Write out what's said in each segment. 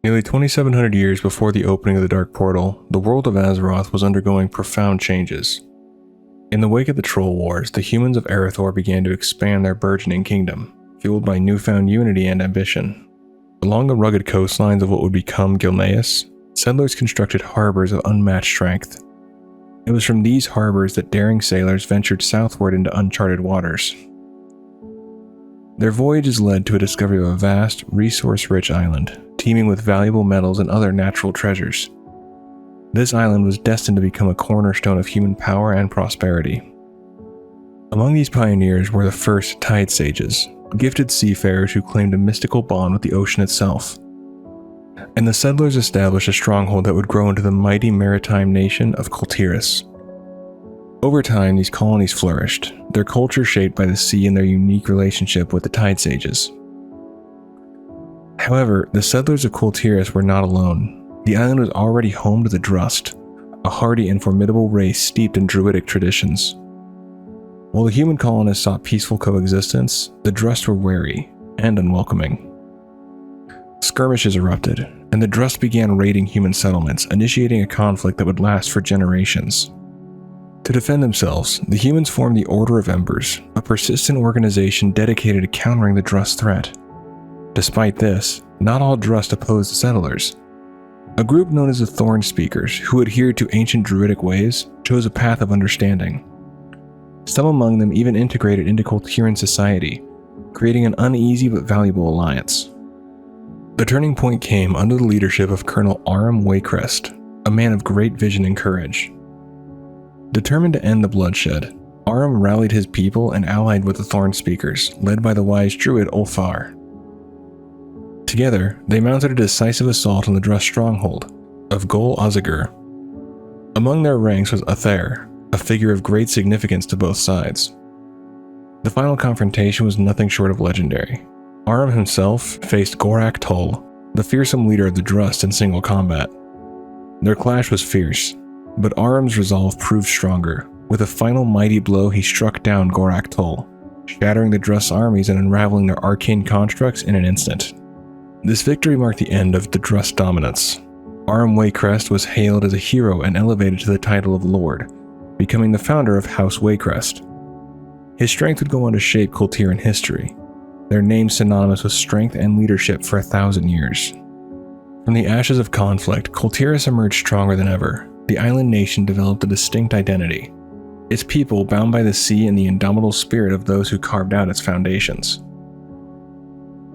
Nearly 2,700 years before the opening of the Dark Portal, the world of Azeroth was undergoing profound changes. In the wake of the Troll Wars, the humans of Azeroth began to expand their burgeoning kingdom, fueled by newfound unity and ambition. Along the rugged coastlines of what would become Gilneas, settlers constructed harbors of unmatched strength. It was from these harbors that daring sailors ventured southward into uncharted waters. Their voyages led to a discovery of a vast, resource-rich island, teeming with valuable metals and other natural treasures. This island was destined to become a cornerstone of human power and prosperity. Among these pioneers were the first Tide Sages, gifted seafarers who claimed a mystical bond with the ocean itself. And the settlers established a stronghold that would grow into the mighty maritime nation of Kul Tiras. Over time, these colonies flourished, their culture shaped by the sea and their unique relationship with the Tide Sages. However, the settlers of Kul Tiras were not alone. The island was already home to the Drust, a hardy and formidable race steeped in druidic traditions. While the human colonists sought peaceful coexistence, the Drust were wary and unwelcoming. Skirmishes erupted, and the Drust began raiding human settlements, initiating a conflict that would last for generations. To defend themselves, the humans formed the Order of Embers, a persistent organization dedicated to countering the Drust threat. Despite this, not all Drust opposed the settlers. A group known as the Thorn Speakers, who adhered to ancient druidic ways, chose a path of understanding. Some among them even integrated into Kul'Tiran society, creating an uneasy but valuable alliance. The turning point came under the leadership of Colonel Waycrest, a man of great vision and courage. Determined to end the bloodshed, Aram rallied his people and allied with the Thorn Speakers, led by the wise druid Ulfar. Together, they mounted a decisive assault on the Drust stronghold of Gol Ozagur. Among their ranks was Athair, a figure of great significance to both sides. The final confrontation was nothing short of legendary. Aram himself faced Gorak Tull, the fearsome leader of the Drust, in single combat. Their clash was fierce, but Aram's resolve proved stronger. With a final mighty blow, he struck down Gorak Tull, shattering the Drust's armies and unraveling their arcane constructs in an instant. This victory marked the end of the Drust dominance. Aram Waycrest was hailed as a hero and elevated to the title of Lord, becoming the founder of House Waycrest. His strength would go on to shape Kul'Tiran history, their name synonymous with strength and leadership for 1,000 years. From the ashes of conflict, Kul Tiras emerged stronger than ever. The island nation developed a distinct identity, its people bound by the sea and the indomitable spirit of those who carved out its foundations.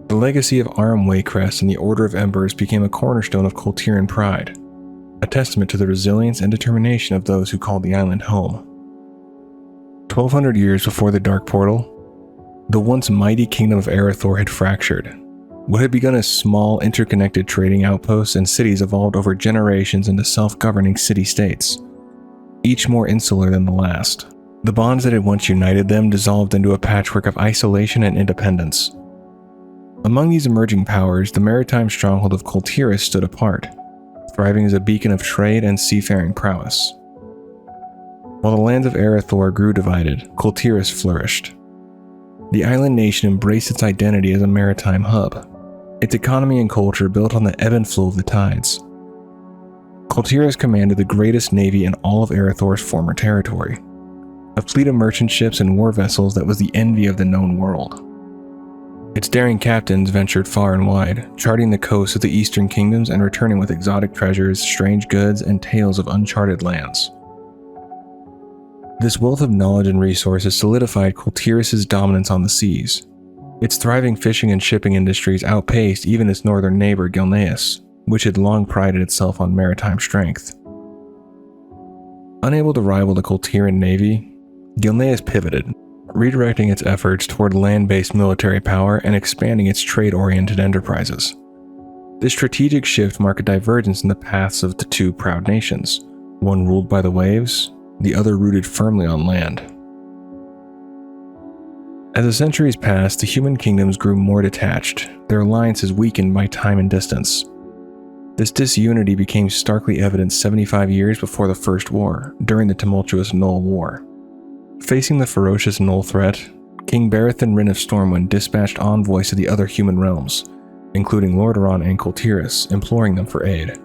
The legacy of Aram Waycrest and the Order of Embers became a cornerstone of Kul'Tiran pride, a testament to the resilience and determination of those who called the island home. 1,200 years before the Dark Portal, the once mighty kingdom of Azeroth had fractured. What had begun as small, interconnected trading outposts and cities evolved over generations into self-governing city-states, each more insular than the last. The bonds that had once united them dissolved into a patchwork of isolation and independence. Among these emerging powers, the maritime stronghold of Kul Tiras stood apart, thriving as a beacon of trade and seafaring prowess. While the lands of Azeroth grew divided, Kul Tiras flourished. The island nation embraced its identity as a maritime hub, its economy and culture built on the ebb and flow of the tides. Kul Tiras commanded the greatest navy in all of Azeroth's former territory, a fleet of merchant ships and war vessels that was the envy of the known world. Its daring captains ventured far and wide, charting the coasts of the eastern kingdoms and returning with exotic treasures, strange goods, and tales of uncharted lands. This wealth of knowledge and resources solidified Kul Tiras' dominance on the seas. Its thriving fishing and shipping industries outpaced even its northern neighbor Gilneas, which had long prided itself on maritime strength. Unable to rival the Kul'Tiran navy, Gilneas pivoted, redirecting its efforts toward land-based military power and expanding its trade-oriented enterprises. This strategic shift marked a divergence in the paths of the two proud nations, one ruled by the waves, the other rooted firmly on land. As the centuries passed, the human kingdoms grew more detached, their alliances weakened by time and distance. This disunity became starkly evident 75 years before the First War, during the tumultuous Null War. Facing the ferocious Null threat, King Barathan Rin of Stormwind dispatched envoys to the other human realms, including Kul'Tiran and Kul Tiras, imploring them for aid.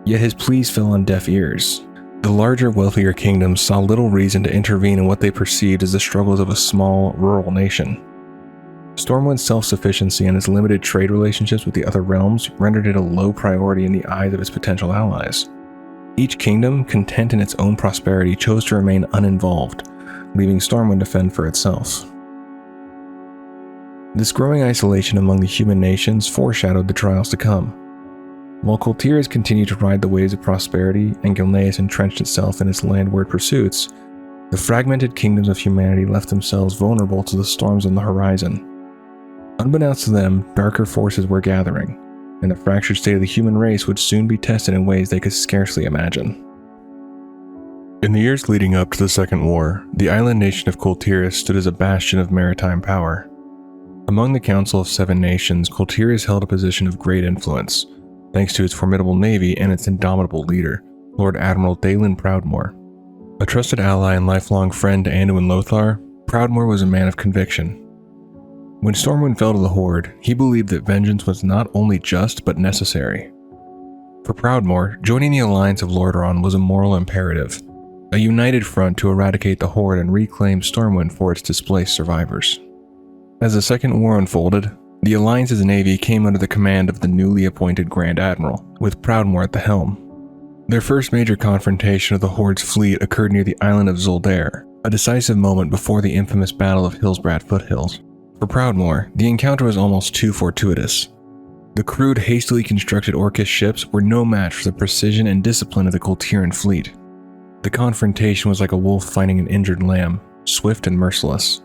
Yet his pleas fell on deaf ears. The larger, wealthier kingdoms saw little reason to intervene in what they perceived as the struggles of a small, rural nation. Stormwind's self-sufficiency and its limited trade relationships with the other realms rendered it a low priority in the eyes of its potential allies. Each kingdom, content in its own prosperity, chose to remain uninvolved, leaving Stormwind to fend for itself. This growing isolation among the human nations foreshadowed the trials to come. While Kul Tiras continued to ride the waves of prosperity and Gilneas entrenched itself in its landward pursuits, the fragmented kingdoms of humanity left themselves vulnerable to the storms on the horizon. Unbeknownst to them, darker forces were gathering, and the fractured state of the human race would soon be tested in ways they could scarcely imagine. In the years leading up to the Second War, the island nation of Kul Tiras stood as a bastion of maritime power. Among the Council of Seven Nations, Kul Tiras held a position of great influence, thanks to its formidable navy and its indomitable leader, Lord Admiral Daelin Proudmoore. A trusted ally and lifelong friend to Anduin Lothar, Proudmoore was a man of conviction. When Stormwind fell to the Horde, he believed that vengeance was not only just but necessary. For Proudmoore, joining the alliance of Kul'Tiran was a moral imperative, a united front to eradicate the Horde and reclaim Stormwind for its displaced survivors. As the Second War unfolded, the Alliance's navy came under the command of the newly appointed Grand Admiral, with Proudmoore at the helm. Their first major confrontation of the Horde's fleet occurred near the island of Zuldair, a decisive moment before the infamous Battle of Hillsbrat Foothills. For Proudmoore, the encounter was almost too fortuitous. The crude, hastily constructed Orcish ships were no match for the precision and discipline of the Kul'Tiran fleet. The confrontation was like a wolf fighting an injured lamb, swift and merciless.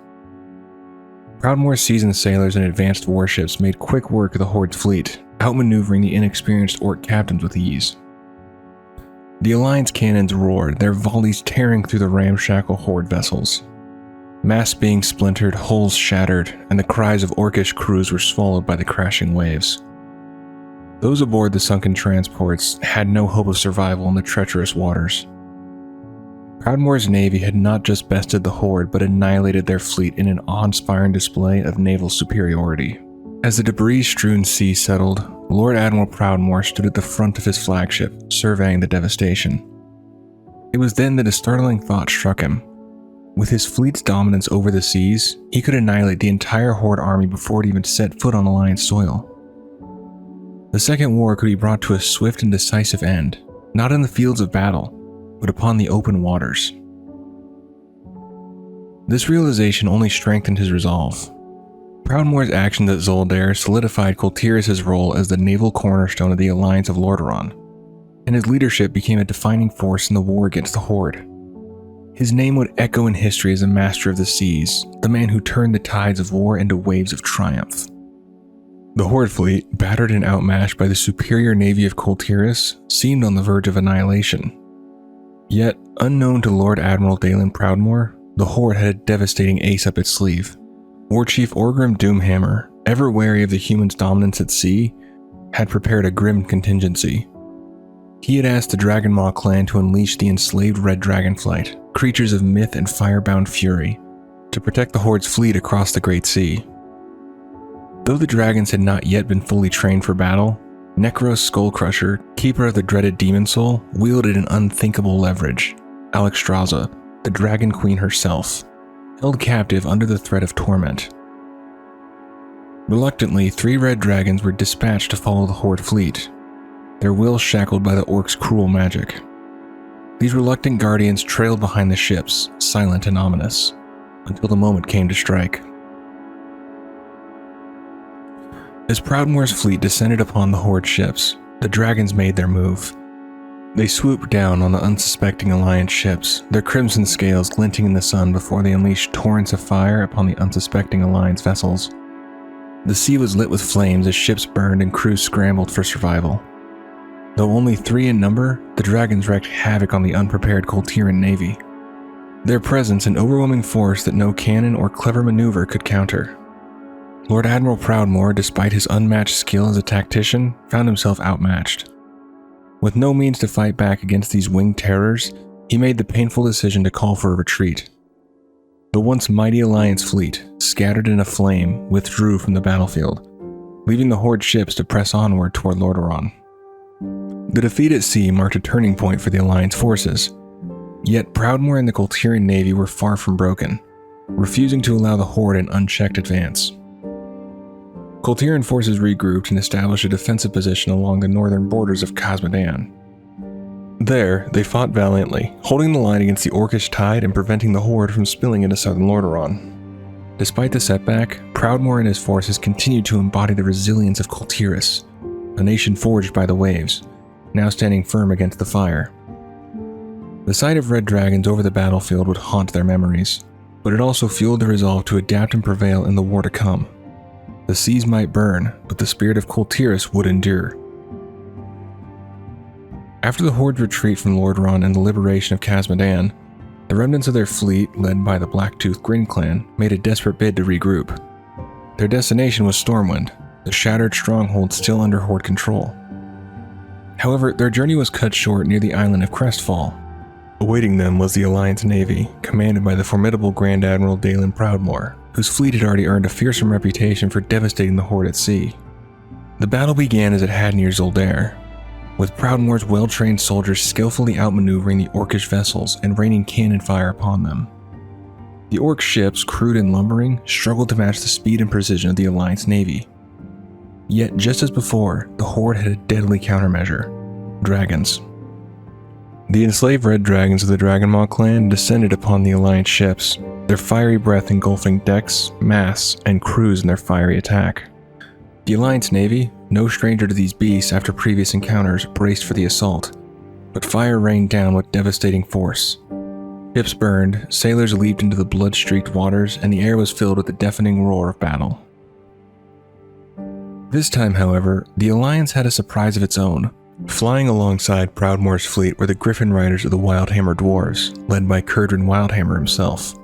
Proudmoore's seasoned sailors and advanced warships made quick work of the Horde's fleet, outmaneuvering the inexperienced Orc captains with ease. The Alliance cannons roared, their volleys tearing through the ramshackle Horde vessels. Masts being splintered, hulls shattered, and the cries of Orcish crews were swallowed by the crashing waves. Those aboard the sunken transports had no hope of survival in the treacherous waters. Proudmoore's navy had not just bested the Horde, but annihilated their fleet in an awe-inspiring display of naval superiority. As the debris-strewn sea settled, Lord Admiral Proudmoore stood at the front of his flagship, surveying the devastation. It was then that a startling thought struck him. With his fleet's dominance over the seas, he could annihilate the entire Horde army before it even set foot on Alliance soil. The Second War could be brought to a swift and decisive end, not in the fields of battle, but upon the open waters. This realization only strengthened his resolve. Proudmoore's actions at Zuldair solidified Kul Tiras' role as the naval cornerstone of the Alliance of Kul'Tiran, and his leadership became a defining force in the war against the Horde. His name would echo in history as a master of the seas, the man who turned the tides of war into waves of triumph. The Horde fleet, battered and outmatched by the superior navy of Kul Tiras, seemed on the verge of annihilation. Yet, unknown to Lord Admiral Daelin Proudmoore, the Horde had a devastating ace up its sleeve. War Chief Orgrim Doomhammer, ever wary of the humans' dominance at sea, had prepared a grim contingency. He had asked the Dragonmaw clan to unleash the enslaved Red Dragonflight, creatures of myth and firebound fury, to protect the Horde's fleet across the Great Sea. Though the dragons had not yet been fully trained for battle, Necros Skullcrusher, keeper of the dreaded Demon Soul, wielded an unthinkable leverage. Alexstrasza, the Dragon Queen herself, held captive under the threat of torment. Reluctantly, 3 red dragons were dispatched to follow the Horde fleet, their wills shackled by the Orcs' cruel magic. These reluctant guardians trailed behind the ships, silent and ominous, until the moment came to strike. As Proudmoore's fleet descended upon the Horde ships, the dragons made their move. They swooped down on the unsuspecting Alliance ships, their crimson scales glinting in the sun before they unleashed torrents of fire upon the unsuspecting Alliance vessels. The sea was lit with flames as ships burned and crews scrambled for survival. Though only 3 in number, the dragons wreaked havoc on the unprepared Kul'Tiran navy. Their presence an overwhelming force that no cannon or clever maneuver could counter. Lord Admiral Proudmoore, despite his unmatched skill as a tactician, found himself outmatched. With no means to fight back against these winged terrors, he made the painful decision to call for a retreat. The once mighty Alliance fleet, scattered in a flame, withdrew from the battlefield, leaving the Horde ships to press onward toward Lordaeron. The defeat at sea marked a turning point for the Alliance forces, yet Proudmoore and the Kul'Tiran navy were far from broken, refusing to allow the Horde an unchecked advance. Kul'Tiran forces regrouped and established a defensive position along the northern borders of Khazad-dûm. There, they fought valiantly, holding the line against the Orcish tide and preventing the Horde from spilling into southern Lordaeron. Despite the setback, Proudmoore and his forces continued to embody the resilience of Kul Tiras, a nation forged by the waves, now standing firm against the fire. The sight of red dragons over the battlefield would haunt their memories, but it also fueled their resolve to adapt and prevail in the war to come. The seas might burn, but the spirit of Kul Tiras would endure. After the Horde's retreat from Lordaeron and the liberation of Khazad-dûm, the remnants of their fleet, led by the Blacktooth Grin clan, made a desperate bid to regroup. Their destination was Stormwind, the shattered stronghold still under Horde control. However, their journey was cut short near the island of Crestfall. Awaiting them was the Alliance navy, commanded by the formidable Grand Admiral Daelin Proudmoore, whose fleet had already earned a fearsome reputation for devastating the Horde at sea. The battle began as it had near Zoldair, with Proudmoore's well-trained soldiers skillfully outmaneuvering the Orcish vessels and raining cannon fire upon them. The Orc ships, crude and lumbering, struggled to match the speed and precision of the Alliance navy. Yet, just as before, the Horde had a deadly countermeasure: dragons. The enslaved red dragons of the Dragonmaw clan descended upon the Alliance ships, their fiery breath engulfing decks, masts, and crews in their fiery attack. The Alliance navy, no stranger to these beasts after previous encounters, braced for the assault, but fire rained down with devastating force. Ships burned, sailors leaped into the blood-streaked waters, and the air was filled with the deafening roar of battle. This time, however, the Alliance had a surprise of its own. Flying alongside Proudmoore's fleet were the Griffin Riders of the Wildhammer Dwarves, led by Curdran Wildhammer himself.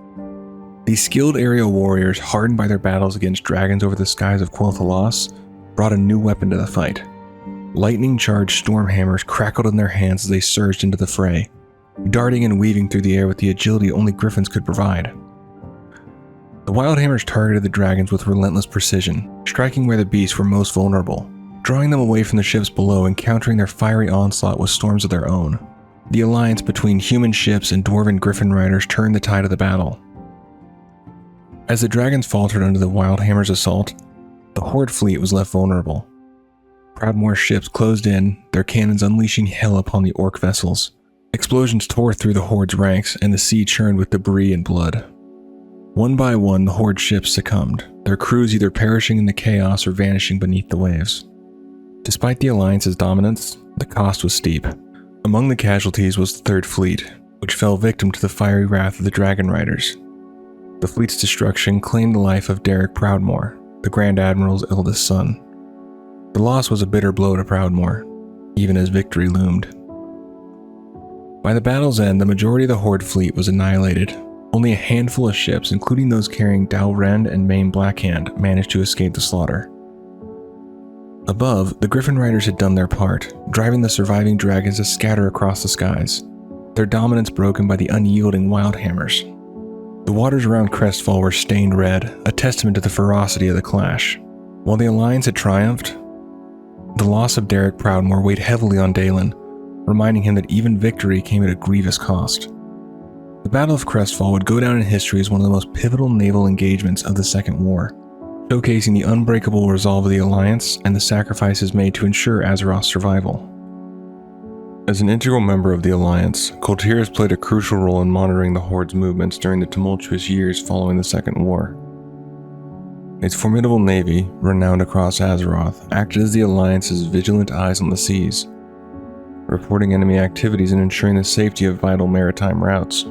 These skilled aerial warriors, hardened by their battles against dragons over the skies of Quel'Thalas, brought a new weapon to the fight. Lightning-charged storm hammers crackled in their hands as they surged into the fray, darting and weaving through the air with the agility only griffins could provide. The Wildhammers targeted the dragons with relentless precision, striking where the beasts were most vulnerable, drawing them away from the ships below and countering their fiery onslaught with storms of their own. The alliance between human ships and dwarven griffin riders turned the tide of the battle. As the dragons faltered under the Wildhammer's assault, the Horde fleet was left vulnerable. Proudmoore's ships closed in, their cannons unleashing hell upon the Orc vessels. Explosions tore through the Horde's ranks, and the sea churned with debris and blood. One by one, the Horde ships succumbed, their crews either perishing in the chaos or vanishing beneath the waves. Despite the Alliance's dominance, the cost was steep. Among the casualties was the Third Fleet, which fell victim to the fiery wrath of the Dragon Riders. The fleet's destruction claimed the life of Derek Proudmoore, the Grand Admiral's eldest son. The loss was a bitter blow to Proudmoore, even as victory loomed. By the battle's end, the majority of the Horde fleet was annihilated. Only a handful of ships, including those carrying Dalrend and Main Blackhand, managed to escape the slaughter. Above, the Griffin Riders had done their part, driving the surviving dragons to scatter across the skies, their dominance broken by the unyielding Wildhammers. The waters around Crestfall were stained red, a testament to the ferocity of the clash. While the Alliance had triumphed, the loss of Derek Proudmoore weighed heavily on Daelin, reminding him that even victory came at a grievous cost. The Battle of Crestfall would go down in history as one of the most pivotal naval engagements of the Second War, showcasing the unbreakable resolve of the Alliance and the sacrifices made to ensure Azeroth's survival. As an integral member of the Alliance, Kul Tiras played a crucial role in monitoring the Horde's movements during the tumultuous years following the Second War. Its formidable navy, renowned across Azeroth, acted as the Alliance's vigilant eyes on the seas, reporting enemy activities and ensuring the safety of vital maritime routes.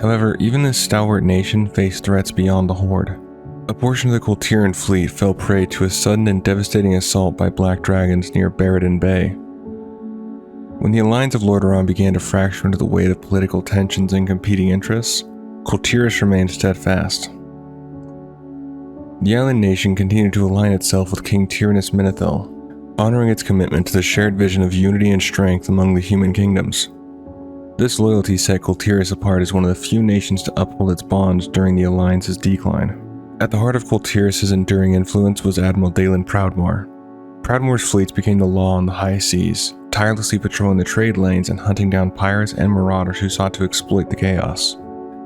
However, even this stalwart nation faced threats beyond the Horde. A portion of the Kul'Tiran fleet fell prey to a sudden and devastating assault by black dragons near Barradin Bay. When the Alliance of Lordaeron began to fracture under the weight of political tensions and competing interests, Kul Tiras remained steadfast. The island nation continued to align itself with King Tyrannus Menethil, honoring its commitment to the shared vision of unity and strength among the human kingdoms. This loyalty set Kul Tiras apart as one of the few nations to uphold its bonds during the Alliance's decline. At the heart of Kul Tiras' enduring influence was Admiral Daelin Proudmoore. Proudmoore's fleets became the law on the high seas, tirelessly patrolling the trade lanes and hunting down pirates and marauders who sought to exploit the chaos.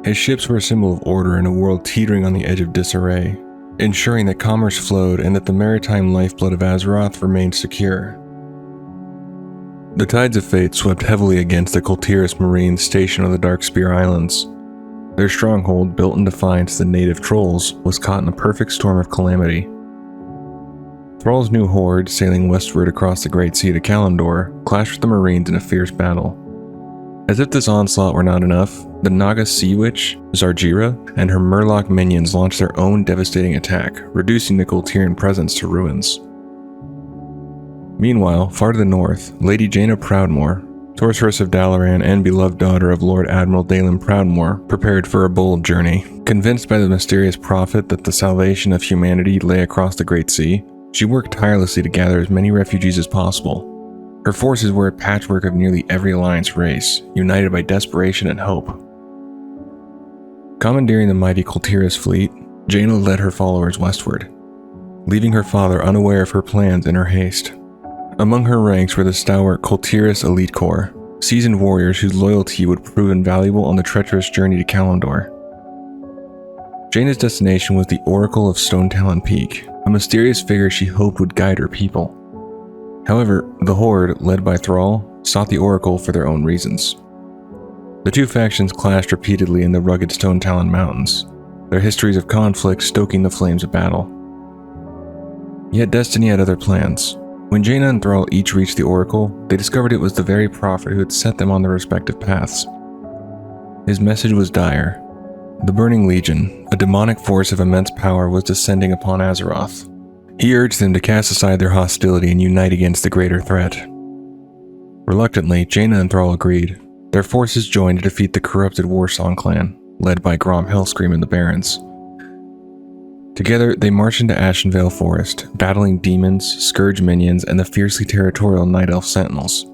His ships were a symbol of order in a world teetering on the edge of disarray, ensuring that commerce flowed and that the maritime lifeblood of Azeroth remained secure. The tides of fate swept heavily against the Kul Tiras Marines stationed on the Darkspear Islands. Their stronghold, built in defiance of the native trolls, was caught in a perfect storm of calamity. Thrall's new horde, sailing westward across the Great Sea to Kalimdor, clashed with the Marines in a fierce battle. As if this onslaught were not enough, the Naga Sea Witch, Zargira, and her Murloc minions launched their own devastating attack, reducing the Kul'Tiran presence to ruins. Meanwhile, far to the north, Lady Jaina Proudmoore, sorceress of Dalaran and beloved daughter of Lord Admiral Daelin Proudmoore, prepared for a bold journey. Convinced by the mysterious prophet that the salvation of humanity lay across the Great Sea, she worked tirelessly to gather as many refugees as possible. Her forces were a patchwork of nearly every Alliance race, united by desperation and hope. Commandeering the mighty Kul Tiras fleet, Jaina led her followers westward, leaving her father unaware of her plans in her haste. Among her ranks were the stalwart Kul Tiras Elite Corps, seasoned warriors whose loyalty would prove invaluable on the treacherous journey to Kalimdor. Jaina's destination was the Oracle of Stone Talon Peak, a mysterious figure she hoped would guide her people. However, the Horde, led by Thrall, sought the Oracle for their own reasons. The two factions clashed repeatedly in the rugged Stone Talon Mountains, their histories of conflict stoking the flames of battle. Yet destiny had other plans. When Jaina and Thrall each reached the Oracle, they discovered it was the very prophet who had set them on their respective paths. His message was dire. The Burning Legion, a demonic force of immense power, was descending upon Azeroth. He urged them to cast aside their hostility and unite against the greater threat. Reluctantly, Jaina and Thrall agreed. Their forces joined to defeat the corrupted Warsong clan, led by Grom Hellscream and the Barons. Together, they marched into Ashenvale Forest, battling demons, scourge minions, and the fiercely territorial Night Elf Sentinels.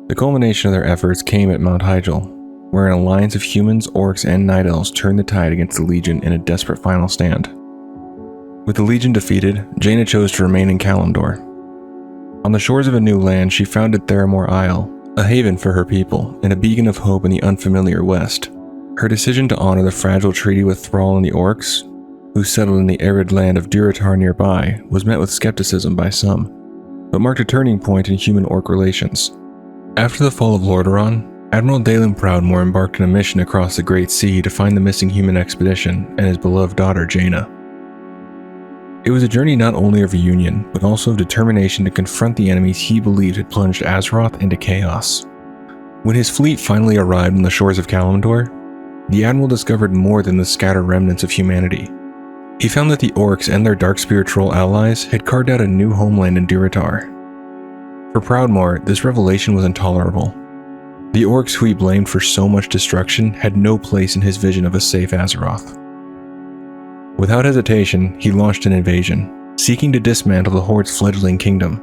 The culmination of their efforts came at Mount Hyjal, where an alliance of humans, orcs, and Night Elves turned the tide against the Legion in a desperate final stand. With the Legion defeated, Jaina chose to remain in Kalimdor. On the shores of a new land, she founded Theramore Isle, a haven for her people, and a beacon of hope in the unfamiliar West. Her decision to honor the fragile treaty with Thrall and the Orcs, who settled in the arid land of Durotar nearby, was met with skepticism by some, but marked a turning point in human-orc relations. After the fall of Lordaeron, Admiral Daelin Proudmoore embarked on a mission across the Great Sea to find the missing human expedition and his beloved daughter Jaina. It was a journey not only of reunion, but also of determination to confront the enemies he believed had plunged Azeroth into chaos. When his fleet finally arrived on the shores of Kalimdor, the Admiral discovered more than the scattered remnants of humanity. He found that the Orcs and their Darkspear troll allies had carved out a new homeland in Durotar. For Proudmoore, this revelation was intolerable. The Orcs who he blamed for so much destruction had no place in his vision of a safe Azeroth. Without hesitation, he launched an invasion, seeking to dismantle the Horde's fledgling kingdom.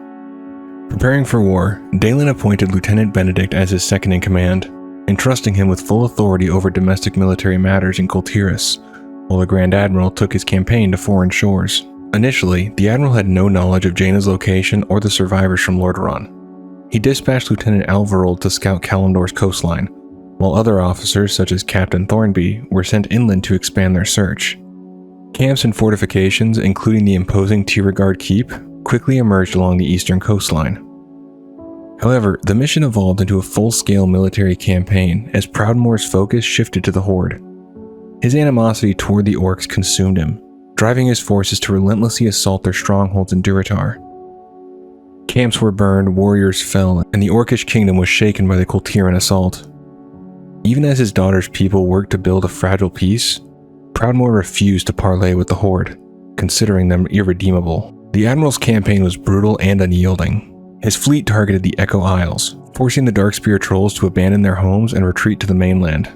Preparing for war, Daelin appointed Lieutenant Benedict as his second-in-command, entrusting him with full authority over domestic military matters in Kul Tiras, while the Grand Admiral took his campaign to foreign shores. Initially, the Admiral had no knowledge of Jaina's location or the survivors from Lordaeron. He dispatched Lieutenant Alvarold to scout Kalimdor's coastline, while other officers such as Captain Thornby were sent inland to expand their search. Camps and fortifications, including the imposing Tiragard Keep, quickly emerged along the eastern coastline. However, the mission evolved into a full-scale military campaign as Proudmoore's focus shifted to the Horde. His animosity toward the Orcs consumed him, driving his forces to relentlessly assault their strongholds in Durotar. Camps were burned, warriors fell, and the Orcish kingdom was shaken by the Kul'Tiran assault. Even as his daughter's people worked to build a fragile peace, Proudmoore refused to parley with the Horde, considering them irredeemable. The Admiral's campaign was brutal and unyielding. His fleet targeted the Echo Isles, forcing the Darkspear trolls to abandon their homes and retreat to the mainland.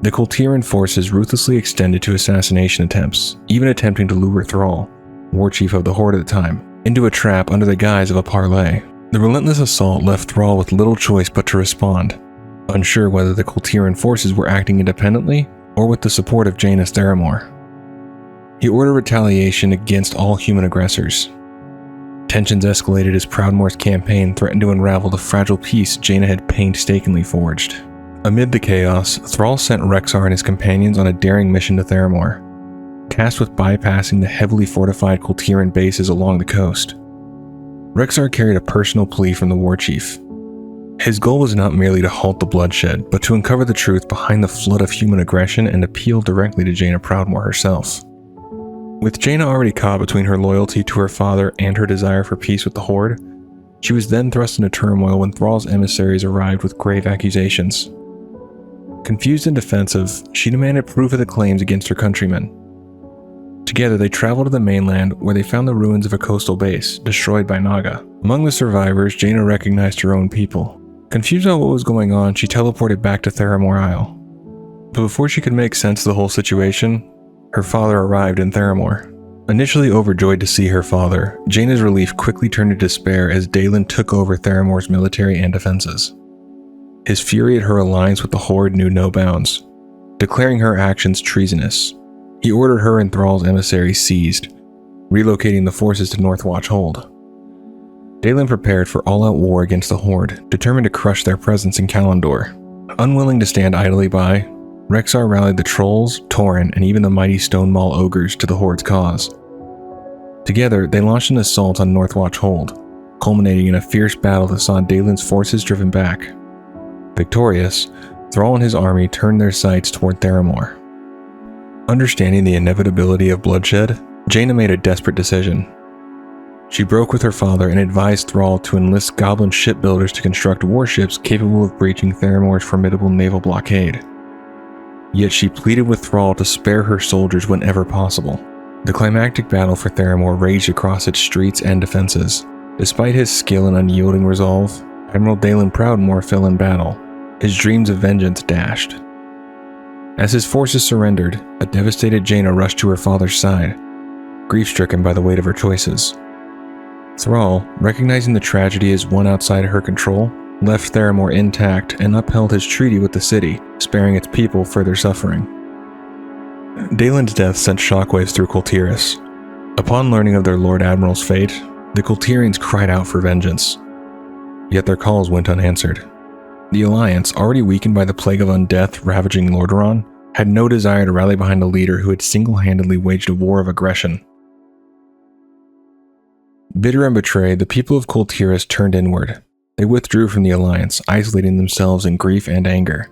The Kul'Tiran forces ruthlessly extended to assassination attempts, even attempting to lure Thrall, war chief of the Horde at the time, into a trap under the guise of a parley. The relentless assault left Thrall with little choice but to respond, unsure whether the Kul'Tiran forces were acting independently or with the support of Jaina's Theramore. He ordered retaliation against all human aggressors. Tensions escalated as Proudmoore's campaign threatened to unravel the fragile peace Jaina had painstakingly forged. Amid the chaos, Thrall sent Rexxar and his companions on a daring mission to Theramore, tasked with bypassing the heavily fortified Kul'Tiran bases along the coast. Rexxar carried a personal plea from the war chief. His goal was not merely to halt the bloodshed, but to uncover the truth behind the flood of human aggression and appeal directly to Jaina Proudmoore herself. With Jaina already caught between her loyalty to her father and her desire for peace with the Horde, she was then thrust into turmoil when Thrall's emissaries arrived with grave accusations. Confused and defensive, she demanded proof of the claims against her countrymen. Together, they traveled to the mainland where they found the ruins of a coastal base, destroyed by Naga. Among the survivors, Jaina recognized her own people. Confused about what was going on, she teleported back to Theramore Isle. But before she could make sense of the whole situation, her father arrived in Theramore. Initially overjoyed to see her father, Jaina's relief quickly turned to despair as Daelin took over Theramore's military and defenses. His fury at her alliance with the Horde knew no bounds, declaring her actions treasonous. He ordered her and Thrall's emissaries seized, relocating the forces to Northwatch Hold. Daelin prepared for all-out war against the Horde, determined to crush their presence in Kalimdor. Unwilling to stand idly by, Rexxar rallied the Trolls, Tauren, and even the mighty Stone Maul Ogres to the Horde's cause. Together, they launched an assault on Northwatch Hold, culminating in a fierce battle that saw Daelin's forces driven back. Victorious, Thrall and his army turned their sights toward Theramore. Understanding the inevitability of bloodshed, Jaina made a desperate decision. She broke with her father and advised Thrall to enlist goblin shipbuilders to construct warships capable of breaching Theramore's formidable naval blockade. Yet she pleaded with Thrall to spare her soldiers whenever possible. The climactic battle for Theramore raged across its streets and defenses. Despite his skill and unyielding resolve, Admiral Daelin Proudmoore fell in battle, his dreams of vengeance dashed. As his forces surrendered, a devastated Jaina rushed to her father's side, grief-stricken by the weight of her choices. Thrall, recognizing the tragedy as one outside her control, left Theramore intact and upheld his treaty with the city, sparing its people further suffering. Daelin's death sent shockwaves through Kul Tiras. Upon learning of their Lord Admiral's fate, the Kul'Tirans cried out for vengeance. Yet their calls went unanswered. The Alliance, already weakened by the plague of undeath ravaging Lordaeron, had no desire to rally behind a leader who had single-handedly waged a war of aggression. Bitter and betrayed, the people of Kul Tiras turned inward. They withdrew from the Alliance, isolating themselves in grief and anger.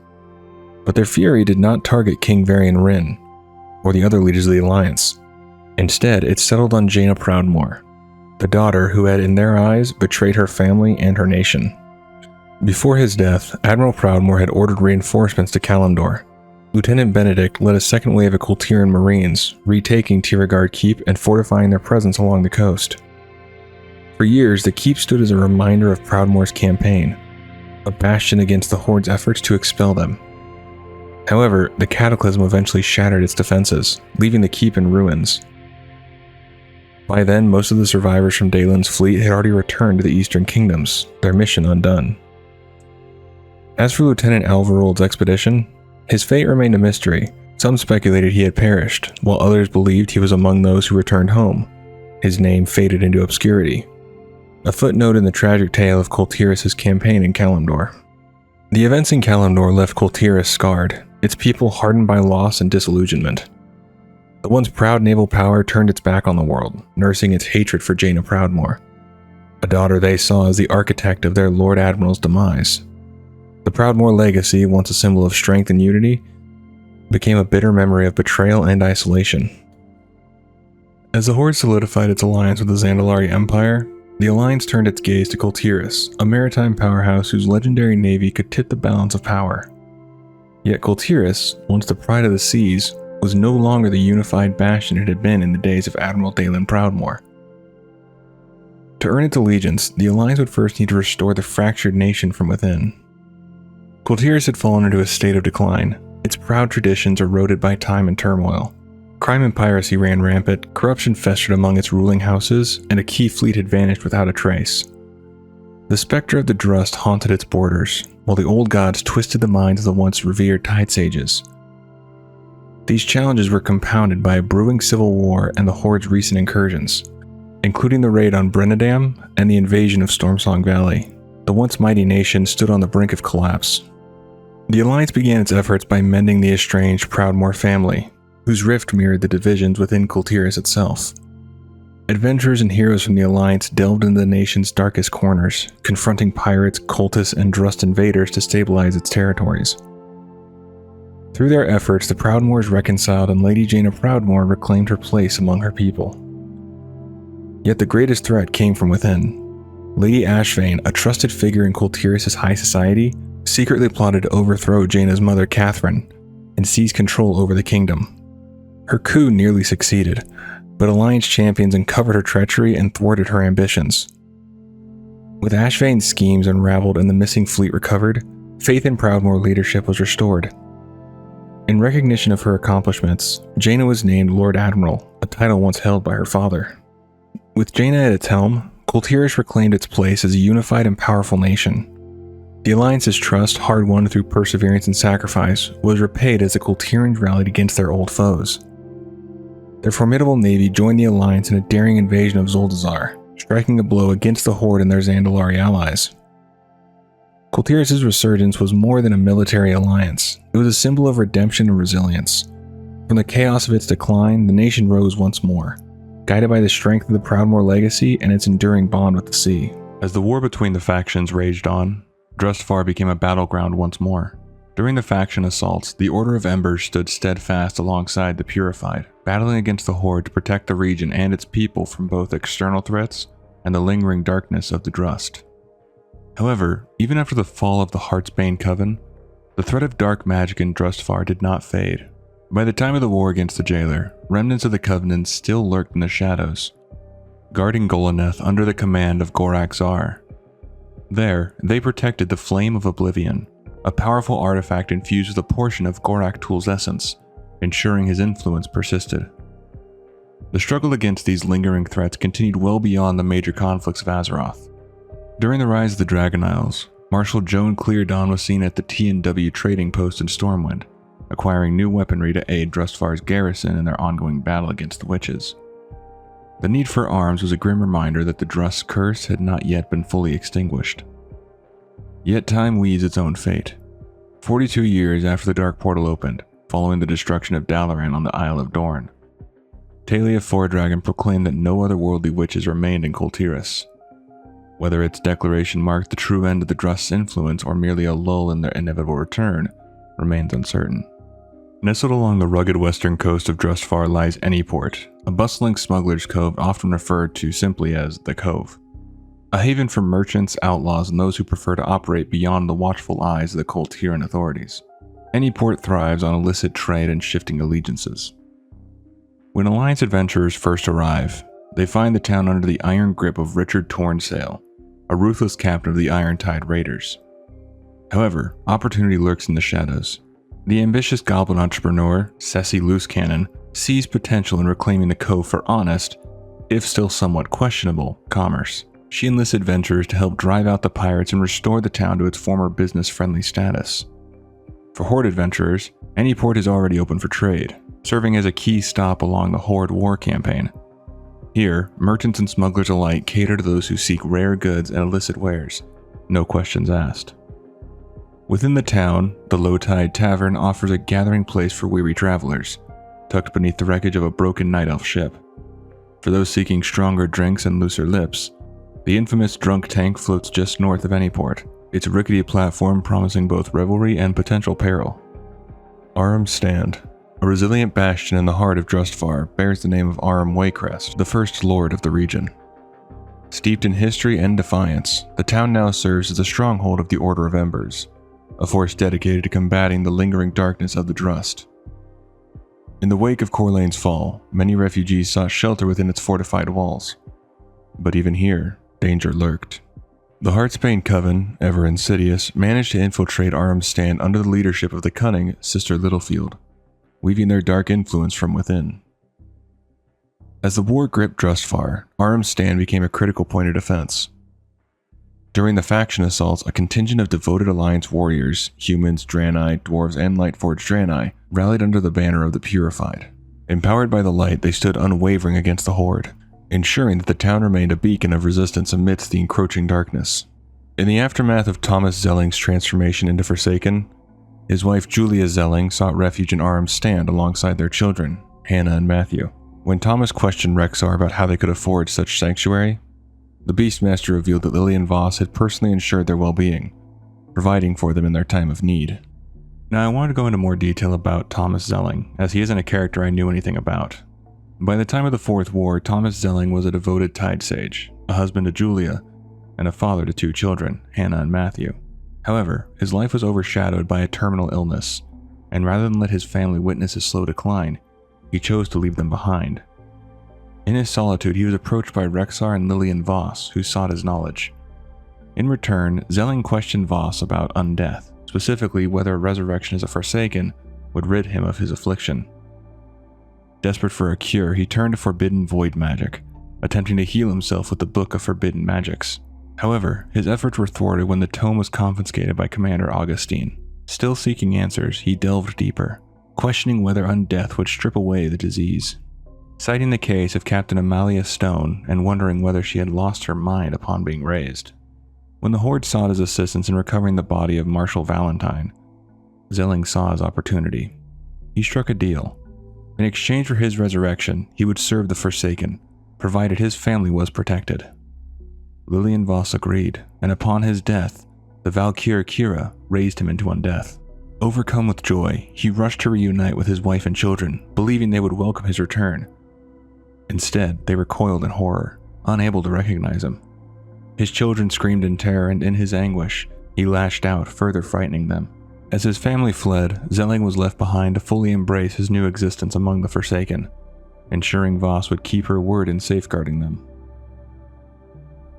But their fury did not target King Varian Wrynn, or the other leaders of the Alliance. Instead, it settled on Jaina Proudmoore, the daughter who had, in their eyes, betrayed her family and her nation. Before his death, Admiral Proudmoore had ordered reinforcements to Kalimdor. Lieutenant Benedict led a second wave of Kul'Tiran Marines, retaking Tiragard Keep and fortifying their presence along the coast. For years, the keep stood as a reminder of Proudmoore's campaign, a bastion against the Horde's efforts to expel them. However, the cataclysm eventually shattered its defenses, leaving the keep in ruins. By then, most of the survivors from Daelin's fleet had already returned to the Eastern Kingdoms, their mission undone. As for Lieutenant Alvarold's expedition, his fate remained a mystery. Some speculated he had perished, while others believed he was among those who returned home. His name faded into obscurity. A footnote in the tragic tale of Kul Tiras' campaign in Kalimdor. The events in Kalimdor left Kul Tiras scarred, its people hardened by loss and disillusionment. The once proud naval power turned its back on the world, nursing its hatred for Jaina Proudmoore, a daughter they saw as the architect of their Lord Admiral's demise. The Proudmoore legacy, once a symbol of strength and unity, became a bitter memory of betrayal and isolation. As the Horde solidified its alliance with the Zandalari Empire, the Alliance turned its gaze to Kul Tiras, a maritime powerhouse whose legendary navy could tip the balance of power. Yet Kul Tiras, once the pride of the seas, was no longer the unified bastion it had been in the days of Admiral Daelin Proudmoore. To earn its allegiance, the Alliance would first need to restore the fractured nation from within. Kul Tiras had fallen into a state of decline, its proud traditions eroded by time and turmoil. Crime and piracy ran rampant, corruption festered among its ruling houses, and a key fleet had vanished without a trace. The specter of the Drust haunted its borders, while the old gods twisted the minds of the once revered Tide Sages. These challenges were compounded by a brewing civil war and the Horde's recent incursions, including the raid on Brennadam and the invasion of Stormsong Valley. The once mighty nation stood on the brink of collapse. The Alliance began its efforts by mending the estranged Proudmoore family, whose rift mirrored the divisions within Kul Tiras itself. Adventurers and heroes from the Alliance delved into the nation's darkest corners, confronting pirates, cultists, and Drust invaders to stabilize its territories. Through their efforts, the Proudmoores reconciled and Lady Jaina Proudmoore reclaimed her place among her people. Yet the greatest threat came from within. Lady Ashvane, a trusted figure in Kul Tiras' high society, secretly plotted to overthrow Jaina's mother Catherine and seize control over the kingdom. Her coup nearly succeeded, but Alliance champions uncovered her treachery and thwarted her ambitions. With Ashvane's schemes unraveled and the missing fleet recovered, faith in Proudmoore leadership was restored. In recognition of her accomplishments, Jaina was named Lord Admiral, a title once held by her father. With Jaina at its helm, Kul Tiras reclaimed its place as a unified and powerful nation. The Alliance's trust, hard won through perseverance and sacrifice, was repaid as the Kul'Tirans rallied against their old foes. Their formidable navy joined the Alliance in a daring invasion of Zuldazar, striking a blow against the Horde and their Zandalari allies. Kul Tiras' resurgence was more than a military alliance. It was a symbol of redemption and resilience. From the chaos of its decline, the nation rose once more, guided by the strength of the Proudmoore legacy and its enduring bond with the sea. As the war between the factions raged on, Drustvar became a battleground once more. During the faction assaults, the Order of Embers stood steadfast alongside the Purified, battling against the Horde to protect the region and its people from both external threats and the lingering darkness of the Drust. However, even after the fall of the Heartsbane Coven, the threat of dark magic in Drustvar did not fade. By the time of the war against the Jailer, remnants of the Covenant still lurked in the shadows, guarding Goloneth under the command of Gorak Zar. There, they protected the Flame of Oblivion, a powerful artifact infused with a portion of Gorak Tul's essence, ensuring his influence persisted. The struggle against these lingering threats continued well beyond the major conflicts of Azeroth. During the rise of the Dragon Isles, Marshal Joan Cleardawn was seen at the T&W trading post in Stormwind, acquiring new weaponry to aid Drustvar's garrison in their ongoing battle against the witches. The need for arms was a grim reminder that the Drust's curse had not yet been fully extinguished. Yet time weaves its own fate. 42 years after the Dark Portal opened, following the destruction of Dalaran on the Isle of Dorn, Talia Fordragon proclaimed that no otherworldly witches remained in Kul Tiras. Whether its declaration marked the true end of the Drust's influence or merely a lull in their inevitable return remains uncertain. Nestled along the rugged western coast of Drustvar lies Anyport, a bustling smuggler's cove often referred to simply as the Cove. A haven for merchants, outlaws, and those who prefer to operate beyond the watchful eyes of the Kul'Tiran authorities. Anyport thrives on illicit trade and shifting allegiances. When Alliance adventurers first arrive, they find the town under the iron grip of Richard Tornsail, a ruthless captain of the Irontide Raiders. However, opportunity lurks in the shadows. The ambitious goblin entrepreneur, Ceci Loosecannon, sees potential in reclaiming the Cove for honest, if still somewhat questionable, commerce. She enlists adventurers to help drive out the pirates and restore the town to its former business-friendly status. For Horde adventurers, Anyport is already open for trade, serving as a key stop along the Horde war campaign. Here, merchants and smugglers alike cater to those who seek rare goods and illicit wares, no questions asked. Within the town, the Low Tide Tavern offers a gathering place for weary travelers, tucked beneath the wreckage of a broken night elf ship. For those seeking stronger drinks and looser lips, the infamous Drunk Tank floats just north of Anyport, its rickety platform promising both revelry and potential peril. Aram's Stand, a resilient bastion in the heart of Drustvar, bears the name of Aram Waycrest, the first lord of the region. Steeped in history and defiance, the town now serves as a stronghold of the Order of Embers, a force dedicated to combating the lingering darkness of the Drust. In the wake of Corlane's fall, many refugees sought shelter within its fortified walls. But even here, danger lurked. The Heartsbane Coven, ever insidious, managed to infiltrate Aram's Stand under the leadership of the cunning Sister Littlefield, weaving their dark influence from within. As the war gripped Drustvar, Aram's Stand became a critical point of defense. During the faction assaults, a contingent of devoted Alliance warriors, humans, Draenei, dwarves, and Lightforged Draenei, rallied under the banner of the Purified. Empowered by the light, they stood unwavering against the Horde, ensuring that the town remained a beacon of resistance amidst the encroaching darkness. In the aftermath of Thomas Zelling's transformation into Forsaken, his wife Julia Zelling sought refuge in Arm's Stand alongside their children, Hannah and Matthew. When Thomas questioned Rexxar about how they could afford such sanctuary, the Beastmaster revealed that Lillian Voss had personally ensured their well-being, providing for them in their time of need. Now, I wanted to go into more detail about Thomas Zelling, as he isn't a character I knew anything about. By the time of the Fourth War, Thomas Zelling was a devoted Tide Sage, a husband to Julia, and a father to 2 children, Hannah and Matthew. However, his life was overshadowed by a terminal illness, and rather than let his family witness his slow decline, he chose to leave them behind. In his solitude, he was approached by Rexxar and Lillian Voss, who sought his knowledge. In return, Zelling questioned Voss about undeath, specifically whether a resurrection as a Forsaken would rid him of his affliction. Desperate for a cure, he turned to forbidden void magic, attempting to heal himself with the Book of Forbidden Magics. However, his efforts were thwarted when the tome was confiscated by Commander Augustine. Still seeking answers, he delved deeper, questioning whether undeath would strip away the disease. Citing the case of Captain Amalia Stone and wondering whether she had lost her mind upon being raised. When the Horde sought his assistance in recovering the body of Marshal Valentine, Zelling saw his opportunity. He struck a deal. In exchange for his resurrection, he would serve the Forsaken, provided his family was protected. Lillian Voss agreed, and upon his death, the Valkyr Kira raised him into undeath. Overcome with joy, he rushed to reunite with his wife and children, believing they would welcome his return. Instead, they recoiled in horror, unable to recognize him. His children screamed in terror, and in his anguish, he lashed out, further frightening them. As his family fled, Zelling was left behind to fully embrace his new existence among the Forsaken, ensuring Voss would keep her word in safeguarding them.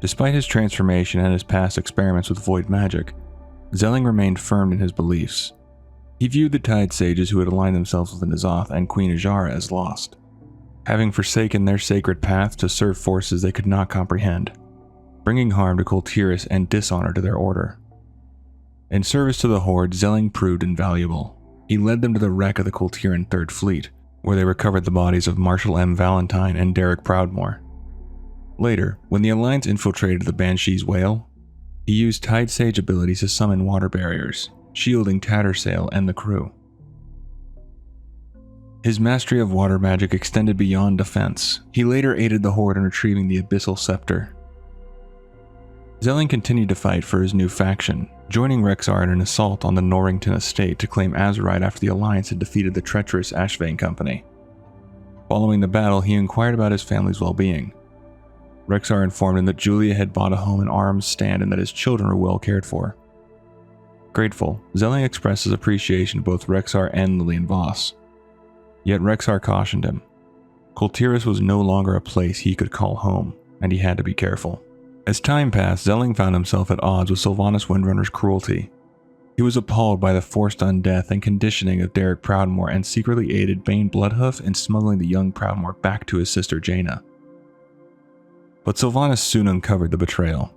Despite his transformation and his past experiments with void magic, Zelling remained firm in his beliefs. He viewed the Tide Sages who had aligned themselves with N'Zoth and Queen Azshara as lost, having forsaken their sacred path to serve forces they could not comprehend, bringing harm to Kul Tiras and dishonor to their order. In service to the Horde, Zelling proved invaluable. He led them to the wreck of the Kul'Tiran Third Fleet, where they recovered the bodies of Marshal M. Valentine and Derek Proudmoore. Later, when the Alliance infiltrated the Banshee's Whale, he used Tide Sage abilities to summon water barriers, shielding Tattersail and the crew. His mastery of water magic extended beyond defense. He later aided the Horde in retrieving the Abyssal Scepter. Zelling continued to fight for his new faction, joining Rexxar in an assault on the Norrington estate to claim Azeroth after the Alliance had defeated the treacherous Ashvane Company. Following the battle, he inquired about his family's well-being. Rexxar informed him that Julia had bought a home in Arm's Stand and that his children were well cared for. Grateful, Zelling expressed his appreciation to both Rexxar and Lillian Voss. Yet Rexxar cautioned him. Kul Tiras was no longer a place he could call home, and he had to be careful. As time passed, Zelling found himself at odds with Sylvanas Windrunner's cruelty. He was appalled by the forced undeath and conditioning of Derek Proudmoore and secretly aided Bane Bloodhoof in smuggling the young Proudmoore back to his sister Jaina. But Sylvanas soon uncovered the betrayal.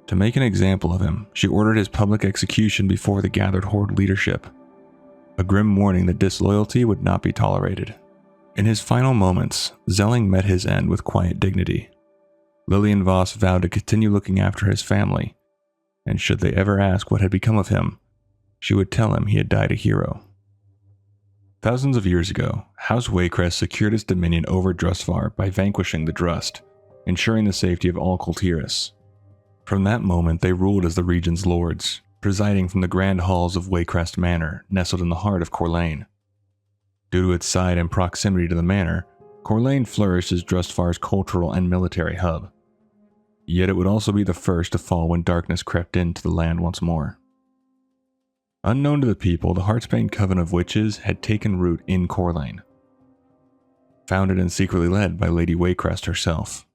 To make an example of him, she ordered his public execution before the gathered Horde leadership, a grim warning that disloyalty would not be tolerated. In his final moments, Zelling met his end with quiet dignity. Lillian Voss vowed to continue looking after his family, and should they ever ask what had become of him, she would tell him he had died a hero. Thousands of years ago, House Waycrest secured its dominion over Drustvar by vanquishing the Drust, ensuring the safety of all Kul Tiras. From that moment, they ruled as the region's lords, presiding from the grand halls of Waycrest Manor, nestled in the heart of Corlane. Due to its site and proximity to the manor, Corlane flourished as Drustvar's cultural and military hub. Yet it would also be the first to fall when darkness crept into the land once more. Unknown to the people, the Heartsbane Coven of Witches had taken root in Corlane, founded and secretly led by Lady Waycrest herself.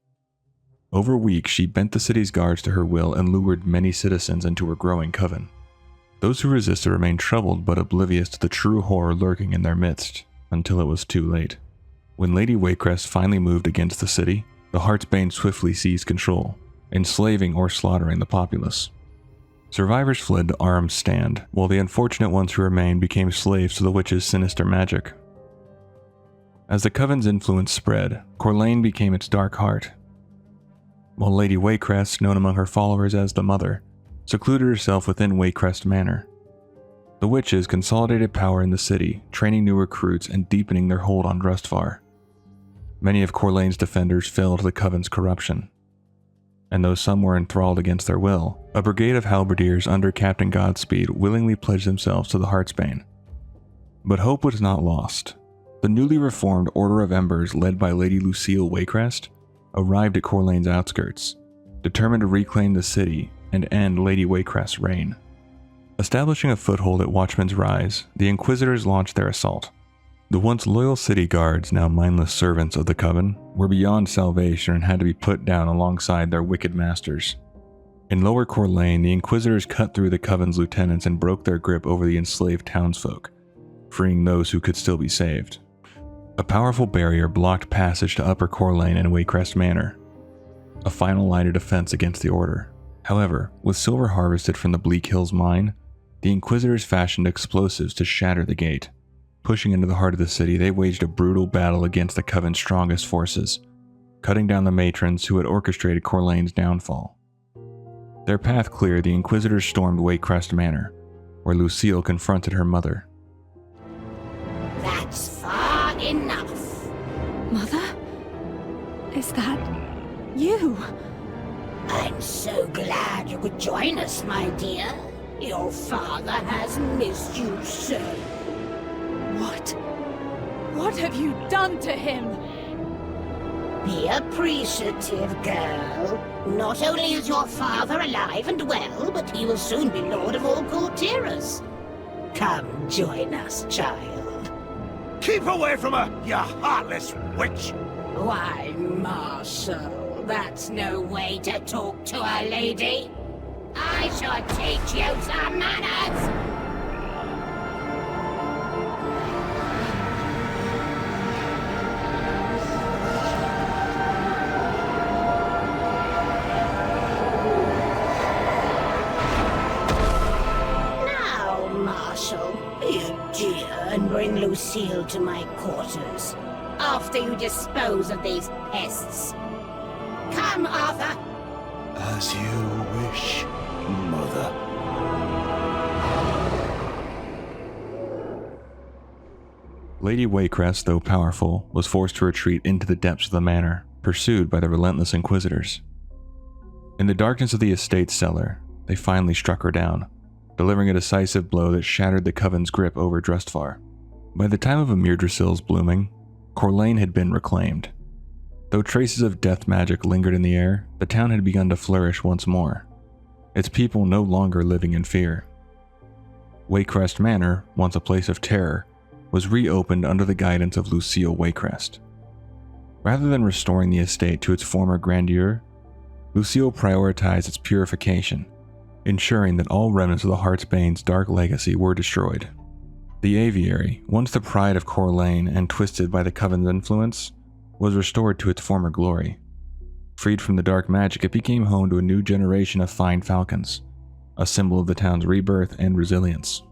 Over weeks, she bent the city's guards to her will and lured many citizens into her growing coven. Those who resisted remained troubled but oblivious to the true horror lurking in their midst, until it was too late. When Lady Waycrest finally moved against the city, the Heartsbane swiftly seized control, enslaving or slaughtering the populace. Survivors fled to armed stand, while the unfortunate ones who remained became slaves to the witch's sinister magic. As the coven's influence spread, Corlane became its dark heart, while Lady Waycrest, known among her followers as the Mother, secluded herself within Waycrest Manor. The witches consolidated power in the city, training new recruits and deepening their hold on Drustvar. Many of Corlane's defenders fell to the coven's corruption, and though some were enthralled against their will, a brigade of halberdiers under Captain Godspeed willingly pledged themselves to the Heartsbane. But hope was not lost. The newly reformed Order of Embers, led by Lady Lucille Waycrest, arrived at Corlane's outskirts, determined to reclaim the city and end Lady Waycrest's reign. Establishing a foothold at Watchman's Rise, the Inquisitors launched their assault. The once loyal city guards, now mindless servants of the Coven, were beyond salvation and had to be put down alongside their wicked masters. In Lower Corlane, the Inquisitors cut through the Coven's lieutenants and broke their grip over the enslaved townsfolk, freeing those who could still be saved. A powerful barrier blocked passage to Upper Corlane and Waycrest Manor, a final line of defense against the Order. However, with silver harvested from the Bleak Hills mine, the Inquisitors fashioned explosives to shatter the gate. Pushing into the heart of the city, they waged a brutal battle against the Coven's strongest forces, cutting down the matrons who had orchestrated Corlane's downfall. Their path clear, the Inquisitors stormed Waycrest Manor, where Lucille confronted her mother. That's far enough. Mother? Is that you? I'm so glad you could join us, my dear. Your father has missed you so. What have you done to him? Be appreciative, girl. Not only is your father alive and well, but he will soon be Lord of all Kul Tiras. Come join us, child. Keep away from her, you heartless witch! Why, Marshal, that's no way to talk to a lady. I shall teach you some manners. And bring Lucille to my quarters, after you dispose of these pests. Come, Arthur! As you wish, Mother. Lady Waycrest, though powerful, was forced to retreat into the depths of the manor, pursued by the relentless Inquisitors. In the darkness of the estate's cellar, they finally struck her down, delivering a decisive blow that shattered the Coven's grip over Drustvar. By the time of Amirdrassil's blooming, Corlane had been reclaimed. Though traces of death magic lingered in the air, the town had begun to flourish once more, its people no longer living in fear. Waycrest Manor, once a place of terror, was reopened under the guidance of Lucille Waycrest. Rather than restoring the estate to its former grandeur, Lucille prioritized its purification, ensuring that all remnants of the Heartsbane's dark legacy were destroyed. The aviary, once the pride of Corlane and twisted by the Coven's influence, was restored to its former glory. Freed from the dark magic, it became home to a new generation of fine falcons, a symbol of the town's rebirth and resilience.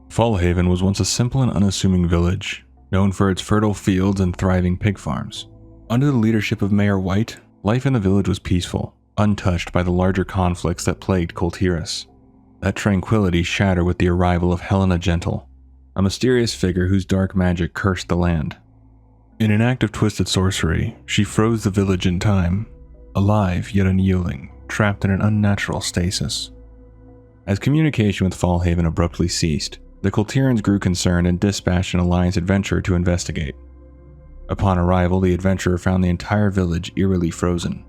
Fallhaven was once a simple and unassuming village, known for its fertile fields and thriving pig farms. Under the leadership of Mayor White, life in the village was peaceful, untouched by the larger conflicts that plagued Kul Tiras. That tranquility shattered with the arrival of Helena Gentle, a mysterious figure whose dark magic cursed the land. In an act of twisted sorcery, she froze the village in time, alive yet unyielding, trapped in an unnatural stasis. As communication with Fallhaven abruptly ceased, the Kul'Tirans grew concerned and dispatched an Alliance adventurer to investigate. Upon arrival, the adventurer found the entire village eerily frozen,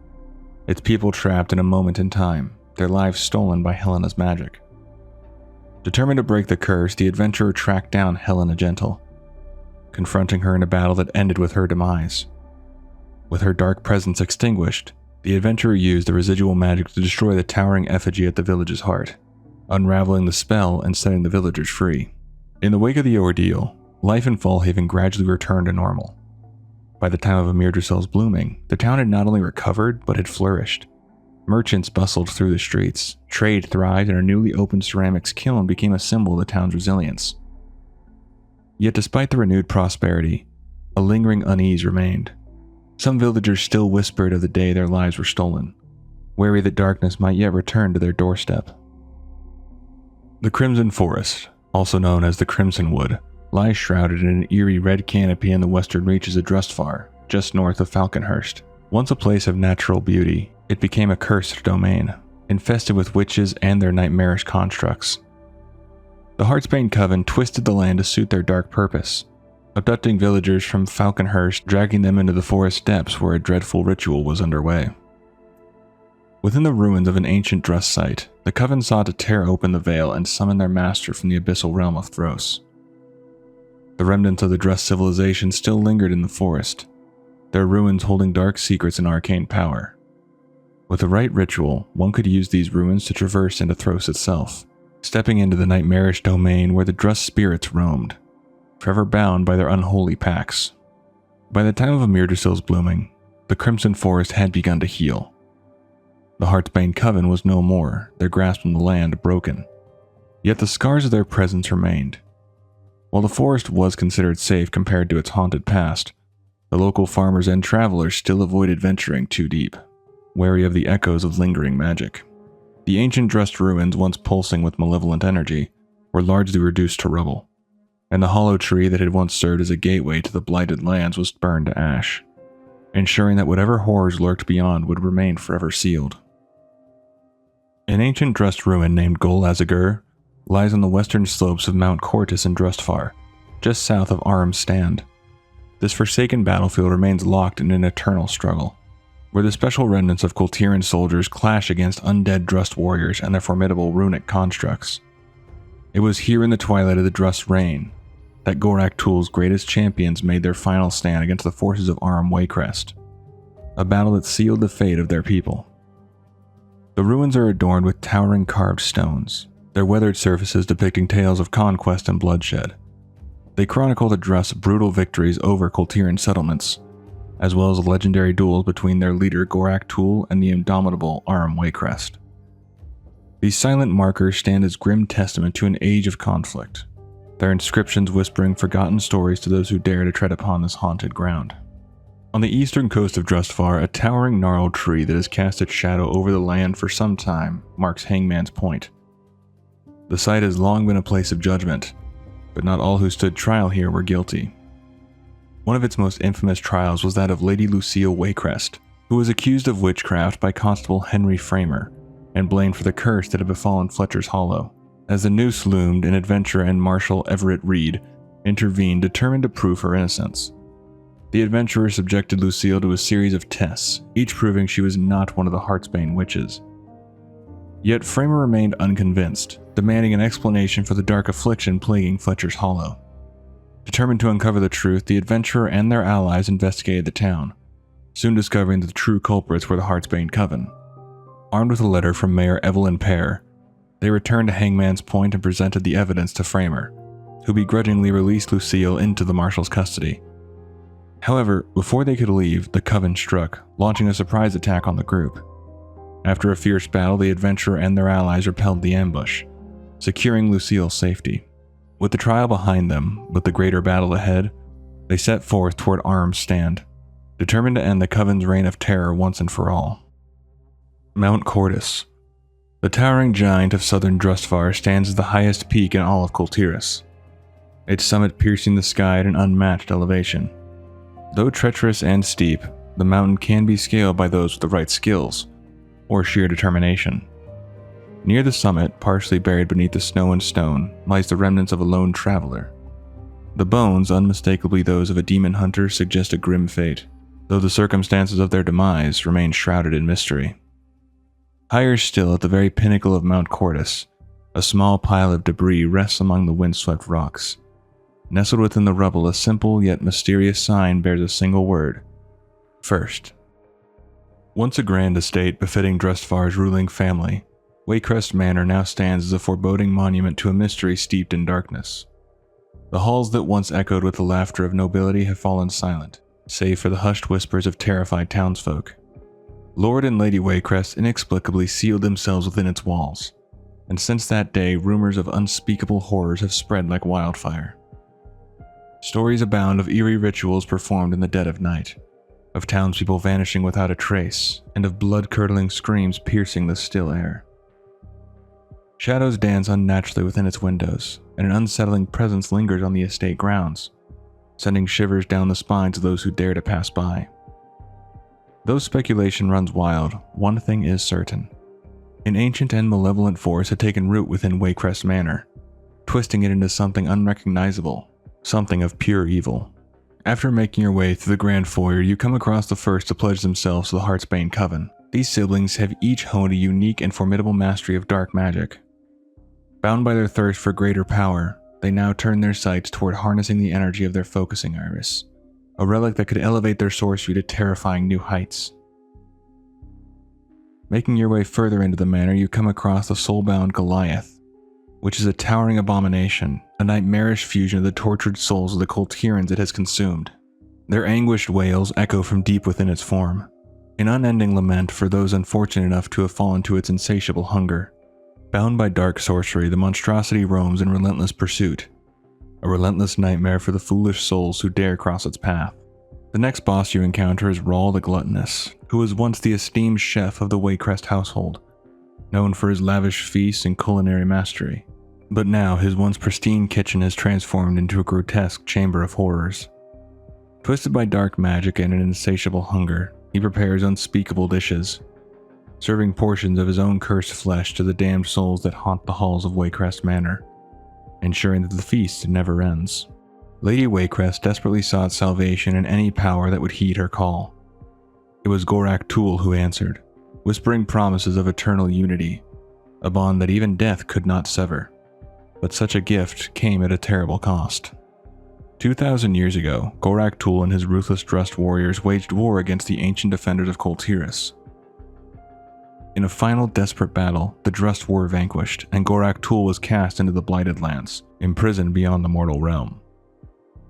its people trapped in a moment in time, their lives stolen by Helena's magic. Determined to break the curse, the adventurer tracked down Helena Gentle, confronting her in a battle that ended with her demise. With her dark presence extinguished, the adventurer used the residual magic to destroy the towering effigy at the village's heart, unraveling the spell and setting the villagers free. In the wake of the ordeal, life in Fallhaven gradually returned to normal. By the time of Amirdrassil's blooming, the town had not only recovered, but had flourished, Merchants bustled through the streets, trade thrived, and a newly opened ceramics kiln became a symbol of the town's resilience. Yet despite the renewed prosperity, a lingering unease remained. Some villagers still whispered of the day their lives were stolen, wary that darkness might yet return to their doorstep. The Crimson Forest, also known as the Crimson Wood, lies shrouded in an eerie red canopy in the western reaches of Drustvar, just north of Falconhurst. Once a place of natural beauty, it became a cursed domain, infested with witches and their nightmarish constructs. The Heartsbane Coven twisted the land to suit their dark purpose, abducting villagers from Falconhurst, dragging them into the forest depths where a dreadful ritual was underway. Within the ruins of an ancient Drust site, the Coven sought to tear open the veil and summon their master from the abyssal realm of Thros. The remnants of the Drust civilization still lingered in the forest, their ruins holding dark secrets and arcane power. With the right ritual, one could use these ruins to traverse into Thros itself, stepping into the nightmarish domain where the Drust spirits roamed, forever bound by their unholy pacts. By the time of Amirdrasil's blooming, the Crimson Forest had begun to heal. The Heartsbane Coven was no more, their grasp on the land broken. Yet the scars of their presence remained. While the forest was considered safe compared to its haunted past, the local farmers and travelers still avoided venturing too deep, wary of the echoes of lingering magic. The ancient Drust ruins, once pulsing with malevolent energy, were largely reduced to rubble, and the hollow tree that had once served as a gateway to the blighted lands was burned to ash, ensuring that whatever horrors lurked beyond would remain forever sealed. An ancient Drust ruin named Kul Tiras lies on the western slopes of Mount Cortis in Drustvar, just south of Arm's Stand. This forsaken battlefield remains locked in an eternal struggle, where the special remnants of Kul'Tiran soldiers clash against undead Drust warriors and their formidable runic constructs. It was here in the twilight of the Drust's reign that Gorak Tul's greatest champions made their final stand against the forces of Waycrest, a battle that sealed the fate of their people. The ruins are adorned with towering carved stones, their weathered surfaces depicting tales of conquest and bloodshed. They chronicle the Drust's brutal victories over Kul'Tiran settlements, as well as legendary duels between their leader Gorak Tul and the indomitable Waycrest. These silent markers stand as grim testament to an age of conflict, their inscriptions whispering forgotten stories to those who dare to tread upon this haunted ground. On the eastern coast of Drustvar, a towering gnarled tree that has cast its shadow over the land for some time marks Hangman's Point. The site has long been a place of judgment, but not all who stood trial here were guilty. One of its most infamous trials was that of Lady Lucille Waycrest, who was accused of witchcraft by Constable Henry Framer and blamed for the curse that had befallen Fletcher's Hollow. As the noose loomed, an adventurer and Marshal Everett Reed intervened, determined to prove her innocence. The adventurer subjected Lucille to a series of tests, each proving she was not one of the Heartsbane witches. Yet Framer remained unconvinced, demanding an explanation for the dark affliction plaguing Fletcher's Hollow. Determined to uncover the truth, the adventurer and their allies investigated the town, soon discovering that the true culprits were the Heartsbane Coven. Armed with a letter from Mayor Evelyn Pear, they returned to Hangman's Point and presented the evidence to Framer, who begrudgingly released Lucille into the Marshal's custody. However, before they could leave, the Coven struck, launching a surprise attack on the group. After a fierce battle, the adventurer and their allies repelled the ambush, securing Lucille's safety. With the trial behind them, but the greater battle ahead, they set forth toward Arm's Stand, determined to end the Coven's reign of terror once and for all. Mount Cortis. The towering giant of southern Drustvar stands as the highest peak in all of Kul Tiras, its summit piercing the sky at an unmatched elevation. Though treacherous and steep, the mountain can be scaled by those with the right skills, or sheer determination. Near the summit, partially buried beneath the snow and stone, lies the remnants of a lone traveler. The bones, unmistakably those of a demon hunter, suggest a grim fate, though the circumstances of their demise remain shrouded in mystery. Higher still, at the very pinnacle of Mount Cortis, a small pile of debris rests among the windswept rocks. Nestled within the rubble, a simple yet mysterious sign bears a single word: First. Once a grand estate befitting Drustvar's ruling family, Waycrest Manor now stands as a foreboding monument to a mystery steeped in darkness. The halls that once echoed with the laughter of nobility have fallen silent, save for the hushed whispers of terrified townsfolk. Lord and Lady Waycrest inexplicably sealed themselves within its walls, and since that day, rumors of unspeakable horrors have spread like wildfire. Stories abound of eerie rituals performed in the dead of night, of townspeople vanishing without a trace, and of blood-curdling screams piercing the still air. Shadows dance unnaturally within its windows, and an unsettling presence lingers on the estate grounds, sending shivers down the spines of those who dare to pass by. Though speculation runs wild, one thing is certain. An ancient and malevolent force had taken root within Waycrest Manor, twisting it into something unrecognizable, something of pure evil. After making your way through the Grand Foyer, you come across the first to pledge themselves to the Heartsbane Coven. These siblings have each honed a unique and formidable mastery of dark magic. Bound by their thirst for greater power, they now turn their sights toward harnessing the energy of their focusing iris, a relic that could elevate their sorcery to terrifying new heights. Making your way further into the manor, you come across the soulbound Goliath, which is a towering abomination, a nightmarish fusion of the tortured souls of the Kul'Tirans it has consumed. Their anguished wails echo from deep within its form, an unending lament for those unfortunate enough to have fallen to its insatiable hunger. Bound by dark sorcery, the monstrosity roams in relentless pursuit, a relentless nightmare for the foolish souls who dare cross its path. The next boss you encounter is Rawl the Gluttonous, who was once the esteemed chef of the Waycrest household, known for his lavish feasts and culinary mastery. But now his once pristine kitchen is transformed into a grotesque chamber of horrors. Twisted by dark magic and an insatiable hunger, he prepares unspeakable dishes, serving portions of his own cursed flesh to the damned souls that haunt the halls of Waycrest Manor, ensuring that the feast never ends. Lady Waycrest desperately sought salvation in any power that would heed her call. It was Gorak Tul who answered, whispering promises of eternal unity, a bond that even death could not sever. But such a gift came at a terrible cost. 2,000 years ago, Gorak Tul and his ruthless Drust warriors waged war against the ancient defenders of Kul Tiras. In a final desperate battle, the Drust were vanquished, and Gorak Tul was cast into the Blighted Lands, imprisoned beyond the mortal realm.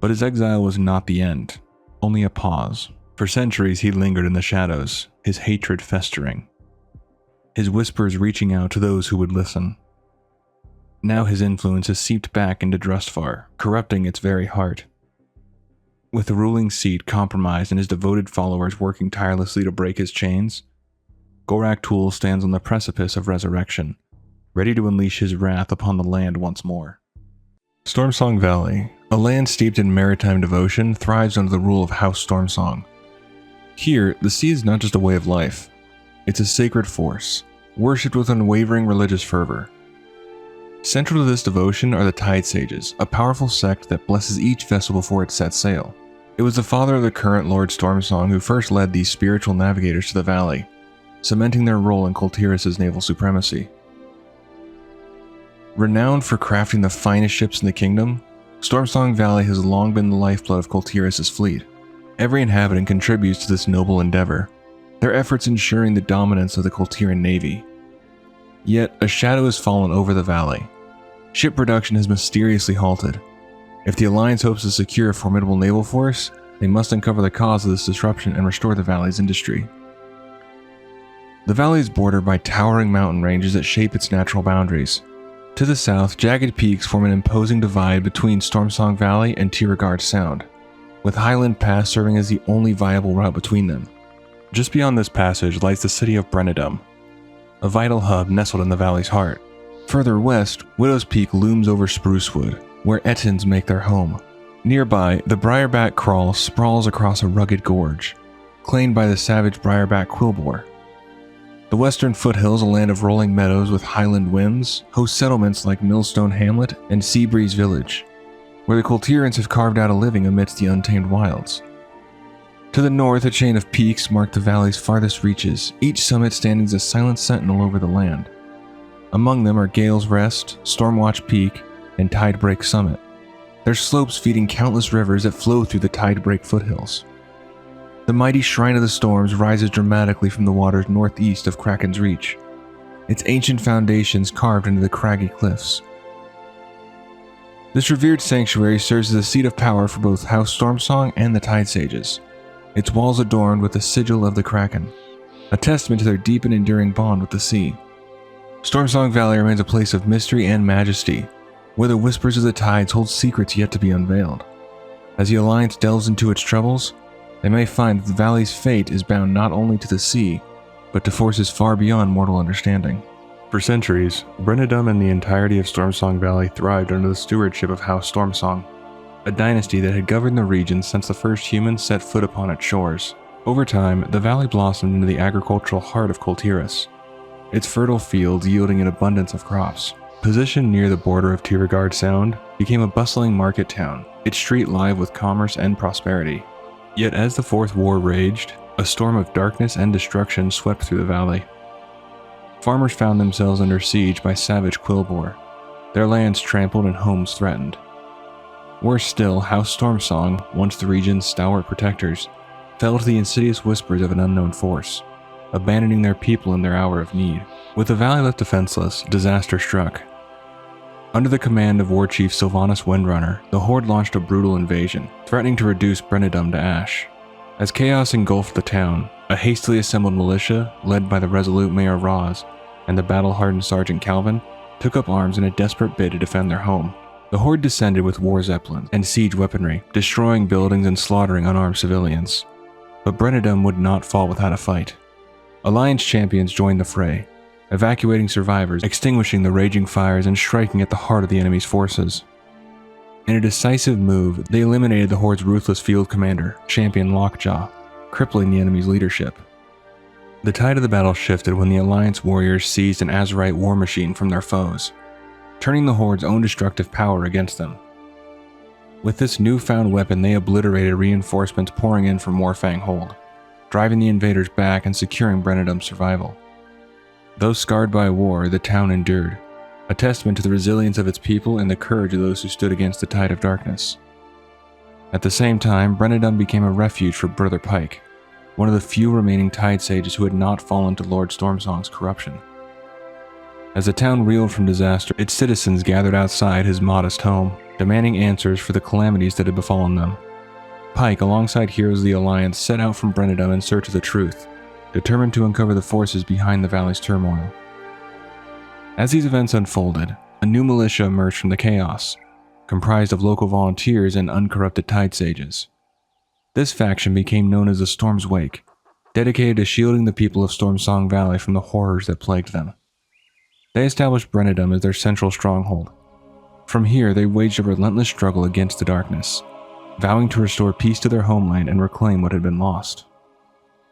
But his exile was not the end, only a pause. For centuries he lingered in the shadows, his hatred festering, his whispers reaching out to those who would listen. Now his influence has seeped back into Drustvar, corrupting its very heart. With the ruling seat compromised and his devoted followers working tirelessly to break his chains, Gorak Tul stands on the precipice of resurrection, ready to unleash his wrath upon the land once more. Stormsong Valley, a land steeped in maritime devotion, thrives under the rule of House Stormsong. Here, the sea is not just a way of life, it's a sacred force, worshipped with unwavering religious fervor. Central to this devotion are the Tide Sages, a powerful sect that blesses each vessel before it sets sail. It was the father of the current Lord Stormsong who first led these spiritual navigators to the valley, cementing their role in Kul Tiras' naval supremacy. Renowned for crafting the finest ships in the kingdom, Stormsong Valley has long been the lifeblood of Kul Tiras' fleet. Every inhabitant contributes to this noble endeavor, their efforts ensuring the dominance of the Kul'Tiran navy. Yet, a shadow has fallen over the valley. Ship production has mysteriously halted. If the Alliance hopes to secure a formidable naval force, they must uncover the cause of this disruption and restore the valley's industry. The valley is bordered by towering mountain ranges that shape its natural boundaries. To the south, jagged peaks form an imposing divide between Stormsong Valley and Tiragard Sound, with Highland Pass serving as the only viable route between them. Just beyond this passage lies the city of Brennedum, a vital hub nestled in the valley's heart. Further west, Widow's Peak looms over Sprucewood, where Ettins make their home. Nearby, the Briarback Crawl sprawls across a rugged gorge, claimed by the savage Briarback Quillboar. The western foothills, a land of rolling meadows with highland whims, host settlements like Millstone Hamlet and Seabreeze Village, where the Kul'Tirans have carved out a living amidst the untamed wilds. To the north, a chain of peaks mark the valley's farthest reaches, each summit standing as a silent sentinel over the land. Among them are Gale's Rest, Stormwatch Peak, and Tidebreak Summit, their slopes feeding countless rivers that flow through the Tidebreak foothills. The mighty Shrine of the Storms rises dramatically from the waters northeast of Kraken's Reach, its ancient foundations carved into the craggy cliffs. This revered sanctuary serves as a seat of power for both House Stormsong and the Tide Sages, its walls adorned with the sigil of the Kraken. a testament to their deep and enduring bond with the sea. Stormsong Valley remains a place of mystery and majesty, where the whispers of the tides hold secrets yet to be unveiled. As the Alliance delves into its troubles, they may find that the valley's fate is bound not only to the sea, but to forces far beyond mortal understanding. For centuries, Brennedum and the entirety of Stormsong Valley thrived under the stewardship of House Stormsong, a dynasty that had governed the region since the first humans set foot upon its shores. Over time, the valley blossomed into the agricultural heart of Kul Tiras, its fertile fields yielding an abundance of crops. Positioned near the border of Tiragard Sound, became a bustling market town, its street live with commerce and prosperity. Yet as the Fourth War raged, a storm of darkness and destruction swept through the valley. Farmers found themselves under siege by savage Quillbor, their lands trampled and homes threatened. Worse still, House Stormsong, once the region's stalwart protectors, fell to the insidious whispers of an unknown force, abandoning their people in their hour of need. With the valley left defenseless, disaster struck. Under the command of War Chief Sylvanas Windrunner, the Horde launched a brutal invasion, threatening to reduce Brennedum to ash. As chaos engulfed the town, a hastily assembled militia, led by the resolute Mayor Roz and the battle-hardened Sergeant Calvin, took up arms in a desperate bid to defend their home. The Horde descended with war zeppelins and siege weaponry, destroying buildings and slaughtering unarmed civilians. But Brennedum would not fall without a fight. Alliance champions joined the fray, evacuating survivors, extinguishing the raging fires, and striking at the heart of the enemy's forces. In a decisive move, they eliminated the Horde's ruthless field commander, Champion Lockjaw, crippling the enemy's leadership. The tide of the battle shifted when the Alliance warriors seized an Azerite war machine from their foes, turning the Horde's own destructive power against them. With this newfound weapon, they obliterated reinforcements pouring in from Warfang Hold, driving the invaders back and securing Brennedum's survival. Though scarred by war, the town endured, a testament to the resilience of its people and the courage of those who stood against the tide of darkness. At the same time, Brennedum became a refuge for Brother Pike, one of the few remaining Tide Sages who had not fallen to Lord Stormsong's corruption. As the town reeled from disaster, its citizens gathered outside his modest home, demanding answers for the calamities that had befallen them. Pike, alongside heroes of the Alliance, set out from Brennedum in search of the truth, determined to uncover the forces behind the valley's turmoil. As these events unfolded, a new militia emerged from the chaos, comprised of local volunteers and uncorrupted Tide Sages. This faction became known as the Storm's Wake, dedicated to shielding the people of Stormsong Valley from the horrors that plagued them. They established Brennedum as their central stronghold. From here, they waged a relentless struggle against the darkness, vowing to restore peace to their homeland and reclaim what had been lost.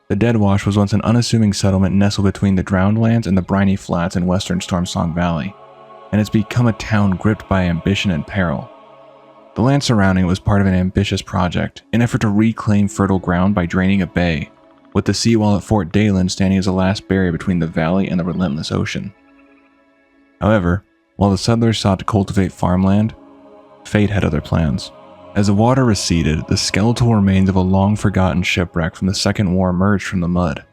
The Deadwash was once an unassuming settlement nestled between the Drowned Lands and the briny flats in western Stormsong Valley, and it's become a town gripped by ambition and peril. The land surrounding it was part of an ambitious project, an effort to reclaim fertile ground by draining a bay, with the seawall at Fort Daelin standing as the last barrier between the valley and the relentless ocean. However, while the settlers sought to cultivate farmland, fate had other plans. As the water receded, the skeletal remains of a long-forgotten shipwreck from the Second War emerged from the mud.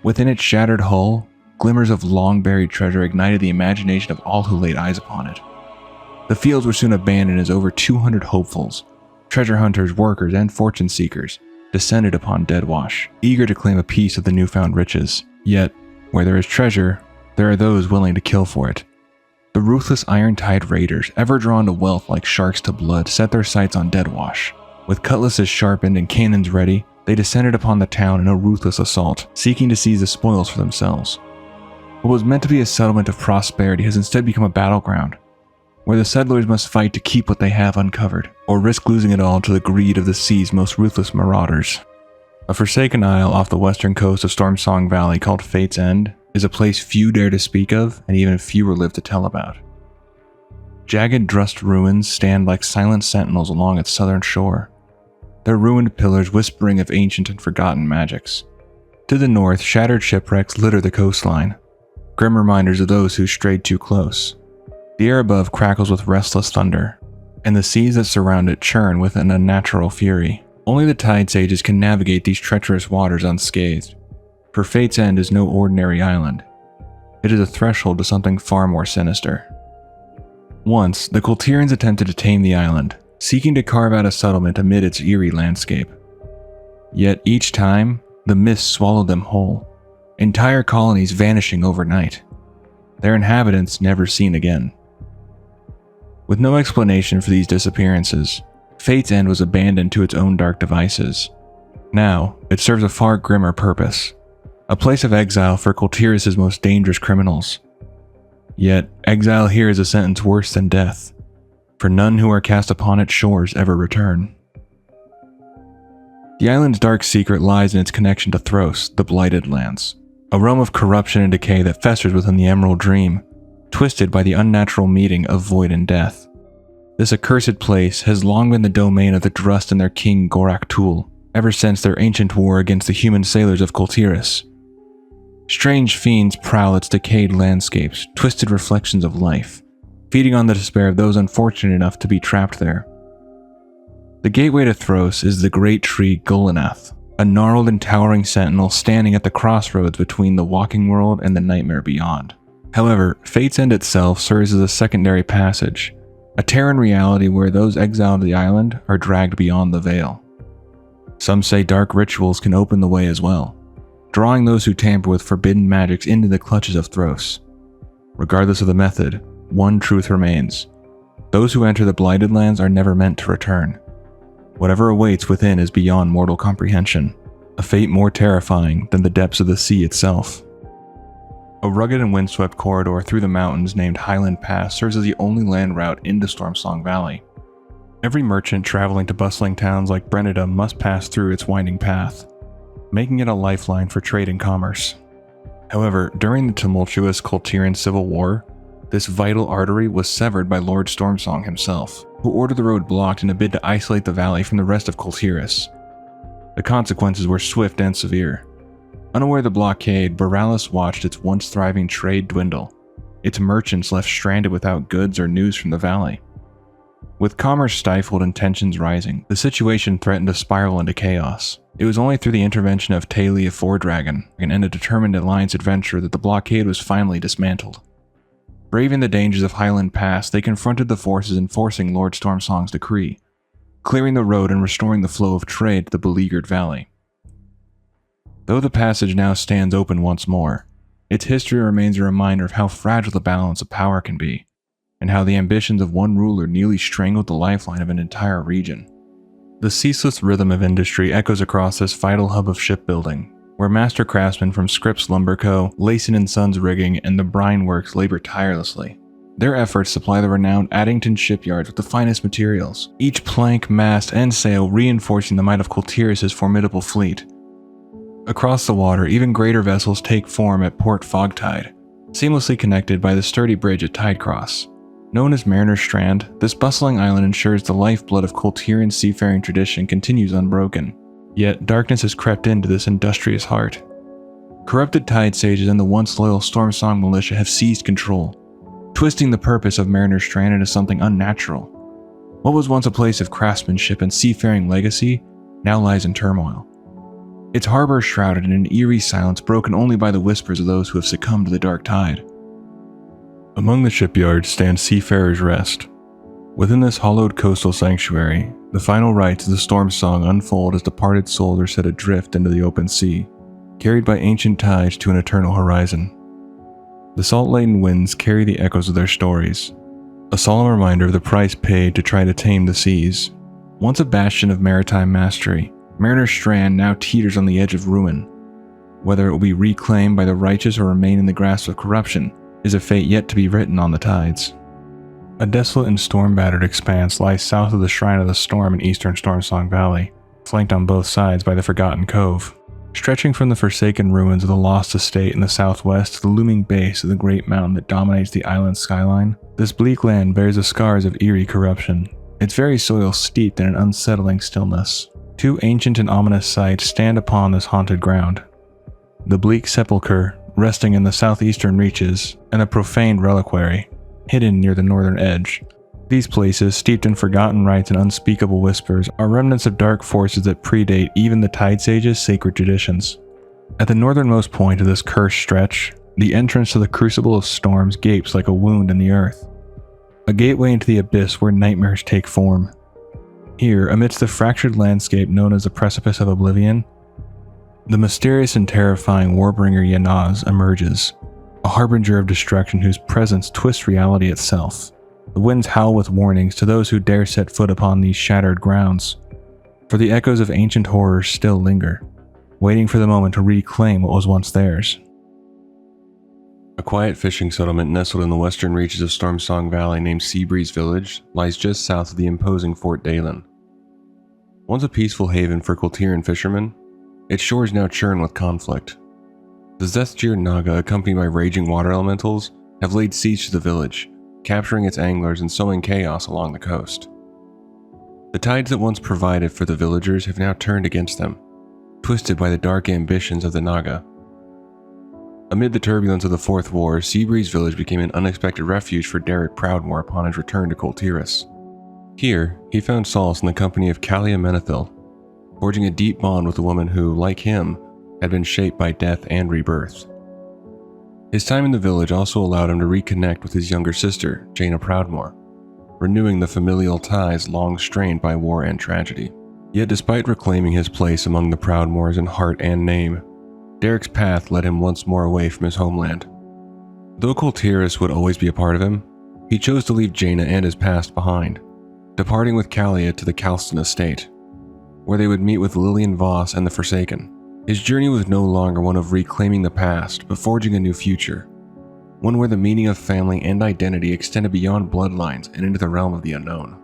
Within its shattered hull, glimmers of long-buried treasure ignited the imagination of all who laid eyes upon it. The fields were soon abandoned as over 200 hopefuls, treasure hunters, workers, and fortune seekers, descended upon Deadwash, eager to claim a piece of the newfound riches. Yet, where there is treasure, there are those willing to kill for it. The ruthless Iron-Tide raiders, ever drawn to wealth like sharks to blood, set their sights on Deadwash. With cutlasses sharpened and cannons ready, they descended upon the town in a ruthless assault, seeking to seize the spoils for themselves. What was meant to be a settlement of prosperity has instead become a battleground, where the settlers must fight to keep what they have uncovered, or risk losing it all to the greed of the sea's most ruthless marauders. A forsaken isle off the western coast of Stormsong Valley called Fate's End is a place few dare to speak of and even fewer live to tell about. Jagged Drust ruins stand like silent sentinels along its southern shore, their ruined pillars whispering of ancient and forgotten magics. To the north, shattered shipwrecks litter the coastline, grim reminders of those who strayed too close. The air above crackles with restless thunder, and the seas that surround it churn with an unnatural fury. Only the Tide Sages can navigate these treacherous waters unscathed, for Fate's End is no ordinary island. It is a threshold to something far more sinister. Once, the Kul'Tirans attempted to tame the island, seeking to carve out a settlement amid its eerie landscape. Yet each time, the mist swallowed them whole, entire colonies vanishing overnight, their inhabitants never seen again. With no explanation for these disappearances, Fate's End was abandoned to its own dark devices. Now, it serves a far grimmer purpose, a place of exile for Kul Tiras' most dangerous criminals. Yet, exile here is a sentence worse than death, for none who are cast upon its shores ever return. The island's dark secret lies in its connection to Thros, the Blighted Lands, a realm of corruption and decay that festers within the Emerald Dream, twisted by the unnatural meeting of void and death. This accursed place has long been the domain of the Drust and their king Gorak Tul, ever since their ancient war against the human sailors of Kul Tiras. Strange fiends prowl its decayed landscapes, twisted reflections of life, feeding on the despair of those unfortunate enough to be trapped there. The gateway to Thros is the great tree Gul'Anath, a gnarled and towering sentinel standing at the crossroads between the walking world and the nightmare beyond. However, Fate's End itself serves as a secondary passage, a Terran reality where those exiled to the island are dragged beyond the veil. Some say dark rituals can open the way as well, drawing those who tamper with forbidden magics into the clutches of Thros. Regardless of the method, one truth remains. Those who enter the Blighted Lands are never meant to return. Whatever awaits within is beyond mortal comprehension, a fate more terrifying than the depths of the sea itself. A rugged and windswept corridor through the mountains named Highland Pass serves as the only land route into Stormsong Valley. Every merchant traveling to bustling towns like Brennida must pass through its winding path, making it a lifeline for trade and commerce. However, during the tumultuous Kul'Tiran civil war, this vital artery was severed by Lord Stormsong himself, who ordered the road blocked in a bid to isolate the valley from the rest of Kul Tiras. The consequences were swift and severe. Unaware of the blockade, Boralis watched its once thriving trade dwindle, its merchants left stranded without goods or news from the valley. With commerce stifled and tensions rising, the situation threatened to spiral into chaos. It was only through the intervention of Talia Fordragon and a determined alliance adventurer that the blockade was finally dismantled. Braving the dangers of Highland Pass, they confronted the forces enforcing Lord Stormsong's decree, clearing the road and restoring the flow of trade to the beleaguered valley. Though the passage now stands open once more, its history remains a reminder of how fragile the balance of power can be, and how the ambitions of one ruler nearly strangled the lifeline of an entire region. The ceaseless rhythm of industry echoes across this vital hub of shipbuilding, where master craftsmen from Scripps Lumber Co., Layson & Sons Rigging, and the Brine Works labor tirelessly. Their efforts supply the renowned Addington shipyards with the finest materials, each plank, mast, and sail reinforcing the might of Kul Tiras' formidable fleet. Across the water, even greater vessels take form at Port Fogtide, seamlessly connected by the sturdy bridge at Tidecross. Known as Mariner's Strand, this bustling island ensures the lifeblood of Kul Tiran seafaring tradition continues unbroken. Yet darkness has crept into this industrious heart. Corrupted tide sages and the once loyal Stormsong militia have seized control, twisting the purpose of Mariner's Strand into something unnatural. What was once a place of craftsmanship and seafaring legacy now lies in turmoil. Its harbor shrouded in an eerie silence broken only by the whispers of those who have succumbed to the dark tide. Among the shipyards stand Seafarer's Rest. Within this hollowed coastal sanctuary, the final rites of the Stormsong unfold as departed souls are set adrift into the open sea, carried by ancient tides to an eternal horizon. The salt-laden winds carry the echoes of their stories, a solemn reminder of the price paid to try to tame the seas. Once a bastion of maritime mastery, Mariner's Strand now teeters on the edge of ruin. Whether it will be reclaimed by the righteous or remain in the grasp of corruption is a fate yet to be written on the tides. A desolate and storm-battered expanse lies south of the Shrine of the Storm in eastern Stormsong Valley, flanked on both sides by the Forgotten Cove. Stretching from the forsaken ruins of the Lost Estate in the southwest to the looming base of the great mountain that dominates the island's skyline, this bleak land bears the scars of eerie corruption, its very soil steeped in an unsettling stillness. Two ancient and ominous sites stand upon this haunted ground. The Bleak Sepulchre, resting in the southeastern reaches, and a profaned reliquary, hidden near the northern edge. These places, steeped in forgotten rites and unspeakable whispers, are remnants of dark forces that predate even the Tide Sages' sacred traditions. At the northernmost point of this cursed stretch, the entrance to the Crucible of Storms gapes like a wound in the earth, a gateway into the abyss where nightmares take form. Here, amidst the fractured landscape known as the Precipice of Oblivion, The mysterious and terrifying warbringer Yanaz emerges, a harbinger of destruction whose presence twists reality itself. The winds howl with warnings to those who dare set foot upon these shattered grounds, for the echoes of ancient horrors still linger, waiting for the moment to reclaim what was once theirs. A quiet fishing settlement nestled in the western reaches of Stormsong Valley named Seabreeze Village lies just south of the imposing Fort Daelin. Once a peaceful haven for Kul'Tiran fishermen, its shores now churn with conflict. The Zethgir Naga, accompanied by raging water elementals, have laid siege to the village, capturing its anglers and sowing chaos along the coast. The tides that once provided for the villagers have now turned against them, twisted by the dark ambitions of the Naga. Amid the turbulence of the Fourth War, Seabreeze Village became an unexpected refuge for Derek Proudmoore upon his return to Kul Tiras. Here, he found solace in the company of Kalia Menethil, forging a deep bond with a woman who, like him, had been shaped by death and rebirth. His time in the village also allowed him to reconnect with his younger sister, Jaina Proudmoore, renewing the familial ties long strained by war and tragedy. Yet despite reclaiming his place among the Proudmoores in heart and name, Derek's path led him once more away from his homeland. Though Kul Tiras would always be a part of him, he chose to leave Jaina and his past behind, departing with Kalia to the Kalston estate, where they would meet with Lillian Voss and the Forsaken. His journey was no longer one of reclaiming the past, but forging a new future, one where the meaning of family and identity extended beyond bloodlines and into the realm of the unknown.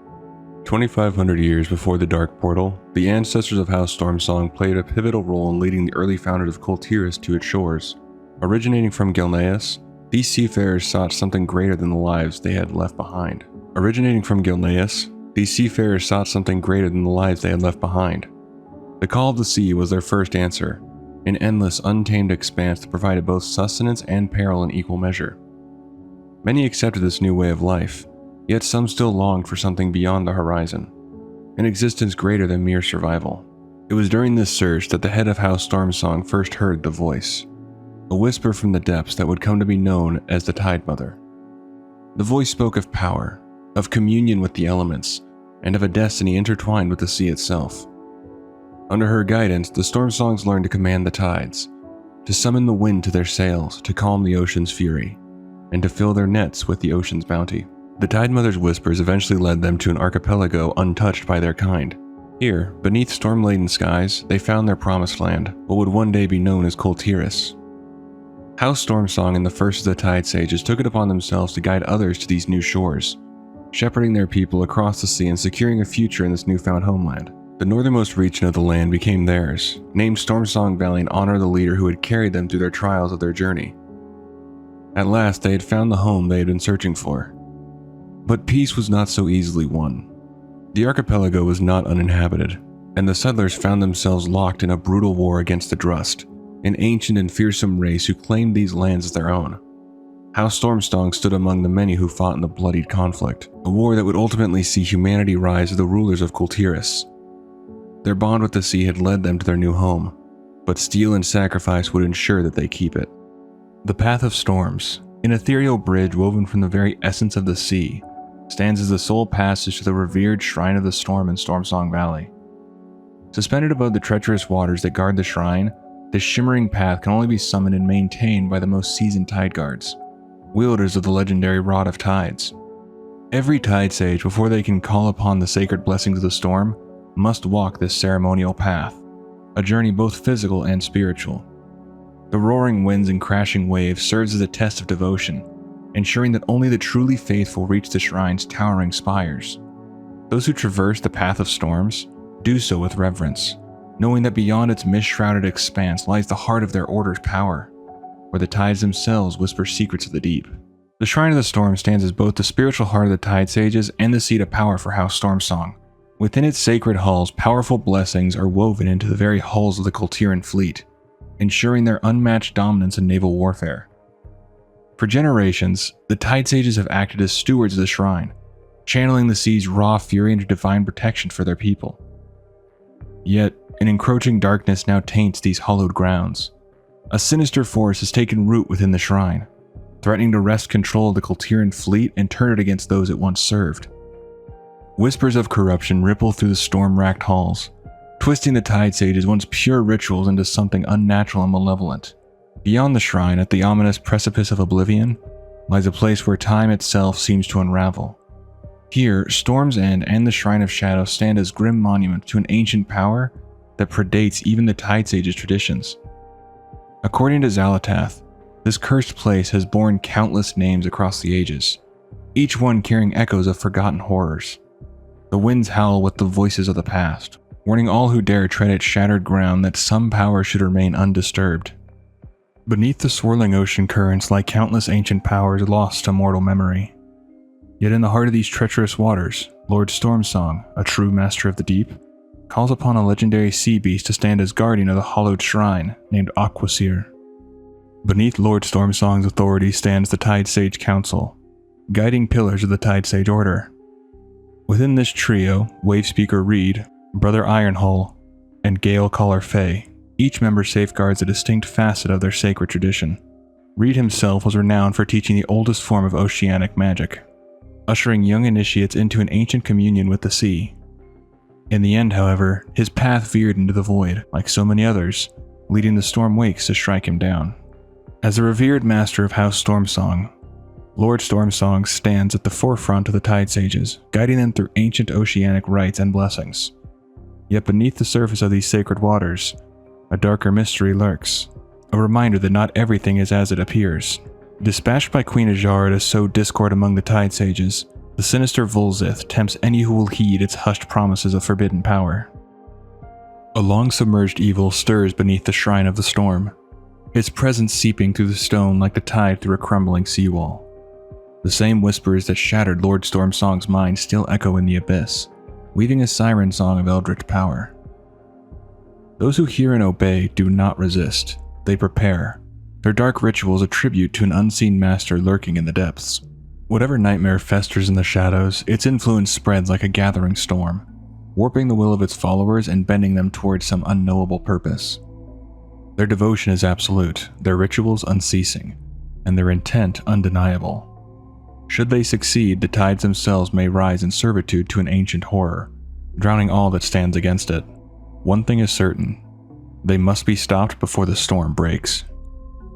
2,500 years before the Dark Portal, the ancestors of House Stormsong played a pivotal role in leading the early founders of Kul Tiras to its shores. Originating from Gilneas, these seafarers sought something greater than the lives they had left behind. The call of the sea was their first answer, an endless, untamed expanse that provided both sustenance and peril in equal measure. Many accepted this new way of life, yet some still longed for something beyond the horizon, an existence greater than mere survival. It was during this search that the head of House Stormsong first heard the voice, a whisper from the depths that would come to be known as the Tide Mother. The voice spoke of power, of communion with the elements, and of a destiny intertwined with the sea itself. Under her guidance, the Stormsongs learned to command the tides, to summon the wind to their sails, to calm the ocean's fury, and to fill their nets with the ocean's bounty. The Tide Mother's whispers eventually led them to an archipelago untouched by their kind. Here, beneath storm-laden skies, they found their promised land, what would one day be known as Kul Tiras. House Stormsong and the first of the Tide Sages took it upon themselves to guide others to these new shores, shepherding their people across the sea and securing a future in this newfound homeland. The northernmost region of the land became theirs, named Stormsong Valley in honor of the leader who had carried them through their trials of their journey. At last, they had found the home they had been searching for. But peace was not so easily won. The archipelago was not uninhabited, and the settlers found themselves locked in a brutal war against the Drust, an ancient and fearsome race who claimed these lands as their own. House Stormsong stood among the many who fought in the bloodied conflict, a war that would ultimately see humanity rise to the rulers of Kul Tiras. Their bond with the sea had led them to their new home, but steel and sacrifice would ensure that they keep it. The Path of Storms, an ethereal bridge woven from the very essence of the sea, stands as the sole passage to the revered Shrine of the Storm in Stormsong Valley. Suspended above the treacherous waters that guard the shrine, this shimmering path can only be summoned and maintained by the most seasoned Tide Guards, wielders of the legendary Rod of Tides. Every Tide Sage, before they can call upon the sacred blessings of the storm, must walk this ceremonial path, a journey both physical and spiritual. The roaring winds and crashing waves serves as a test of devotion, ensuring that only the truly faithful reach the shrine's towering spires. Those who traverse the Path of Storms do so with reverence, knowing that beyond its mist-shrouded expanse lies the heart of their order's power, where the tides themselves whisper secrets of the deep. The Shrine of the Storm stands as both the spiritual heart of the Tide Sages and the seat of power for House Stormsong. Within its sacred halls, powerful blessings are woven into the very hulls of the Kul'Tiran fleet, ensuring their unmatched dominance in naval warfare. For generations, the Tide Sages have acted as stewards of the shrine, channeling the sea's raw fury into divine protection for their people. Yet, an encroaching darkness now taints these hallowed grounds. A sinister force has taken root within the shrine, threatening to wrest control of the Kul'Tiran fleet and turn it against those it once served. Whispers of corruption ripple through the storm-racked halls, twisting the Tide Sage's once pure rituals into something unnatural and malevolent. Beyond the shrine, at the ominous precipice of oblivion, lies a place where time itself seems to unravel. Here, Storm's End and the Shrine of Shadow stand as grim monuments to an ancient power that predates even the Tide Sage's traditions. According to Xal'atath, this cursed place has borne countless names across the ages, each one carrying echoes of forgotten horrors. The winds howl with the voices of the past, warning all who dare tread its shattered ground that some power should remain undisturbed. Beneath the swirling ocean currents lie countless ancient powers lost to mortal memory. Yet in the heart of these treacherous waters, Lord Stormsong, a true master of the deep, calls upon a legendary sea beast to stand as guardian of the hallowed shrine named Aquasir. Beneath Lord Stormsong's authority stands the Tide Sage Council, guiding pillars of the Tide Sage Order. Within this trio, Wavespeaker Reed, Brother Ironhull, and Gale Caller Faye, each member safeguards a distinct facet of their sacred tradition. Reed himself was renowned for teaching the oldest form of oceanic magic, ushering young initiates into an ancient communion with the sea. In the end, however, his path veered into the void, like so many others, leading the storm wakes to strike him down. As a revered master of House Stormsong, Lord Stormsong stands at the forefront of the Tide Sages, guiding them through ancient oceanic rites and blessings. Yet beneath the surface of these sacred waters, a darker mystery lurks, a reminder that not everything is as it appears. Dispatched by Queen Ajar to sow discord among the Tide Sages, the sinister Volzith tempts any who will heed its hushed promises of forbidden power. A long-submerged evil stirs beneath the Shrine of the Storm, its presence seeping through the stone like the tide through a crumbling seawall. The same whispers that shattered Lord Stormsong's mind still echo in the abyss, weaving a siren song of eldritch power. Those who hear and obey do not resist, they prepare, their dark rituals a tribute to an unseen master lurking in the depths. Whatever nightmare festers in the shadows, its influence spreads like a gathering storm, warping the will of its followers and bending them towards some unknowable purpose. Their devotion is absolute, their rituals unceasing, and their intent undeniable. Should they succeed, the tides themselves may rise in servitude to an ancient horror, drowning all that stands against it. One thing is certain, they must be stopped before the storm breaks.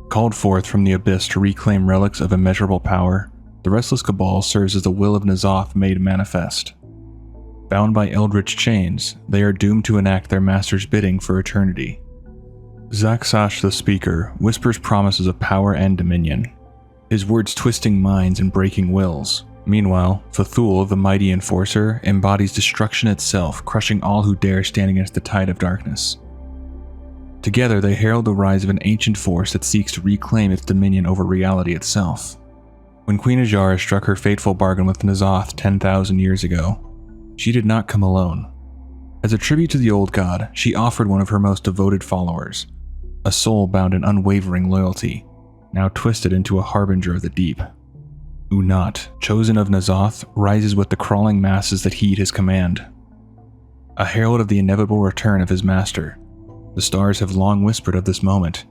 Called forth from the abyss to reclaim relics of immeasurable power, the restless cabal serves as the will of N'Zoth made manifest. Bound by eldritch chains, they are doomed to enact their master's bidding for eternity. Zaksash the Speaker whispers promises of power and dominion, his words twisting minds and breaking wills. Meanwhile, Fthul, the mighty enforcer, embodies destruction itself, crushing all who dare stand against the tide of darkness. Together they herald the rise of an ancient force that seeks to reclaim its dominion over reality itself. When Queen Ajar struck her fateful bargain with N'Zoth 10,000 years ago, she did not come alone. As a tribute to the old god, she offered one of her most devoted followers, a soul bound in unwavering loyalty, now twisted into a harbinger of the deep. Unat, chosen of N'Zoth, rises with the crawling masses that heed his command. A herald of the inevitable return of his master, the stars have long whispered of this moment,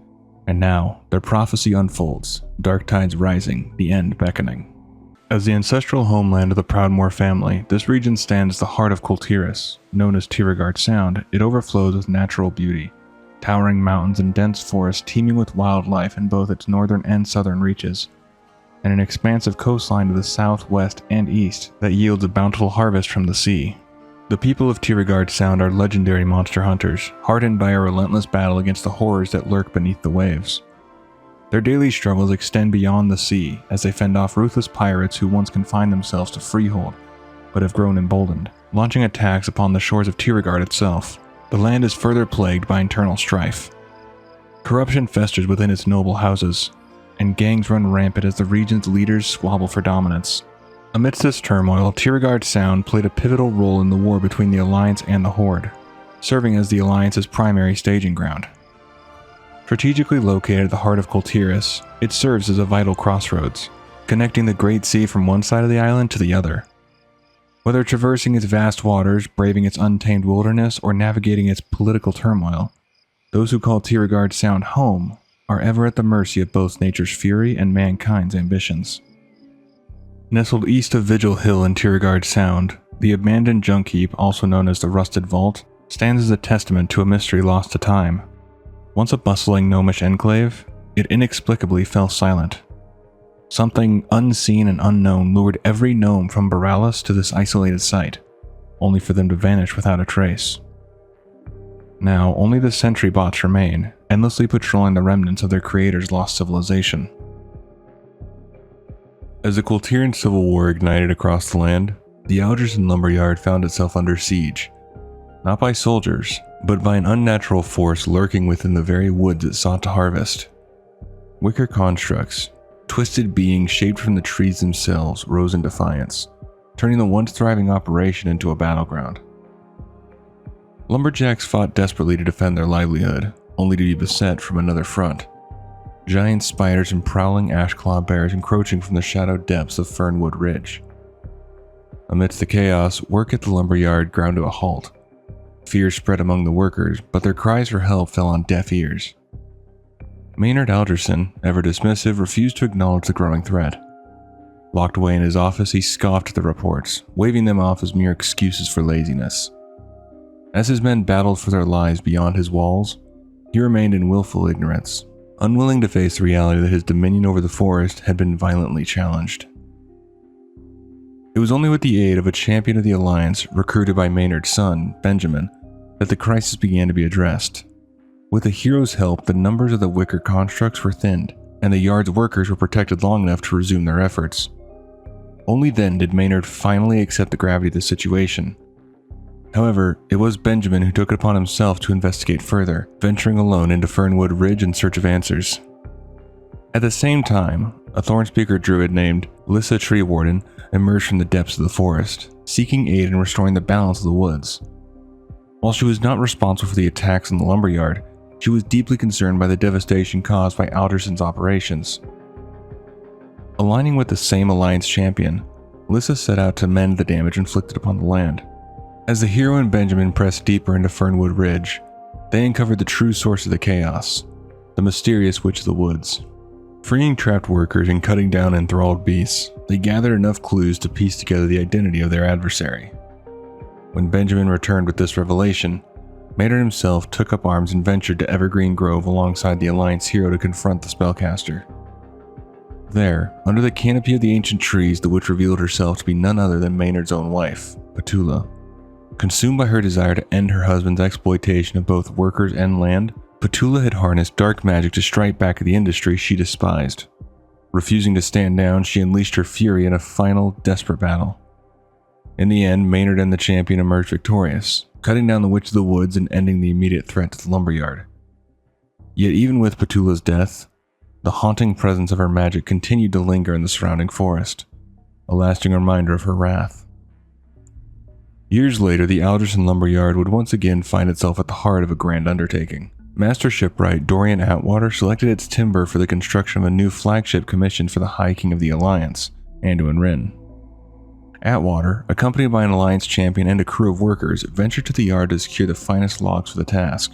and now their prophecy unfolds, dark tides rising, the end beckoning. As the ancestral homeland of the Proudmoore family, this region stands the heart of Kul Tiras. Known as Tiragard Sound, it overflows with natural beauty, towering mountains and dense forests teeming with wildlife in both its northern and southern reaches, and an expansive coastline to the south, west, and east that yields a bountiful harvest from the sea. The people of Tiragard Sound are legendary monster hunters, hardened by a relentless battle against the horrors that lurk beneath the waves. Their daily struggles extend beyond the sea as they fend off ruthless pirates who once confined themselves to freehold, but have grown emboldened, launching attacks upon the shores of Tiragard itself. The land is further plagued by internal strife. Corruption festers within its noble houses, and gangs run rampant as the region's leaders squabble for dominance. Amidst this turmoil, Tiragard Sound played a pivotal role in the war between the Alliance and the Horde, serving as the Alliance's primary staging ground. Strategically located at the heart of Kul Tiras, it serves as a vital crossroads, connecting the Great Sea from one side of the island to the other. Whether traversing its vast waters, braving its untamed wilderness, or navigating its political turmoil, those who call Tiragard Sound home are ever at the mercy of both nature's fury and mankind's ambitions. Nestled east of Vigil Hill in Tiragard Sound, the abandoned junk heap, also known as the Rusted Vault, stands as a testament to a mystery lost to time. Once a bustling gnomish enclave, it inexplicably fell silent. Something unseen and unknown lured every gnome from Boralis to this isolated site, only for them to vanish without a trace. Now, only the sentry bots remain, endlessly patrolling the remnants of their creator's lost civilization. As the Kul'Tiran civil war ignited across the land, the Algerson lumberyard found itself under siege, not by soldiers, but by an unnatural force lurking within the very woods it sought to harvest. Wicker constructs, twisted beings shaped from the trees themselves, rose in defiance, turning the once thriving operation into a battleground. Lumberjacks fought desperately to defend their livelihood, only to be beset from another front. Giant spiders and prowling ashclaw bears encroaching from the shadowed depths of Fernwood Ridge. Amidst the chaos, work at the lumberyard ground to a halt. Fear spread among the workers, but their cries for help fell on deaf ears. Maynard Algerson, ever dismissive, refused to acknowledge the growing threat. Locked away in his office, he scoffed at the reports, waving them off as mere excuses for laziness. As his men battled for their lives beyond his walls, he remained in willful ignorance, unwilling to face the reality that his dominion over the forest had been violently challenged. It was only with the aid of a champion of the Alliance, recruited by Maynard's son, Benjamin, that the crisis began to be addressed. With the hero's help, the numbers of the wicker constructs were thinned, and the yard's workers were protected long enough to resume their efforts. Only then did Maynard finally accept the gravity of the situation. However, it was Benjamin who took it upon himself to investigate further, venturing alone into Fernwood Ridge in search of answers. At the same time, a Thornspeaker druid named Lissa Treewarden emerged from the depths of the forest, seeking aid in restoring the balance of the woods. While she was not responsible for the attacks in the lumberyard, she was deeply concerned by the devastation caused by Algerson's operations. Aligning with the same Alliance champion, Lissa set out to mend the damage inflicted upon the land. As the hero and Benjamin pressed deeper into Fernwood Ridge, they uncovered the true source of the chaos, the mysterious Witch of the Woods. Freeing trapped workers and cutting down enthralled beasts, they gathered enough clues to piece together the identity of their adversary. When Benjamin returned with this revelation, Maynard himself took up arms and ventured to Evergreen Grove alongside the Alliance hero to confront the spellcaster. There, under the canopy of the ancient trees, the witch revealed herself to be none other than Maynard's own wife, Petula. Consumed by her desire to end her husband's exploitation of both workers and land, Petula had harnessed dark magic to strike back at the industry she despised. Refusing to stand down, she unleashed her fury in a final, desperate battle. In the end, Maynard and the champion emerged victorious, cutting down the Witch of the Woods and ending the immediate threat to the lumberyard. Yet even with Petula's death, the haunting presence of her magic continued to linger in the surrounding forest, a lasting reminder of her wrath. Years later, the Algerson lumberyard would once again find itself at the heart of a grand undertaking. Master shipwright Dorian Atwater selected its timber for the construction of a new flagship commissioned for the High King of the Alliance, Anduin Wrynn. Atwater, accompanied by an Alliance champion and a crew of workers, ventured to the yard to secure the finest logs for the task.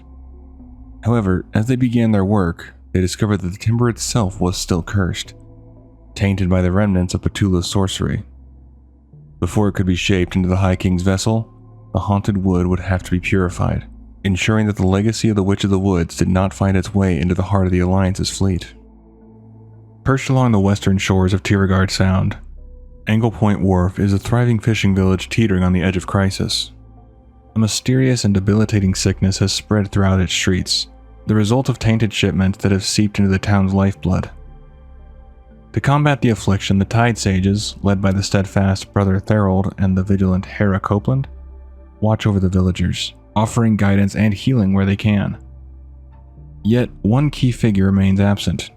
However, as they began their work, they discovered that the timber itself was still cursed, tainted by the remnants of Petula's sorcery. Before it could be shaped into the High King's vessel, the haunted wood would have to be purified, ensuring that the legacy of the Witch of the Woods did not find its way into the heart of the Alliance's fleet. Perched along the western shores of Tiragard Sound, Angle Point Wharf is a thriving fishing village teetering on the edge of crisis. A mysterious and debilitating sickness has spread throughout its streets, the result of tainted shipments that have seeped into the town's lifeblood. To combat the affliction, the Tide Sages, led by the steadfast Brother Therold and the vigilant Hera Copeland, watch over the villagers, offering guidance and healing where they can. Yet, one key figure remains absent.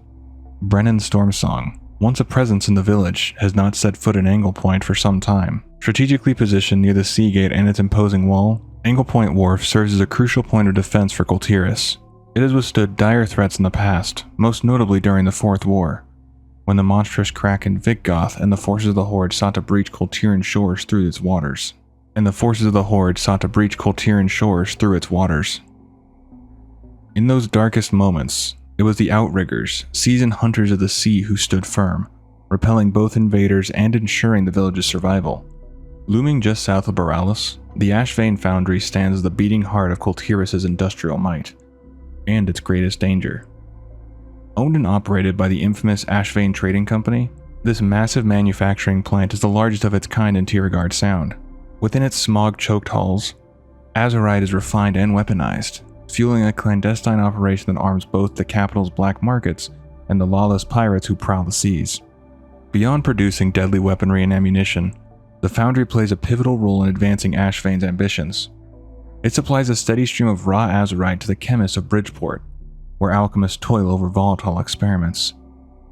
Brennan Stormsong, once a presence in the village, has not set foot in Angle Point for some time. Strategically positioned near the sea gate and its imposing wall, Angle Point Wharf serves as a crucial point of defense for Kul Tiras. It has withstood dire threats in the past, most notably during the Fourth War, when the monstrous Kraken Vikgoth and the forces of the Horde sought to breach Kul'Tiran shores through its waters. In those darkest moments, it was the Outriggers, seasoned hunters of the sea, who stood firm, repelling both invaders and ensuring the village's survival. Looming just south of Boralis, The Ashvane Foundry stands as the beating heart of Kul Tiras' industrial might, and its greatest danger. Owned and operated by the infamous Ashvane Trading Company, this massive manufacturing plant is the largest of its kind in Tiragard Sound. Within its smog-choked halls, Azerite is refined and weaponized, fueling a clandestine operation that arms both the capital's black markets and the lawless pirates who prowl the seas. Beyond producing deadly weaponry and ammunition, the Foundry plays a pivotal role in advancing Ashvane's ambitions. It supplies a steady stream of raw Azerite to the chemists of Bridgeport, where alchemists toil over volatile experiments,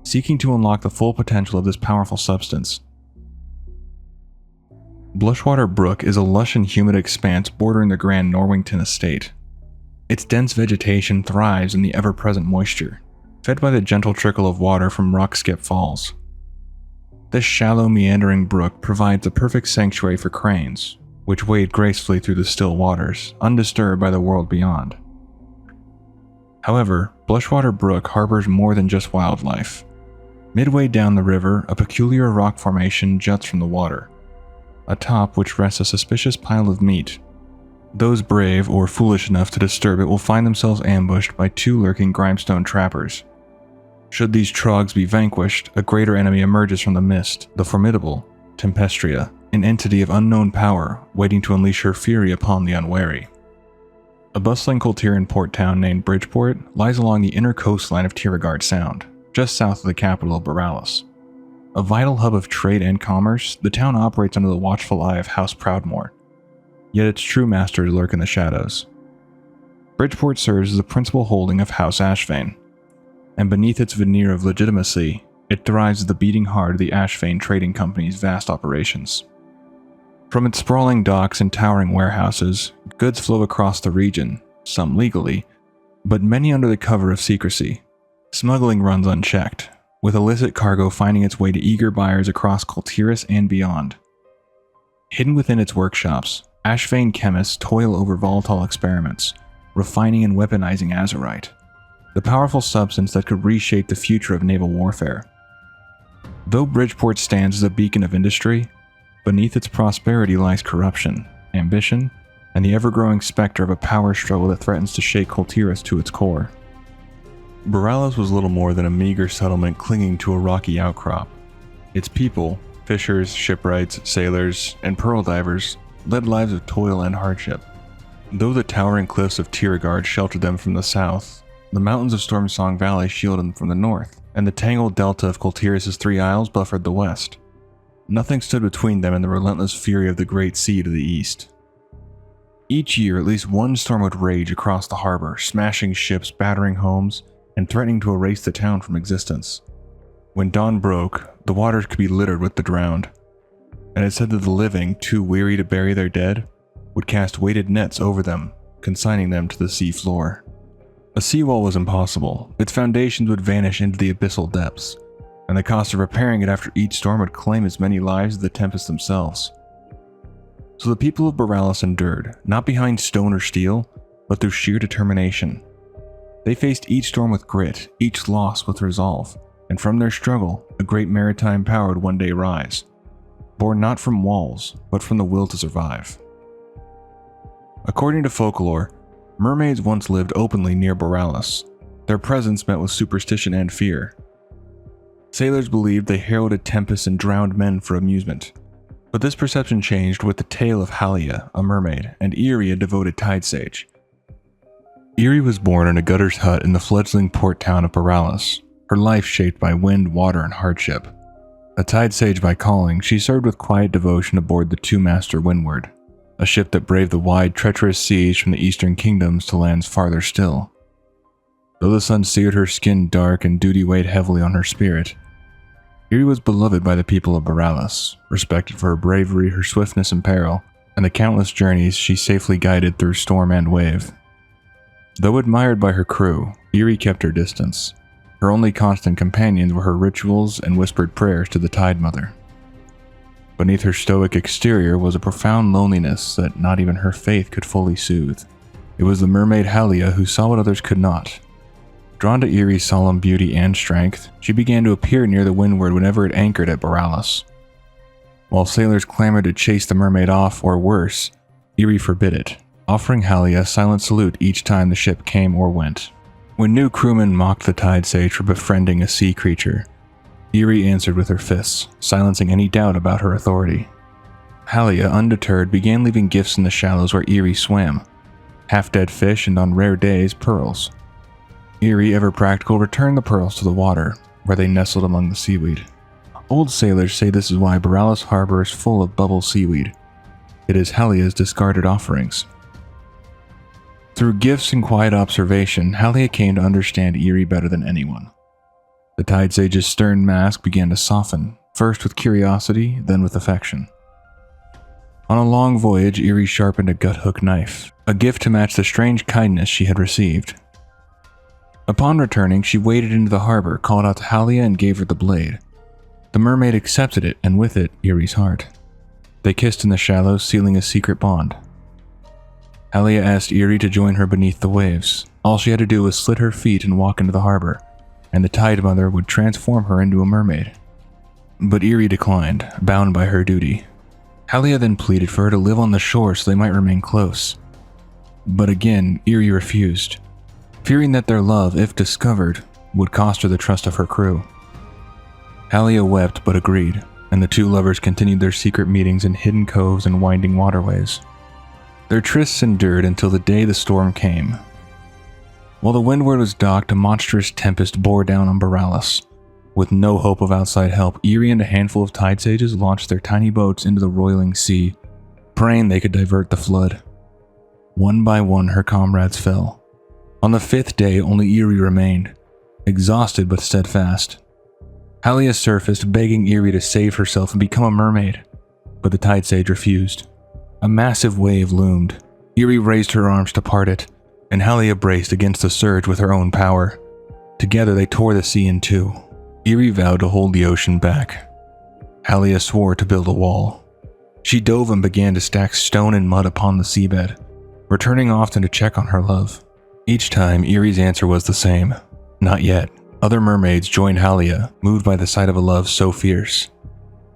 seeking to unlock the full potential of this powerful substance. Blushwater Brook is a lush and humid expanse bordering the Grand Norwington estate. Its dense vegetation thrives in the ever-present moisture, fed by the gentle trickle of water from Rockskip Falls. This shallow, meandering brook provides a perfect sanctuary for cranes, which wade gracefully through the still waters, undisturbed by the world beyond. However, Blushwater Brook harbors more than just wildlife. Midway down the river, a peculiar rock formation juts from the water, atop which rests a suspicious pile of meat. Those brave or foolish enough to disturb it will find themselves ambushed by 2 lurking Grimestone trappers. Should these trogs be vanquished, a greater enemy emerges from the mist, the formidable Tempestria, an entity of unknown power waiting to unleash her fury upon the unwary. A bustling Kul'Tiran port town named Bridgeport lies along the inner coastline of Tiragard Sound, just south of the capital of Boralis. A vital hub of trade and commerce, the town operates under the watchful eye of House Proudmoore, yet its true masters lurk in the shadows. Bridgeport serves as the principal holding of House Ashvane, and beneath its veneer of legitimacy, it thrives as the beating heart of the Ashvane Trading Company's vast operations. From its sprawling docks and towering warehouses, goods flow across the region, some legally, but many under the cover of secrecy. Smuggling runs unchecked, with illicit cargo finding its way to eager buyers across Kul Tiras and beyond. Hidden within its workshops, Ashvane chemists toil over volatile experiments, refining and weaponizing Azerite, the powerful substance that could reshape the future of naval warfare. Though Bridgeport stands as a beacon of industry, beneath its prosperity lies corruption, ambition, and the ever-growing specter of a power struggle that threatens to shake Kul Tiras to its core. Boralis was little more than a meager settlement clinging to a rocky outcrop. Its people, fishers, shipwrights, sailors, and pearl divers, led lives of toil and hardship. Though the towering cliffs of Tiragard sheltered them from the south, the mountains of Stormsong Valley shielded them from the north, and the tangled delta of Kul Tiras' 3 isles buffered the west. Nothing stood between them and the relentless fury of the Great Sea to the east. Each year, at least one storm would rage across the harbor, smashing ships, battering homes, and threatening to erase the town from existence. When dawn broke, the waters could be littered with the drowned, and it said that the living, too weary to bury their dead, would cast weighted nets over them, consigning them to the sea floor. A seawall was impossible. Its foundations would vanish into the abyssal depths, and the cost of repairing it after each storm would claim as many lives as the tempests themselves. So the people of Boralis endured, not behind stone or steel, but through sheer determination. They faced each storm with grit, each loss with resolve, and from their struggle, a great maritime power would one day rise, born not from walls, but from the will to survive. According to folklore, mermaids once lived openly near Boralis, their presence met with superstition and fear. Sailors believed they heralded tempests and drowned men for amusement, but this perception changed with the tale of Halia, a mermaid, and Eerie, a devoted tide sage. Eerie was born in a gutter's hut in the fledgling port town of Boralis, her life shaped by wind, water, and hardship. A tide sage by calling, she served with quiet devotion aboard the 2-master Windward, a ship that braved the wide, treacherous seas from the eastern kingdoms to lands farther still. Though the sun seared her skin dark and duty weighed heavily on her spirit, Eerie was beloved by the people of Boralis, respected for her bravery, her swiftness in peril, and the countless journeys she safely guided through storm and wave. Though admired by her crew, Eerie kept her distance. Her only constant companions were her rituals and whispered prayers to the Tide Mother. Beneath her stoic exterior was a profound loneliness that not even her faith could fully soothe. It was the mermaid Halia who saw what others could not. Drawn to Eerie's solemn beauty and strength, she began to appear near the Windward whenever it anchored at Boralis. While sailors clamored to chase the mermaid off, or worse, Iri forbid it, offering Halia a silent salute each time the ship came or went. When new crewmen mocked the Tide Sage for befriending a sea creature, Iri answered with her fists, silencing any doubt about her authority. Halia, undeterred, began leaving gifts in the shallows where Iri swam, half-dead fish and on rare days, pearls. Iri, ever practical, returned the pearls to the water, where they nestled among the seaweed. Old sailors say this is why Boralis Harbor is full of bubble seaweed. It is Halia's discarded offerings. Through gifts and quiet observation, Halia came to understand Iri better than anyone. The Tide Sage's stern mask began to soften, first with curiosity, then with affection. On a long voyage, Iri sharpened a gut-hook knife, a gift to match the strange kindness she had received. Upon returning, she waded into the harbor, called out to Halia, and gave her the blade. The mermaid accepted it, and with it, Iri's heart. They kissed in the shallows, sealing a secret bond. Halia asked Iri to join her beneath the waves. All she had to do was slit her feet and walk into the harbor, and the Tide Mother would transform her into a mermaid. But Iri declined, bound by her duty. Halia then pleaded for her to live on the shore so they might remain close. But again, Iri refused, fearing that their love, if discovered, would cost her the trust of her crew. Halia wept but agreed, and the two lovers continued their secret meetings in hidden coves and winding waterways. Their trysts endured until the day the storm came. While the Windward was docked, a monstrous tempest bore down on Boralis. With no hope of outside help, Iri and a handful of Tide Sages launched their tiny boats into the roiling sea, praying they could divert the flood. One by one, her comrades fell. On the 5th day, only Iri remained, exhausted but steadfast. Halia surfaced, begging Iri to save herself and become a mermaid, but the Tide Sage refused. A massive wave loomed. Iri raised her arms to part it, and Halia braced against the surge with her own power. Together they tore the sea in two. Iri vowed to hold the ocean back. Halia swore to build a wall. She dove and began to stack stone and mud upon the seabed, returning often to check on her love. Each time, Iri's answer was the same: not yet. Other mermaids joined Halia, moved by the sight of a love so fierce.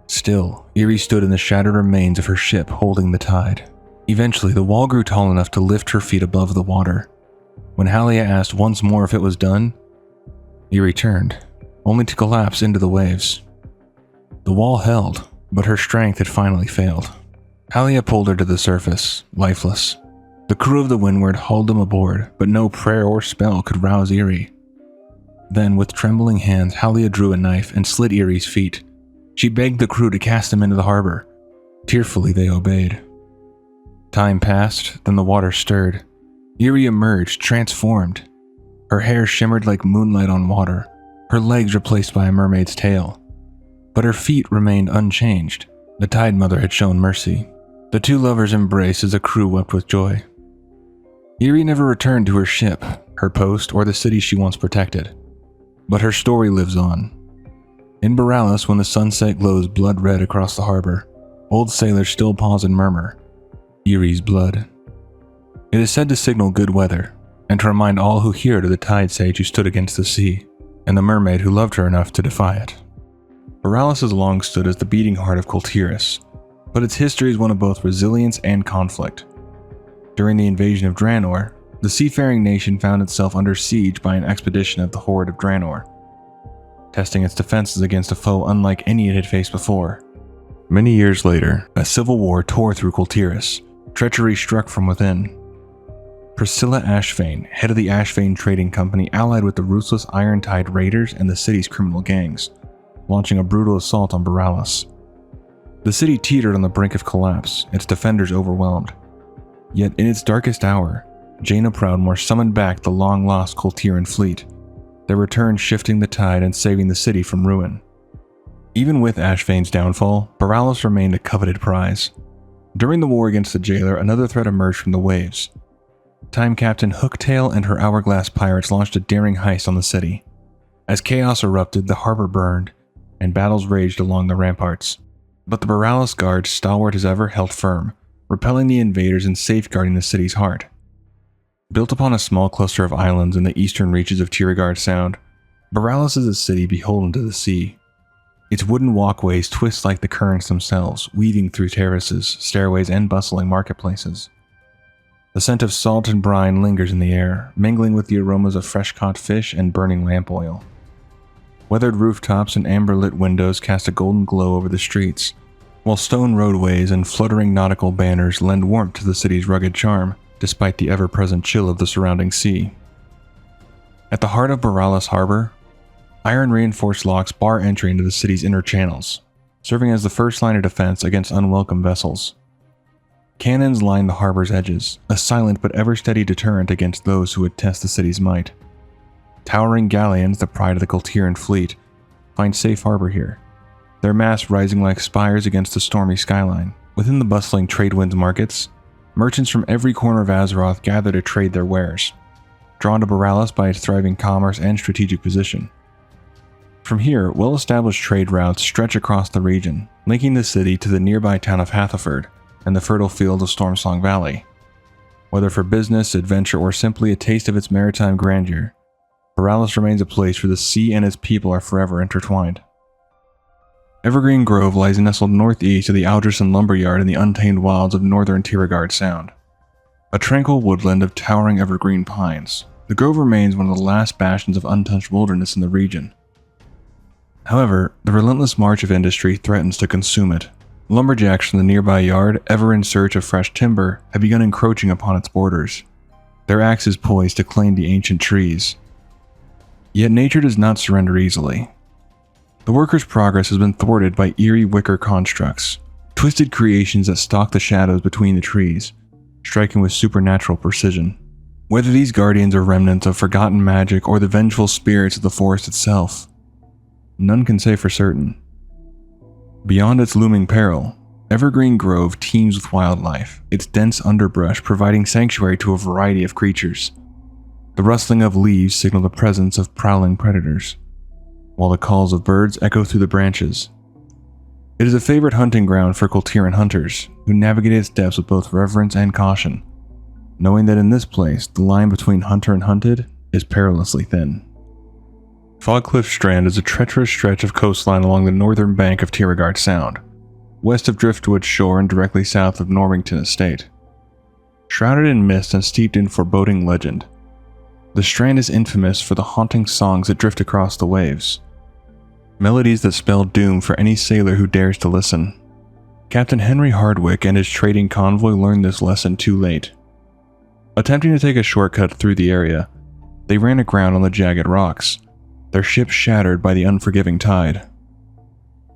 Still, Iri stood in the shattered remains of her ship, holding the tide. Eventually, the wall grew tall enough to lift her feet above the water. When Halia asked once more if it was done, Iri turned, only to collapse into the waves. The wall held, but her strength had finally failed. Halia pulled her to the surface, lifeless. The crew of the Windward hauled them aboard, but no prayer or spell could rouse Iri. Then, with trembling hands, Halia drew a knife and slit Iri's feet. She begged the crew to cast them into the harbor. Tearfully, they obeyed. Time passed, then the water stirred. Iri emerged, transformed. Her hair shimmered like moonlight on water, her legs replaced by a mermaid's tail. But her feet remained unchanged. The Tide Mother had shown mercy. The two lovers embraced as the crew wept with joy. Iri never returned to her ship, her post, or the city she once protected. But her story lives on. In Boralis, when the sunset glows blood red across the harbor, old sailors still pause and murmur, Iri's blood. It is said to signal good weather, and to remind all who hear it of the Tide Sage who stood against the sea, and the mermaid who loved her enough to defy it. Boralis has long stood as the beating heart of Kul Tiras, but its history is one of both resilience and conflict. During the invasion of Draenor, the seafaring nation found itself under siege by an expedition of the Horde of Draenor, testing its defenses against a foe unlike any it had faced before. Many years later, a civil war tore through Kul Tiras. Treachery struck from within. Priscilla Ashfane, head of the Ashfane Trading Company, allied with the ruthless Irontide raiders and the city's criminal gangs, launching a brutal assault on Boralis. The city teetered on the brink of collapse, its defenders overwhelmed. Yet in its darkest hour, Jaina Proudmoore summoned back the long-lost Kul'Tiran fleet, their return shifting the tide and saving the city from ruin. Even with Ashfane's downfall, Boralis remained a coveted prize. During the war against the jailer, another threat emerged from the waves. Time Captain Hooktail and her Hourglass pirates launched a daring heist on the city. As chaos erupted, the harbor burned, and battles raged along the ramparts. But the Boralis Guard, stalwart as ever, held firm, repelling the invaders and safeguarding the city's heart. Built upon a small cluster of islands in the eastern reaches of Tiragard Sound, Boralis is a city beholden to the sea. Its wooden walkways twist like the currents themselves, weaving through terraces, stairways, and bustling marketplaces. The scent of salt and brine lingers in the air, mingling with the aromas of fresh-caught fish and burning lamp oil. Weathered rooftops and amber-lit windows cast a golden glow over the streets, while stone roadways and fluttering nautical banners lend warmth to the city's rugged charm, despite the ever-present chill of the surrounding sea. At the heart of Boralis Harbor, iron-reinforced locks bar entry into the city's inner channels, serving as the first line of defense against unwelcome vessels. Cannons line the harbor's edges, a silent but ever-steady deterrent against those who would test the city's might. Towering galleons, the pride of the Kul'Tiran fleet, find safe harbor here, their masts rising like spires against the stormy skyline. Within the bustling trade winds markets, merchants from every corner of Azeroth gather to trade their wares, drawn to Boralis by its thriving commerce and strategic position. From here, well-established trade routes stretch across the region, linking the city to the nearby town of Hathaford and the fertile field of Stormsong Valley. Whether for business, adventure, or simply a taste of its maritime grandeur, Boralis remains a place where the sea and its people are forever intertwined. Evergreen Grove lies nestled northeast of the Alderson Lumberyard in the untamed wilds of northern Tiragard Sound. A tranquil woodland of towering evergreen pines, the grove remains one of the last bastions of untouched wilderness in the region. However, the relentless march of industry threatens to consume it. Lumberjacks from the nearby yard, ever in search of fresh timber, have begun encroaching upon its borders, their axes poised to claim the ancient trees. Yet nature does not surrender easily. The workers' progress has been thwarted by eerie wicker constructs, twisted creations that stalk the shadows between the trees, striking with supernatural precision. Whether these guardians are remnants of forgotten magic or the vengeful spirits of the forest itself, none can say for certain. Beyond its looming peril, Evergreen Grove teems with wildlife, its dense underbrush providing sanctuary to a variety of creatures. The rustling of leaves signal the presence of prowling predators, while the calls of birds echo through the branches. It is a favorite hunting ground for Kul'Tiran hunters, who navigate its depths with both reverence and caution, knowing that in this place, the line between hunter and hunted is perilously thin. Fogcliff Strand is a treacherous stretch of coastline along the northern bank of Tiragard Sound, west of Driftwood Shore and directly south of Normington Estate. Shrouded in mist and steeped in foreboding legend, the strand is infamous for the haunting songs that drift across the waves, melodies that spell doom for any sailor who dares to listen. Captain Henry Hardwick and his trading convoy learned this lesson too late. Attempting to take a shortcut through the area, they ran aground on the jagged rocks, their ship shattered by the unforgiving tide.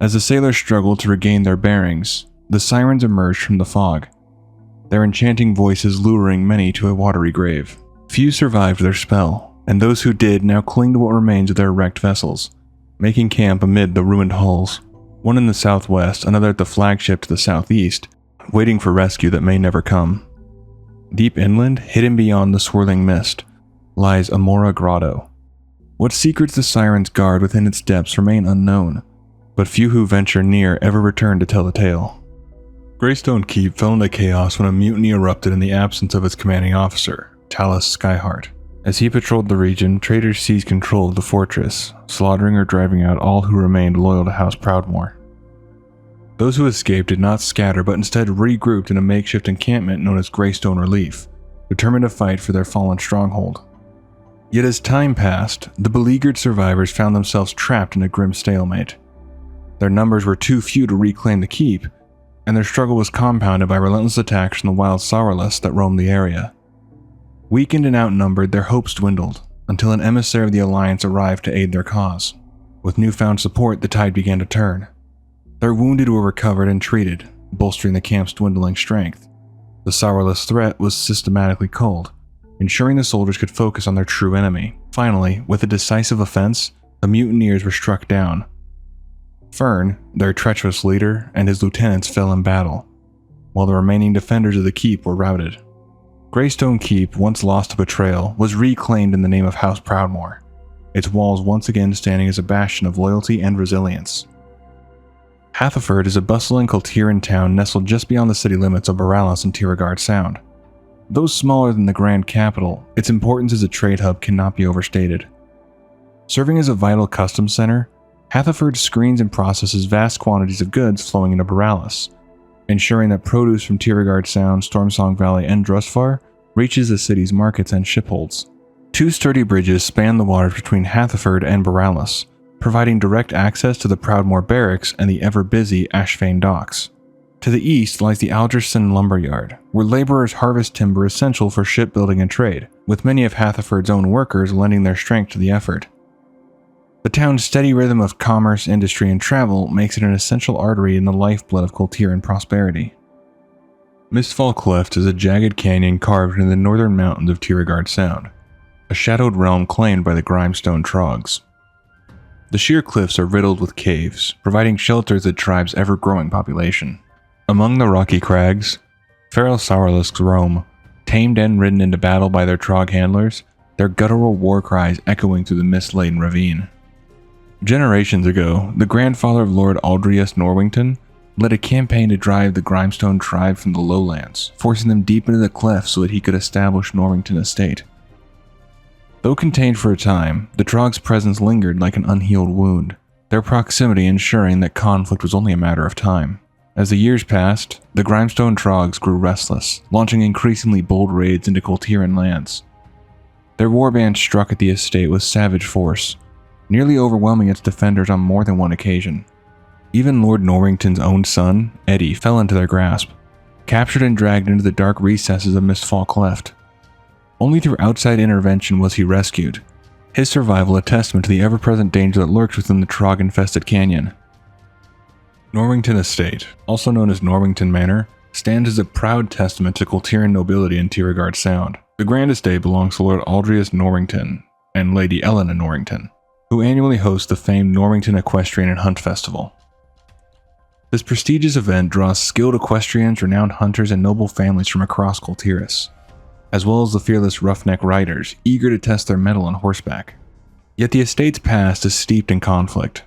As the sailors struggled to regain their bearings, the sirens emerged from the fog, their enchanting voices luring many to a watery grave. Few survived their spell, and those who did now cling to what remains of their wrecked vessels, making camp amid the ruined hulls, one in the southwest, another at the flagship to the southeast, waiting for rescue that may never come. Deep inland, hidden beyond the swirling mist, lies Amora Grotto. What secrets the sirens guard within its depths remain unknown, but few who venture near ever return to tell the tale. Greystone Keep fell into chaos when a mutiny erupted in the absence of its commanding officer, Talus Skyheart. As he patrolled the region, traders seized control of the fortress, slaughtering or driving out all who remained loyal to House Proudmoore. Those who escaped did not scatter but instead regrouped in a makeshift encampment known as Greystone Relief, determined to fight for their fallen stronghold. Yet as time passed, the beleaguered survivors found themselves trapped in a grim stalemate. Their numbers were too few to reclaim the keep, and their struggle was compounded by relentless attacks from the wild Sauralists that roamed the area. Weakened and outnumbered, their hopes dwindled, until an emissary of the Alliance arrived to aid their cause. With newfound support, the tide began to turn. Their wounded were recovered and treated, bolstering the camp's dwindling strength. The Sauralist threat was systematically culled, ensuring the soldiers could focus on their true enemy. Finally, with a decisive offense, the mutineers were struck down. Fern, their treacherous leader, and his lieutenants fell in battle, while the remaining defenders of the keep were routed. Greystone Keep, once lost to betrayal, was reclaimed in the name of House Proudmoore, its walls once again standing as a bastion of loyalty and resilience. Hathaford is a bustling Kul'Tiran town nestled just beyond the city limits of Boralis and Tiragard Sound. Though smaller than the grand capital, its importance as a trade hub cannot be overstated. Serving as a vital customs center, Hatheford screens and processes vast quantities of goods flowing into Boralis, ensuring that produce from Tiragard Sound, Stormsong Valley, and Drustvar reaches the city's markets and shipholds. 2 sturdy bridges span the waters between Hatheford and Boralis, providing direct access to the Proudmoore Barracks and the ever-busy Ashfane docks. To the east lies the Alderson Lumberyard, where laborers harvest timber essential for shipbuilding and trade, with many of Hatheford's own workers lending their strength to the effort. The town's steady rhythm of commerce, industry, and travel makes it an essential artery in the lifeblood of Kul'Tiran prosperity. Mistfall Cleft is a jagged canyon carved in the northern mountains of Tiragard Sound, a shadowed realm claimed by the Grimestone Trogs. The sheer cliffs are riddled with caves, providing shelter to the tribe's ever-growing population. Among the rocky crags, feral Sourlisks roam, tamed and ridden into battle by their Trog handlers, their guttural war cries echoing through the mist-laden ravine. Generations ago, the grandfather of Lord Aldrius Norwington led a campaign to drive the Grimestone tribe from the lowlands, forcing them deep into the cleft so that he could establish Norwington Estate. Though contained for a time, the Trog's presence lingered like an unhealed wound, their proximity ensuring that conflict was only a matter of time. As the years passed, the Grimestone Trogs grew restless, launching increasingly bold raids into Kul'Tiran lands. Their warband struck at the estate with savage force, nearly overwhelming its defenders on more than one occasion. Even Lord Norwington's own son, Eddie, fell into their grasp, captured and dragged into the dark recesses of Mistfall Cleft. Only through outside intervention was he rescued, his survival a testament to the ever-present danger that lurks within the Trog-infested canyon. Norwington Estate, also known as Norwington Manor, stands as a proud testament to Kul'Tiran nobility in Tiragard Sound. The Grand Estate belongs to Lord Aldrius Norwington and Lady Elena Norwington, who annually hosts the famed Norwington Equestrian and Hunt Festival. This prestigious event draws skilled equestrians, renowned hunters, and noble families from across Kul Tiras, as well as the fearless roughneck riders eager to test their mettle on horseback. Yet the estate's past is steeped in conflict.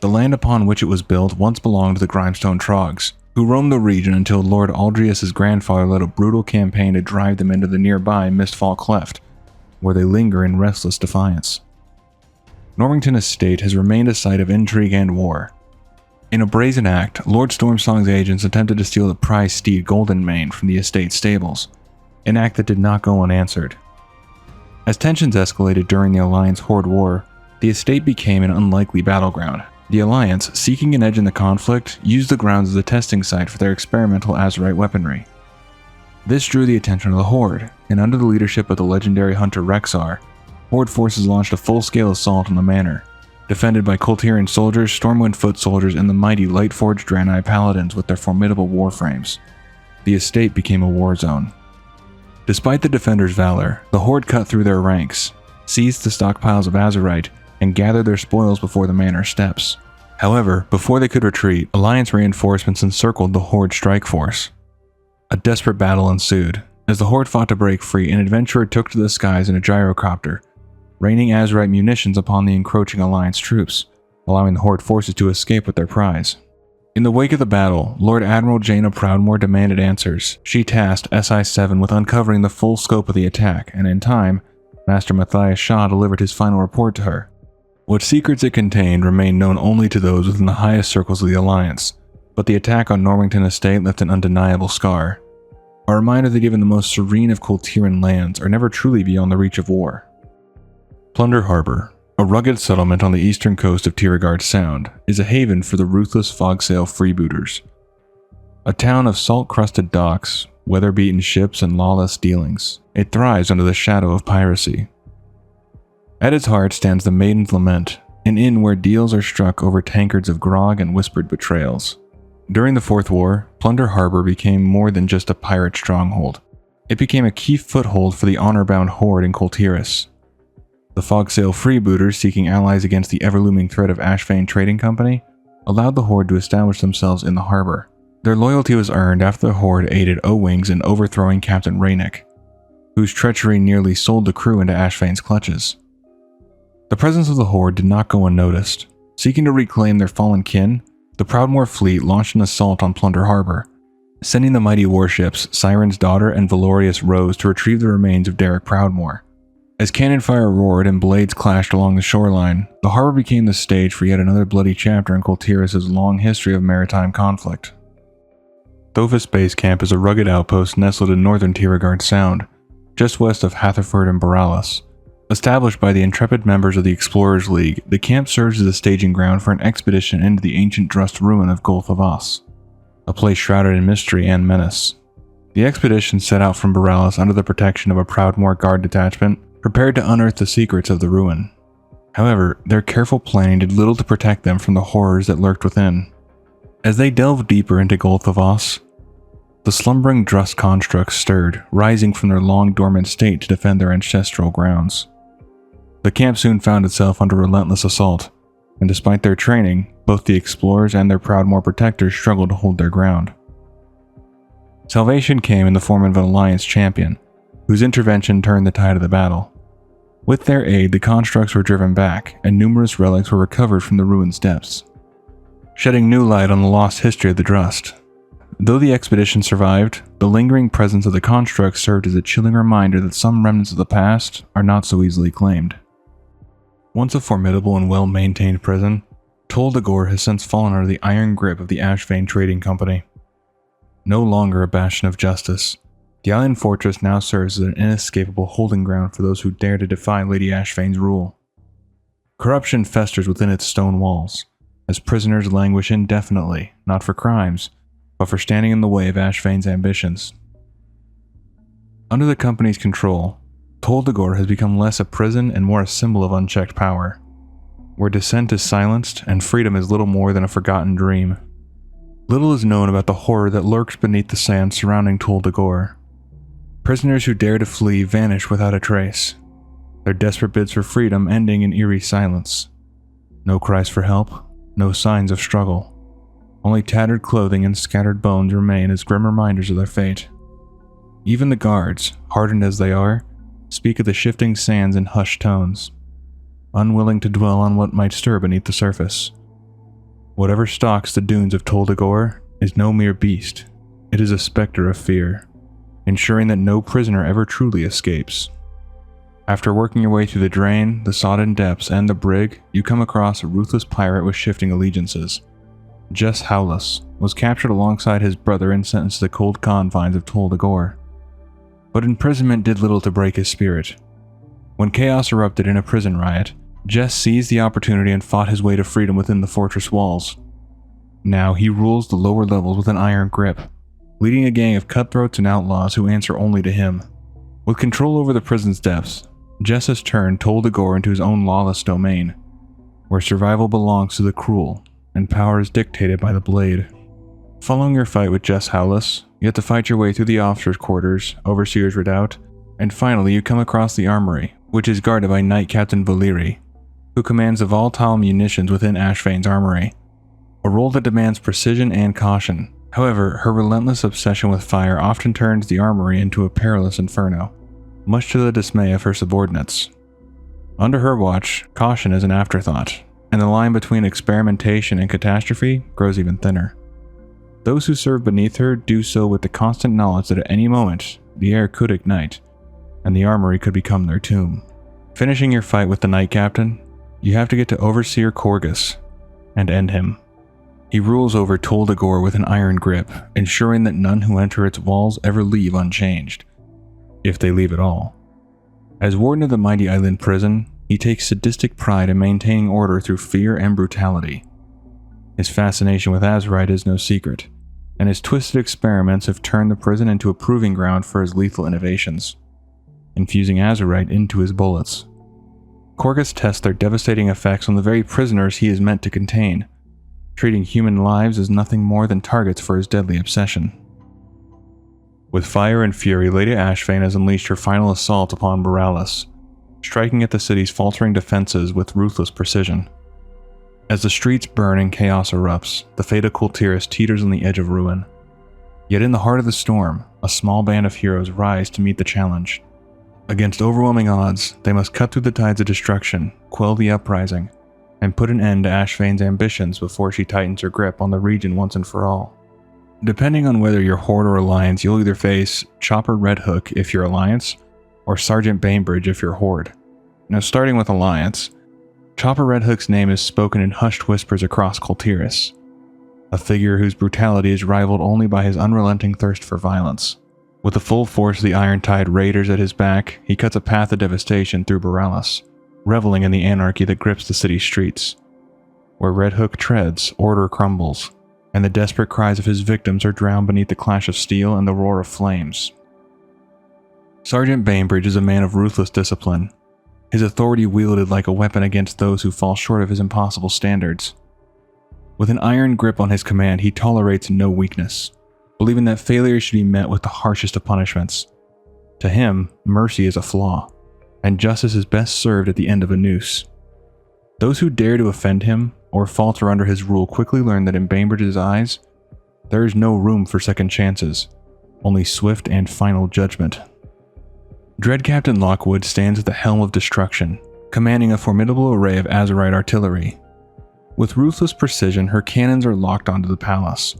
The land upon which it was built once belonged to the Grimestone Trogs, who roamed the region until Lord Aldrius' grandfather led a brutal campaign to drive them into the nearby Mistfall Cleft, where they linger in restless defiance. Norwington Estate has remained a site of intrigue and war. In a brazen act, Lord Stormsong's agents attempted to steal the prized steed Golden Mane from the estate's stables, an act that did not go unanswered. As tensions escalated during the Alliance-Horde War, the estate became an unlikely battleground. The Alliance, seeking an edge in the conflict, used the grounds as a testing site for their experimental Azerite weaponry. This drew the attention of the Horde, and under the leadership of the legendary hunter Rexar, Horde forces launched a full-scale assault on the manor, defended by Kul'Tiran soldiers, Stormwind foot soldiers, and the mighty Lightforged Draenei paladins with their formidable warframes. The estate became a war zone. Despite the defenders' valor, the Horde cut through their ranks, seized the stockpiles of Azerite, and gathered their spoils before the manor steps. However, before they could retreat, Alliance reinforcements encircled the Horde strike force. A desperate battle ensued. As the Horde fought to break free, an adventurer took to the skies in a gyrocopter, raining Azerite munitions upon the encroaching Alliance troops, allowing the Horde forces to escape with their prize. In the wake of the battle, Lord Admiral Jaina Proudmoore demanded answers. She tasked SI-7 with uncovering the full scope of the attack, and in time, Master Matthias Shaw delivered his final report to her. What secrets it contained remained known only to those within the highest circles of the Alliance, but the attack on Norwington Estate left an undeniable scar. A reminder that even the most serene of Kul'Tiran lands are never truly beyond the reach of war. Plunder Harbor, a rugged settlement on the eastern coast of Tiragard Sound, is a haven for the ruthless Fogsail freebooters. A town of salt-crusted docks, weather-beaten ships, and lawless dealings, it thrives under the shadow of piracy. At its heart stands the Maiden's Lament, an inn where deals are struck over tankards of grog and whispered betrayals. During the Fourth War, Plunder Harbor became more than just a pirate stronghold. It became a key foothold for the honor-bound Horde in Kul Tiras. The Fogsail freebooters, seeking allies against the ever-looming threat of Ashfane Trading Company, allowed the Horde to establish themselves in the harbor. Their loyalty was earned after the Horde aided O-Wings in overthrowing Captain Raynick, whose treachery nearly sold the crew into Ashfane's clutches. The presence of the Horde did not go unnoticed. Seeking to reclaim their fallen kin, the Proudmoore fleet launched an assault on Plunder Harbor, sending the mighty warships Siren's Daughter and Valorious Rose to retrieve the remains of Derek Proudmoore. As cannon fire roared and blades clashed along the shoreline, the harbor became the stage for yet another bloody chapter in Kul Tiras' long history of maritime conflict. Thovis Base Camp is a rugged outpost nestled in northern Tiragard Sound, just west of Hatherford and Boralis. Established by the intrepid members of the Explorers League, the camp serves as a staging ground for an expedition into the ancient Drust ruin of Gulf of Os, a place shrouded in mystery and menace. The expedition set out from Boralis under the protection of a Proudmoore Guard detachment, prepared to unearth the secrets of the ruin. However, their careful planning did little to protect them from the horrors that lurked within. As they delved deeper into Gulf of Os, the slumbering Drust constructs stirred, rising from their long dormant state to defend their ancestral grounds. The camp soon found itself under relentless assault, and despite their training, both the explorers and their Proudmoore protectors struggled to hold their ground. Salvation came in the form of an Alliance champion, whose intervention turned the tide of the battle. With their aid, the constructs were driven back, and numerous relics were recovered from the ruin's depths, shedding new light on the lost history of the Drust. Though the expedition survived, the lingering presence of the constructs served as a chilling reminder that some remnants of the past are not so easily claimed. Once a formidable and well-maintained prison, Tol Dagor has since fallen under the iron grip of the Ashvane Trading Company. No longer a bastion of justice, the island fortress now serves as an inescapable holding ground for those who dare to defy Lady Ashvane's rule. Corruption festers within its stone walls, as prisoners languish indefinitely, not for crimes, but for standing in the way of Ashvane's ambitions. Under the company's control, Tol Dagor has become less a prison and more a symbol of unchecked power, where dissent is silenced and freedom is little more than a forgotten dream. Little is known about the horror that lurks beneath the sand surrounding Tol Dagor. Prisoners who dare to flee vanish without a trace, their desperate bids for freedom ending in eerie silence. No cries for help, no signs of struggle. Only tattered clothing and scattered bones remain as grim reminders of their fate. Even the guards, hardened as they are, speak of the shifting sands in hushed tones, unwilling to dwell on what might stir beneath the surface. Whatever stalks the dunes of Tol Dagor is no mere beast, it is a specter of fear, ensuring that no prisoner ever truly escapes. After working your way through the drain, the sodden depths, and the brig, you come across a ruthless pirate with shifting allegiances. Jess Howless was captured alongside his brother and sentenced to the cold confines of Tol Dagor. But imprisonment did little to break his spirit. When chaos erupted in a prison riot, Jess seized the opportunity and fought his way to freedom within the fortress walls. Now he rules the lower levels with an iron grip, leading a gang of cutthroats and outlaws who answer only to him. With control over the prison's depths, Jess has turned Tol Dagor into his own lawless domain, where survival belongs to the cruel, and power is dictated by the blade. Following your fight with Jess Howless, you have to fight your way through the officers' quarters, Overseer's Redoubt, and finally you come across the armory, which is guarded by Knight Captain Valeri, who commands the volatile munitions within Ashvane's armory, a role that demands precision and caution. However, her relentless obsession with fire often turns the armory into a perilous inferno, much to the dismay of her subordinates. Under her watch, caution is an afterthought, and the line between experimentation and catastrophe grows even thinner. Those who serve beneath her do so with the constant knowledge that at any moment, the air could ignite, and the armory could become their tomb. Finishing your fight with the Knight Captain, you have to get to Overseer Korgus and end him. He rules over Tol Dagor with an iron grip, ensuring that none who enter its walls ever leave unchanged, if they leave at all. As warden of the mighty island prison, he takes sadistic pride in maintaining order through fear and brutality. His fascination with Azerite is no secret, and his twisted experiments have turned the prison into a proving ground for his lethal innovations, infusing Azerite into his bullets. Korgus tests their devastating effects on the very prisoners he is meant to contain, treating human lives as nothing more than targets for his deadly obsession. With fire and fury, Lady Ashvane has unleashed her final assault upon Boralis, striking at the city's faltering defenses with ruthless precision. As the streets burn and chaos erupts, the fate of Kul Tiras teeters on the edge of ruin. Yet in the heart of the storm, a small band of heroes rise to meet the challenge. Against overwhelming odds, they must cut through the tides of destruction, quell the uprising, and put an end to Ashvane's ambitions before she tightens her grip on the region once and for all. Depending on whether you're Horde or Alliance, you'll either face Chopper Red Hook if you're Alliance, or Sergeant Bainbridge if you're Horde. Now, starting with Alliance, Chopper Redhook's name is spoken in hushed whispers across Kul Tiras, a figure whose brutality is rivaled only by his unrelenting thirst for violence. With the full force of the Iron-Tide Raiders at his back, he cuts a path of devastation through Boralis, reveling in the anarchy that grips the city's streets. Where Redhook treads, order crumbles, and the desperate cries of his victims are drowned beneath the clash of steel and the roar of flames. Sergeant Bainbridge is a man of ruthless discipline, his authority wielded like a weapon against those who fall short of his impossible standards. With an iron grip on his command, he tolerates no weakness, believing that failure should be met with the harshest of punishments. To him, mercy is a flaw, and justice is best served at the end of a noose. Those who dare to offend him or falter under his rule quickly learn that in Bainbridge's eyes, there is no room for second chances, only swift and final judgment. Dread Captain Lockwood stands at the helm of destruction, commanding a formidable array of Azeroth artillery. With ruthless precision, her cannons are locked onto the palace,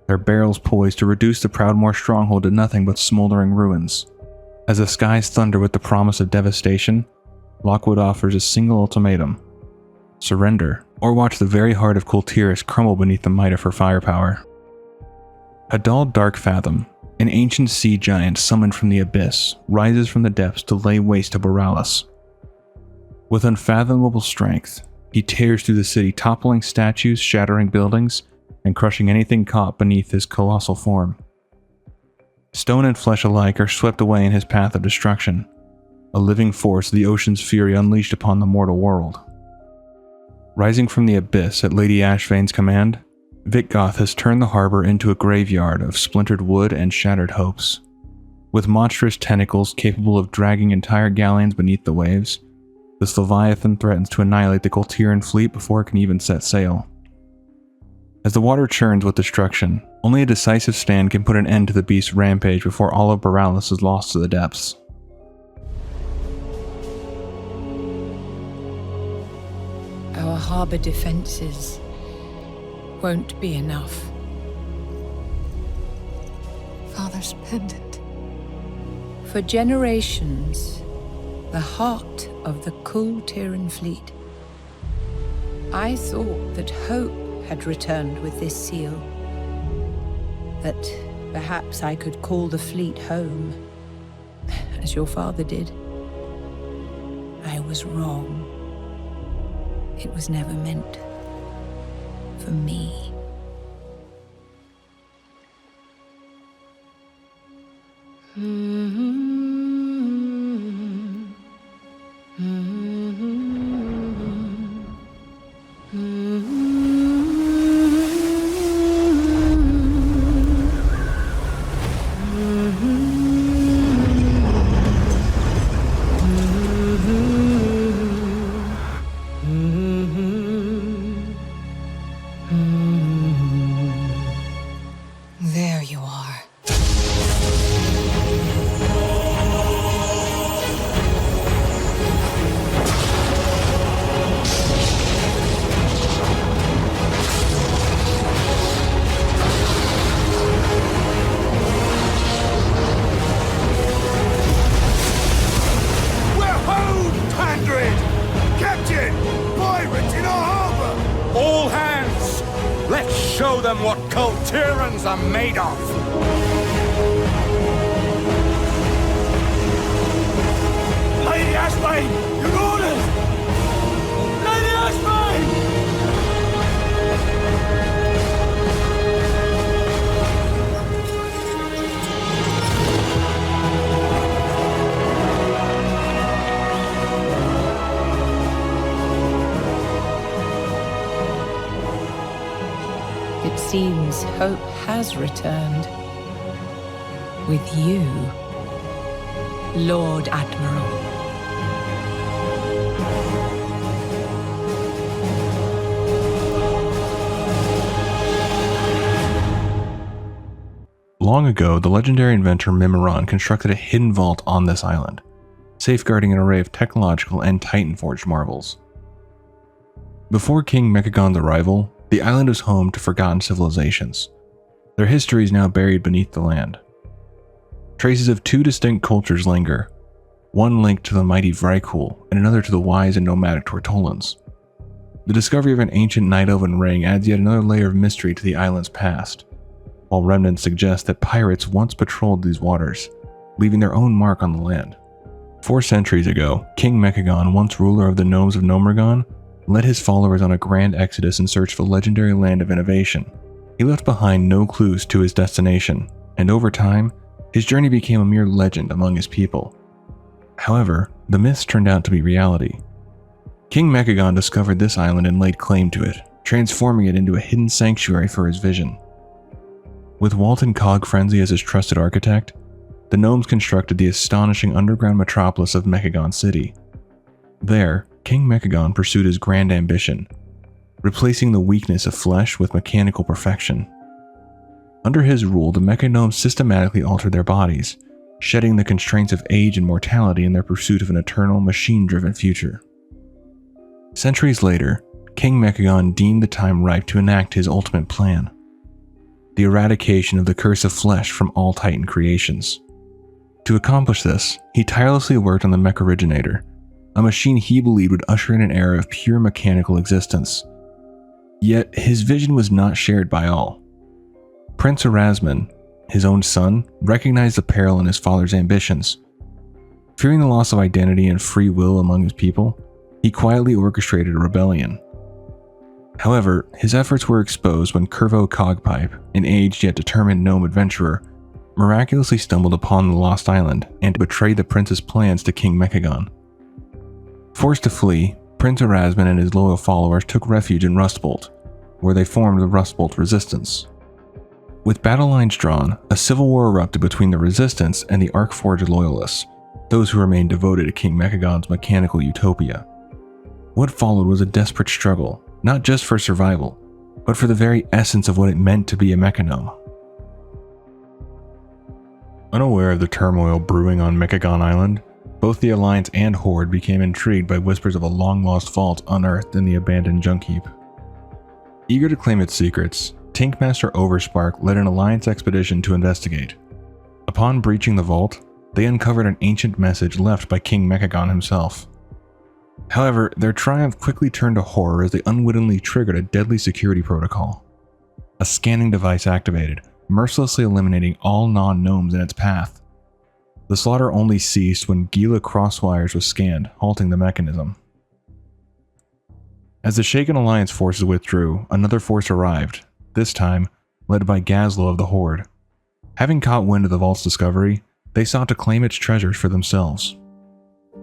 their barrels poised to reduce the Proudmoore stronghold to nothing but smoldering ruins. As the skies thunder with the promise of devastation, Lockwood offers a single ultimatum: surrender, or watch the very heart of Kul Tiras crumble beneath the might of her firepower. Hadal Darkfathom, an ancient sea giant summoned from the abyss, rises from the depths to lay waste to Boralis. With unfathomable strength, he tears through the city, toppling statues, shattering buildings, and crushing anything caught beneath his colossal form. Stone and flesh alike are swept away in his path of destruction, a living force of the ocean's fury unleashed upon the mortal world. Rising from the abyss at Lady Ashvane's command, Vitgoth has turned the harbor into a graveyard of splintered wood and shattered hopes. With monstrous tentacles capable of dragging entire galleons beneath the waves, this Leviathan threatens to annihilate the Kul'Tiran fleet before it can even set sail. As the water churns with destruction, only a decisive stand can put an end to the beast's rampage before all of Boralis is lost to the depths. Our harbor defenses won't be enough. Father's pendant. For generations, the heart of the Kul'Tiran fleet. I thought that hope had returned with this seal. That perhaps I could call the fleet home, as your father did. I was wrong. It was never meant for me. There you are. We're home, Tandrid! Captain! Pirates in our harbor! All hands! Let's show them what Kul'Tirans are made of! Lady Ashvane! Your orders! Lady Ashvane! It seems hope has returned. With you, Lord Admiral. Long ago, the legendary inventor Mimiron constructed a hidden vault on this island, safeguarding an array of technological and Titan-forged marvels. Before King Mechagon's arrival, the island was home to forgotten civilizations. Their history is now buried beneath the land. Traces of two distinct cultures linger, one linked to the mighty Vrykul and another to the wise and nomadic Tortolans. The discovery of an ancient night elven ring adds yet another layer of mystery to the island's past, while remnants suggest that pirates once patrolled these waters, leaving their own mark on the land. 4 centuries ago, King Mechagon, once ruler of the gnomes of Gnomeregan, led his followers on a grand exodus in search of the legendary land of innovation. He left behind no clues to his destination, and over time, his journey became a mere legend among his people. However, the myths turned out to be reality. King Mechagon discovered this island and laid claim to it, transforming it into a hidden sanctuary for his vision. With Walton Cogfrenzy as his trusted architect, the gnomes constructed the astonishing underground metropolis of Mechagon City. There, King Mechagon pursued his grand ambition, replacing the weakness of flesh with mechanical perfection. Under his rule, the Mechagnomes systematically altered their bodies, shedding the constraints of age and mortality in their pursuit of an eternal, machine-driven future. Centuries later, King Mechagon deemed the time ripe to enact his ultimate plan: the eradication of the curse of flesh from all Titan creations. To accomplish this, he tirelessly worked on the Mech Originator, a machine he believed would usher in an era of pure mechanical existence. Yet, his vision was not shared by all. Prince Erasmus, his own son, recognized the peril in his father's ambitions. Fearing the loss of identity and free will among his people, he quietly orchestrated a rebellion. However, his efforts were exposed when Curvo Cogpipe, an aged yet determined gnome adventurer, miraculously stumbled upon the Lost Island and betrayed the prince's plans to King Mechagon. Forced to flee, Prince Erasmus and his loyal followers took refuge in Rustbolt, where they formed the Rustbolt Resistance. With battle lines drawn, a civil war erupted between the Resistance and the Arcforged Loyalists, those who remained devoted to King Mechagon's mechanical utopia. What followed was a desperate struggle, not just for survival, but for the very essence of what it meant to be a Mechagnome. Unaware of the turmoil brewing on Mechagon Island, both the Alliance and Horde became intrigued by whispers of a long-lost vault unearthed in the abandoned junk heap. Eager to claim its secrets, Tankmaster Overspark led an Alliance expedition to investigate. Upon breaching the vault, they uncovered an ancient message left by King Mechagon himself. However, their triumph quickly turned to horror as they unwittingly triggered a deadly security protocol. A scanning device activated, mercilessly eliminating all non-gnomes in its path. The slaughter only ceased when Gila Crosswires was scanned, halting the mechanism. As the shaken Alliance forces withdrew, another force arrived, this time led by Gazlo of the Horde. Having caught wind of the vault's discovery, they sought to claim its treasures for themselves.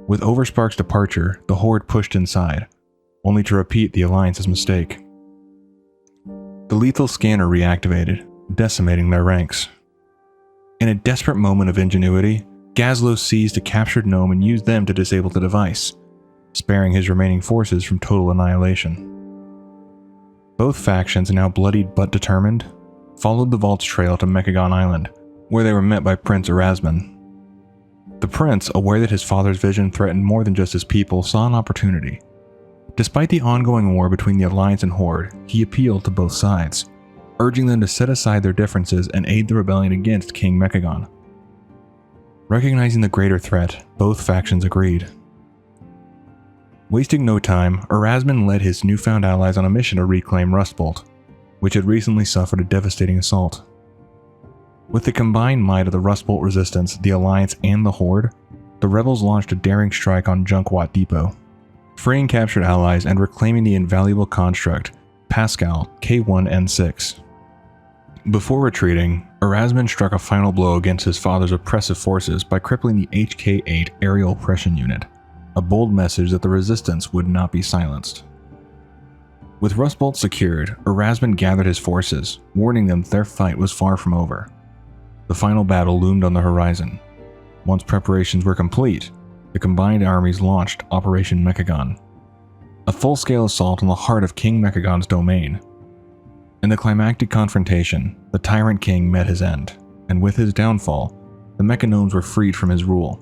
With Overspark's departure, the Horde pushed inside, only to repeat the Alliance's mistake. The lethal scanner reactivated, decimating their ranks. In a desperate moment of ingenuity, Gazlo seized a captured gnome and used them to disable the device, sparing his remaining forces from total annihilation. Both factions, now bloodied but determined, followed the vault's trail to Mechagon Island, where they were met by Prince Erasmus. The prince, aware that his father's vision threatened more than just his people, saw an opportunity. Despite the ongoing war between the Alliance and Horde, he appealed to both sides, urging them to set aside their differences and aid the rebellion against King Mechagon. Recognizing the greater threat, both factions agreed. Wasting no time, Erasmus led his newfound allies on a mission to reclaim Rustbolt, which had recently suffered a devastating assault. With the combined might of the Rustbolt Resistance, the Alliance, and the Horde, the rebels launched a daring strike on Junkwat Depot, freeing captured allies and reclaiming the invaluable construct, Pascal K1N6. Before retreating, Erasmus struck a final blow against his father's oppressive forces by crippling the HK-8 Aerial Oppression Unit, a bold message that the Resistance would not be silenced. With Rustbolt secured, Erasmus gathered his forces, warning them that their fight was far from over. The final battle loomed on the horizon. Once preparations were complete, the combined armies launched Operation Mechagon, a full-scale assault on the heart of King Mechagon's domain. In the climactic confrontation, the Tyrant King met his end, and with his downfall, the Mechagnomes were freed from his rule.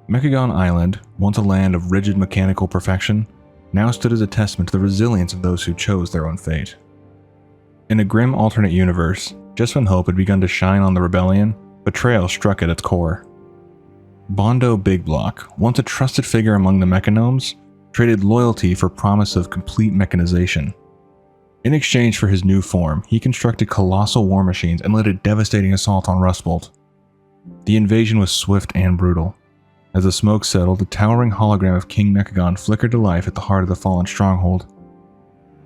Mechagon Island, once a land of rigid mechanical perfection, now stood as a testament to the resilience of those who chose their own fate. In a grim alternate universe, just when hope had begun to shine on the rebellion, betrayal struck at its core. Bondo Big Block, once a trusted figure among the Mechanomes, traded loyalty for promise of complete mechanization. In exchange for his new form, he constructed colossal war machines and led a devastating assault on Rustbolt. The invasion was swift and brutal. As the smoke settled, the towering hologram of King Mechagon flickered to life at the heart of the fallen stronghold.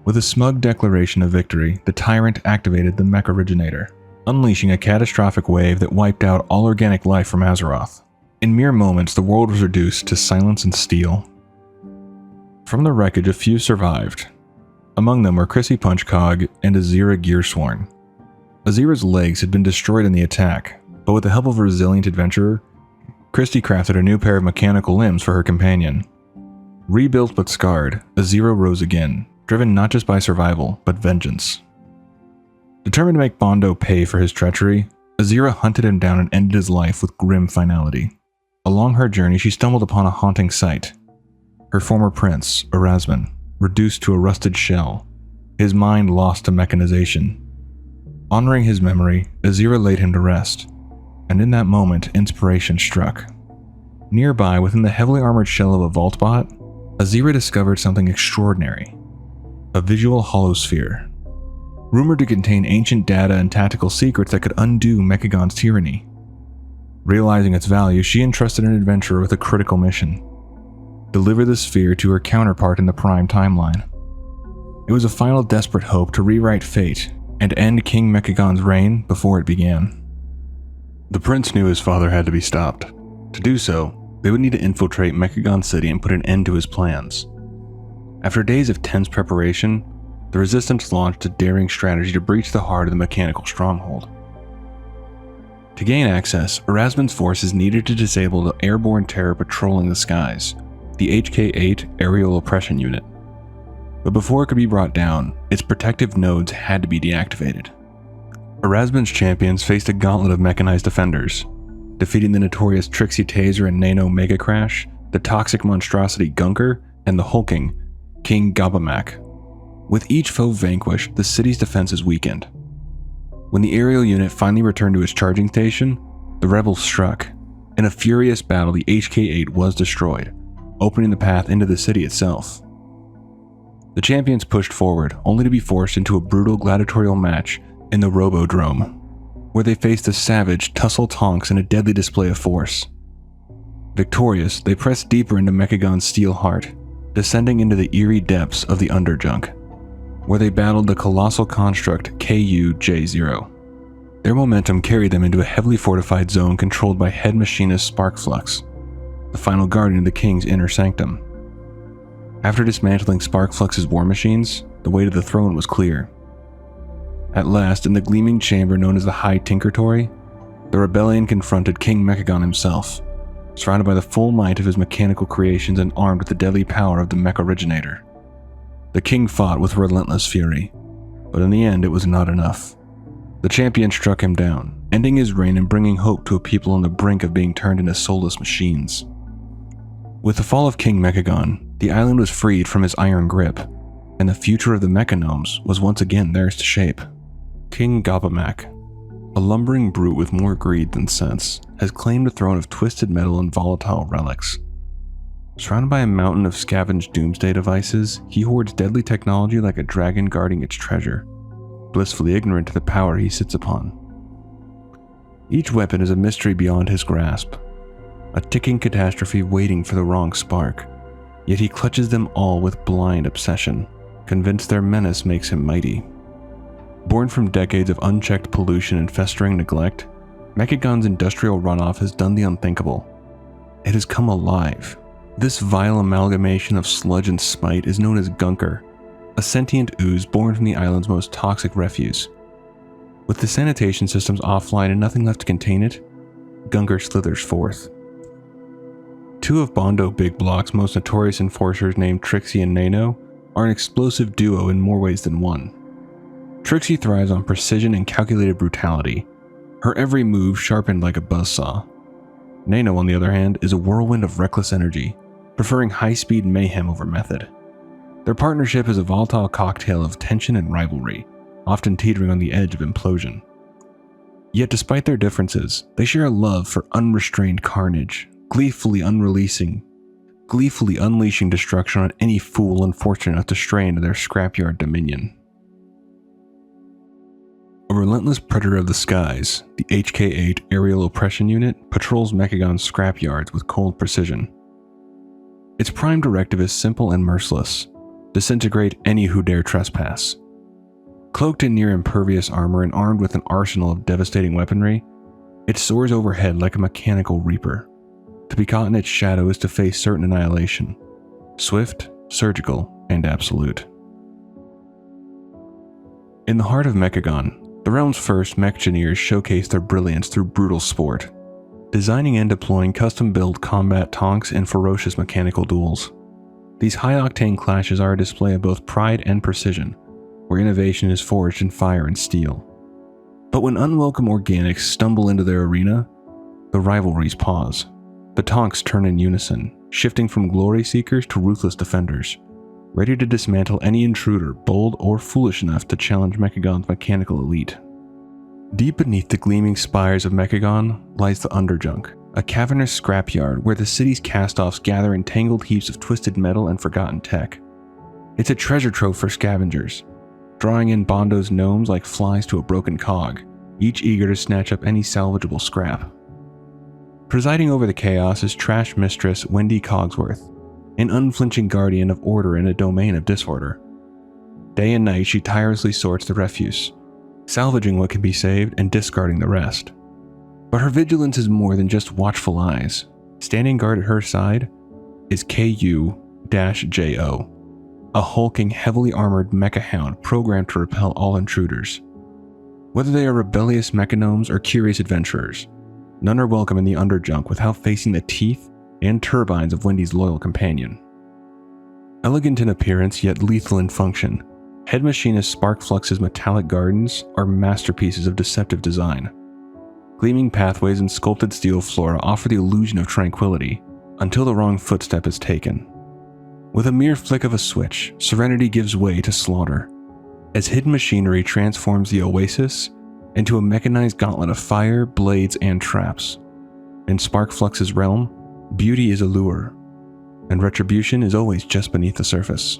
With a smug declaration of victory, the tyrant activated the Mech Originator, unleashing a catastrophic wave that wiped out all organic life from Azeroth. In mere moments, the world was reduced to silence and steel. From the wreckage, a few survived. Among them were Chrissy Punchcog and Azira Gearsworn. Azira's legs had been destroyed in the attack, but with the help of a resilient adventurer, Christy crafted a new pair of mechanical limbs for her companion. Rebuilt but scarred, Azira rose again, driven not just by survival, but vengeance. Determined to make Bondo pay for his treachery, Azira hunted him down and ended his life with grim finality. Along her journey, she stumbled upon a haunting sight. Her former prince, Erasmus, reduced to a rusted shell, his mind lost to mechanization. Honoring his memory, Azira laid him to rest, and in that moment, inspiration struck. Nearby, within the heavily armored shell of a vault bot, Azira discovered something extraordinary: a visual holosphere. Rumored to contain ancient data and tactical secrets that could undo Mechagon's tyranny. Realizing its value, she entrusted an adventurer with a critical mission: deliver the sphere to her counterpart in the Prime timeline. It was a final desperate hope to rewrite fate and end King Mechagon's reign before it began. The prince knew his father had to be stopped. To do so, they would need to infiltrate Mechagon City and put an end to his plans. After days of tense preparation, the Resistance launched a daring strategy to breach the heart of the mechanical stronghold. To gain access, Erasmus's forces needed to disable the airborne terror patrolling the skies, the HK-8 Aerial Oppression Unit. But before it could be brought down, its protective nodes had to be deactivated. Erasmus's champions faced a gauntlet of mechanized defenders, defeating the notorious Trixie Taser and Nano Mega Crash, the toxic monstrosity Gunker, and the hulking King Gabamak. With each foe vanquished, the city's defenses weakened. When the aerial unit finally returned to its charging station, the rebels struck. In a furious battle, the HK-8 was destroyed, opening the path into the city itself. The champions pushed forward, only to be forced into a brutal gladiatorial match in the Robodrome, where they faced a savage tussle tonks and a deadly display of force. Victorious, they pressed deeper into Mechagon's steel heart, descending into the eerie depths of the Underjunk, where they battled the colossal construct KU-J0. Their momentum carried them into a heavily fortified zone controlled by head machinist Sparkflux, the final guardian of the king's inner sanctum. After dismantling Sparkflux's war machines, the way to the throne was clear. At last, in the gleaming chamber known as the High Tinkertory, the rebellion confronted King Mechagon himself, surrounded by the full might of his mechanical creations and armed with the deadly power of the Mech Originator. The king fought with relentless fury, but in the end it was not enough. The champion struck him down, ending his reign and bringing hope to a people on the brink of being turned into soulless machines. With the fall of King Mechagon, the island was freed from his iron grip, and the future of the Mechanomes was once again theirs to shape. King Gabamak, a lumbering brute with more greed than sense, has claimed a throne of twisted metal and volatile relics. Surrounded by a mountain of scavenged doomsday devices, he hoards deadly technology like a dragon guarding its treasure, blissfully ignorant to the power he sits upon. Each weapon is a mystery beyond his grasp, a ticking catastrophe waiting for the wrong spark, yet he clutches them all with blind obsession, convinced their menace makes him mighty. Born from decades of unchecked pollution and festering neglect, Mechagon's industrial runoff has done the unthinkable. It has come alive. This vile amalgamation of sludge and spite is known as Gunker, a sentient ooze born from the island's most toxic refuse. With the sanitation systems offline and nothing left to contain it, Gunker slithers forth. Two of Bondo Big Block's most notorious enforcers named Trixie and Nano are an explosive duo in more ways than one. Trixie thrives on precision and calculated brutality, her every move sharpened like a buzzsaw. Nano, on the other hand, is a whirlwind of reckless energy, preferring high-speed mayhem over method. Their partnership is a volatile cocktail of tension and rivalry, often teetering on the edge of implosion. Yet despite their differences, they share a love for unrestrained carnage, gleefully unleashing destruction on any fool unfortunate enough to stray into their scrapyard dominion. A relentless predator of the skies, the HK-8 Aerial Oppression Unit patrols Mechagon's scrapyards with cold precision. Its prime directive is simple and merciless: disintegrate any who dare trespass. Cloaked in near impervious armor and armed with an arsenal of devastating weaponry, it soars overhead like a mechanical reaper. To be caught in its shadow is to face certain annihilation, swift, surgical, and absolute. In the heart of Mechagon, the realm's first mech-engineers showcase their brilliance through brutal sport, designing and deploying custom-built combat tonks and ferocious mechanical duels. These high-octane clashes are a display of both pride and precision, where innovation is forged in fire and steel. But when unwelcome organics stumble into their arena, the rivalries pause. The tonks turn in unison, shifting from glory seekers to ruthless defenders, ready to dismantle any intruder bold or foolish enough to challenge Mechagon's mechanical elite. Deep beneath the gleaming spires of Mechagon lies the Underjunk, a cavernous scrapyard where the city's cast-offs gather in tangled heaps of twisted metal and forgotten tech. It's a treasure trove for scavengers, drawing in Bondo's gnomes like flies to a broken cog, each eager to snatch up any salvageable scrap. Presiding over the chaos is trash mistress Wendy Cogsworth, an unflinching guardian of order in a domain of disorder. Day and night she tirelessly sorts the refuse, salvaging what can be saved and discarding the rest. But her vigilance is more than just watchful eyes. Standing guard at her side is KU-JO, a hulking, heavily armored mecha hound programmed to repel all intruders. Whether they are rebellious mechagnomes or curious adventurers, none are welcome in the Underjunk without facing the teeth and turbines of Wendy's loyal companion. Elegant in appearance yet lethal in function, Head Machinist Sparkflux's metallic gardens are masterpieces of deceptive design. Gleaming pathways and sculpted steel flora offer the illusion of tranquility until the wrong footstep is taken. With a mere flick of a switch, serenity gives way to slaughter, as hidden machinery transforms the oasis into a mechanized gauntlet of fire, blades, and traps. In Sparkflux's realm, beauty is a lure, and retribution is always just beneath the surface.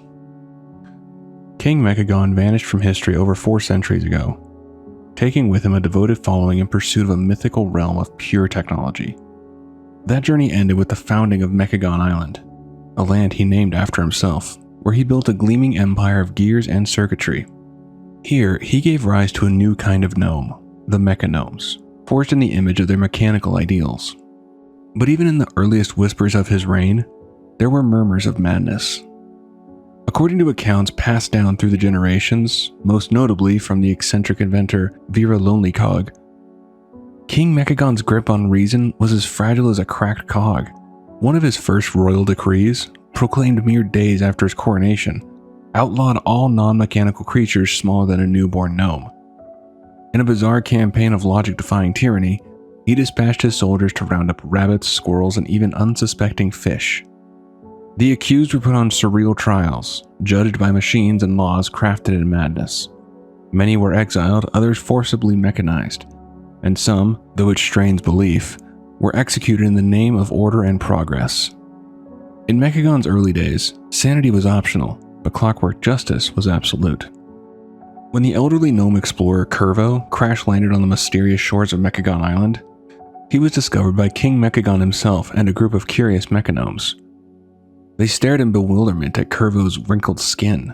King Mechagon vanished from history over 4 centuries ago, taking with him a devoted following in pursuit of a mythical realm of pure technology. That journey ended with the founding of Mechagon Island, a land he named after himself, where he built a gleaming empire of gears and circuitry. Here, he gave rise to a new kind of gnome, the Mechagnomes, forged in the image of their mechanical ideals. But even in the earliest whispers of his reign, there were murmurs of madness. According to accounts passed down through the generations, most notably from the eccentric inventor Vera Lonelycog, King Mechagon's grip on reason was as fragile as a cracked cog. One of his first royal decrees, proclaimed mere days after his coronation, outlawed all non-mechanical creatures smaller than a newborn gnome. In a bizarre campaign of logic-defying tyranny, he dispatched his soldiers to round up rabbits, squirrels, and even unsuspecting fish. The accused were put on surreal trials, judged by machines and laws crafted in madness. Many were exiled, others forcibly mechanized, and some, though it strains belief, were executed in the name of order and progress. In Mechagon's early days, sanity was optional, but clockwork justice was absolute. When the elderly gnome explorer Curvo crash-landed on the mysterious shores of Mechagon Island, he was discovered by King Mechagon himself and a group of curious mechagnomes. They stared in bewilderment at Curvo's wrinkled skin,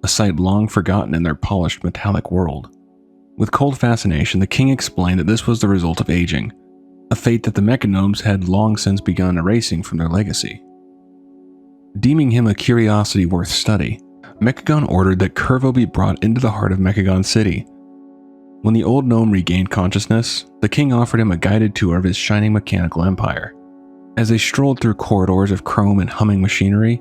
a sight long forgotten in their polished metallic world. With cold fascination, the king explained that this was the result of aging, a fate that the mechagnomes had long since begun erasing from their legacy. Deeming him a curiosity worth study, Mechagon ordered that Curvo be brought into the heart of Mechagon City. When the old gnome regained consciousness, the king offered him a guided tour of his shining mechanical empire. As they strolled through corridors of chrome and humming machinery,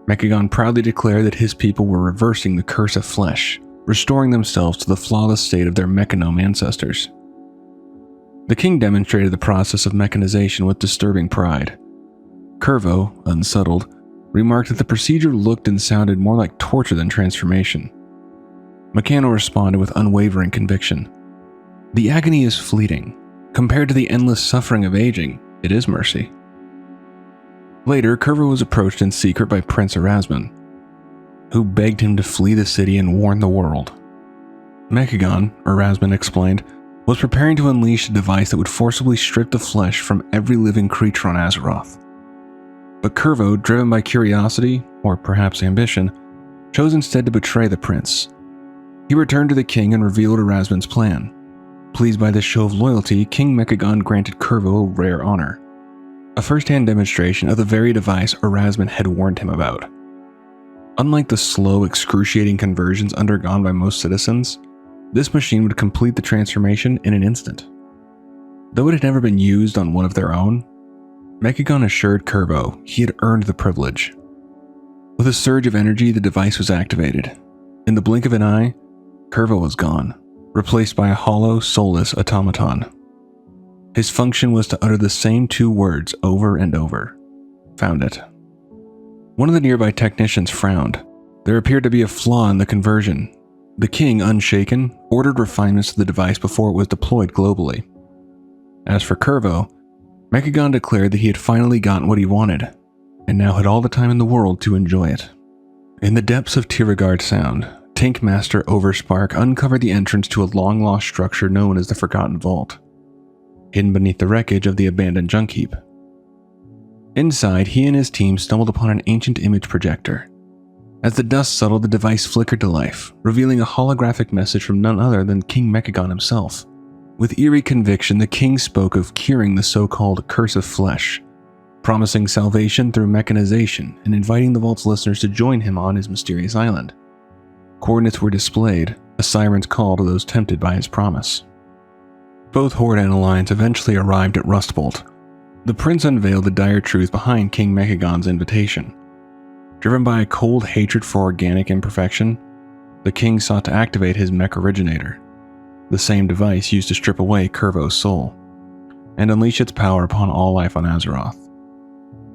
Mechagon proudly declared that his people were reversing the curse of flesh, restoring themselves to the flawless state of their mechanome ancestors. The king demonstrated the process of mechanization with disturbing pride. Curvo, unsettled, remarked that the procedure looked and sounded more like torture than transformation. Meccano responded with unwavering conviction. "The agony is fleeting. Compared to the endless suffering of aging, it is mercy. Later, Curvo was approached in secret by Prince Erasmus, who begged him to flee the city and warn the world. Mechagon, Erasmus explained, was preparing to unleash a device that would forcibly strip the flesh from every living creature on Azeroth. But Curvo, driven by curiosity, or perhaps ambition, chose instead to betray the prince. He returned to the king and revealed Erasmus' plan. Pleased by this show of loyalty, King Mechagon granted Curvo a rare honor, a first-hand demonstration of the very device Erasmus had warned him about. Unlike the slow, excruciating conversions undergone by most citizens, this machine would complete the transformation in an instant. Though it had never been used on one of their own, Mechagon assured Curvo he had earned the privilege. With a surge of energy, the device was activated. In the blink of an eye, Curvo was gone, replaced by a hollow, soulless automaton. His function was to utter the same two words over and over. Found it. One of the nearby technicians frowned. There appeared to be a flaw in the conversion. The king, unshaken, ordered refinements to the device before it was deployed globally. As for Curvo, Mechagon declared that he had finally gotten what he wanted, and now had all the time in the world to enjoy it. In the depths of Tiragard Sound, Tank Master Overspark uncovered the entrance to a long-lost structure known as the Forgotten Vault, hidden beneath the wreckage of the abandoned junk heap. Inside, he and his team stumbled upon an ancient image projector. As the dust settled, the device flickered to life, revealing a holographic message from none other than King Mechagon himself. With eerie conviction, the king spoke of curing the so-called Curse of Flesh, promising salvation through mechanization and inviting the Vault's listeners to join him on his mysterious island. Coordinates were displayed, a siren's call to those tempted by his promise. Both Horde and Alliance eventually arrived at Rustbolt. The prince unveiled the dire truth behind King Mechagon's invitation. Driven by a cold hatred for organic imperfection, the king sought to activate his mech originator, the same device used to strip away Curvo's soul, and unleash its power upon all life on Azeroth.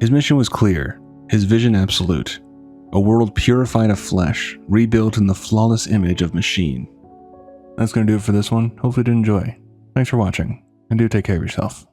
His mission was clear, his vision absolute, a world purified of flesh, rebuilt in the flawless image of machine. That's going to do it for this one. Hopefully you did enjoy. Thanks for watching, and do take care of yourself.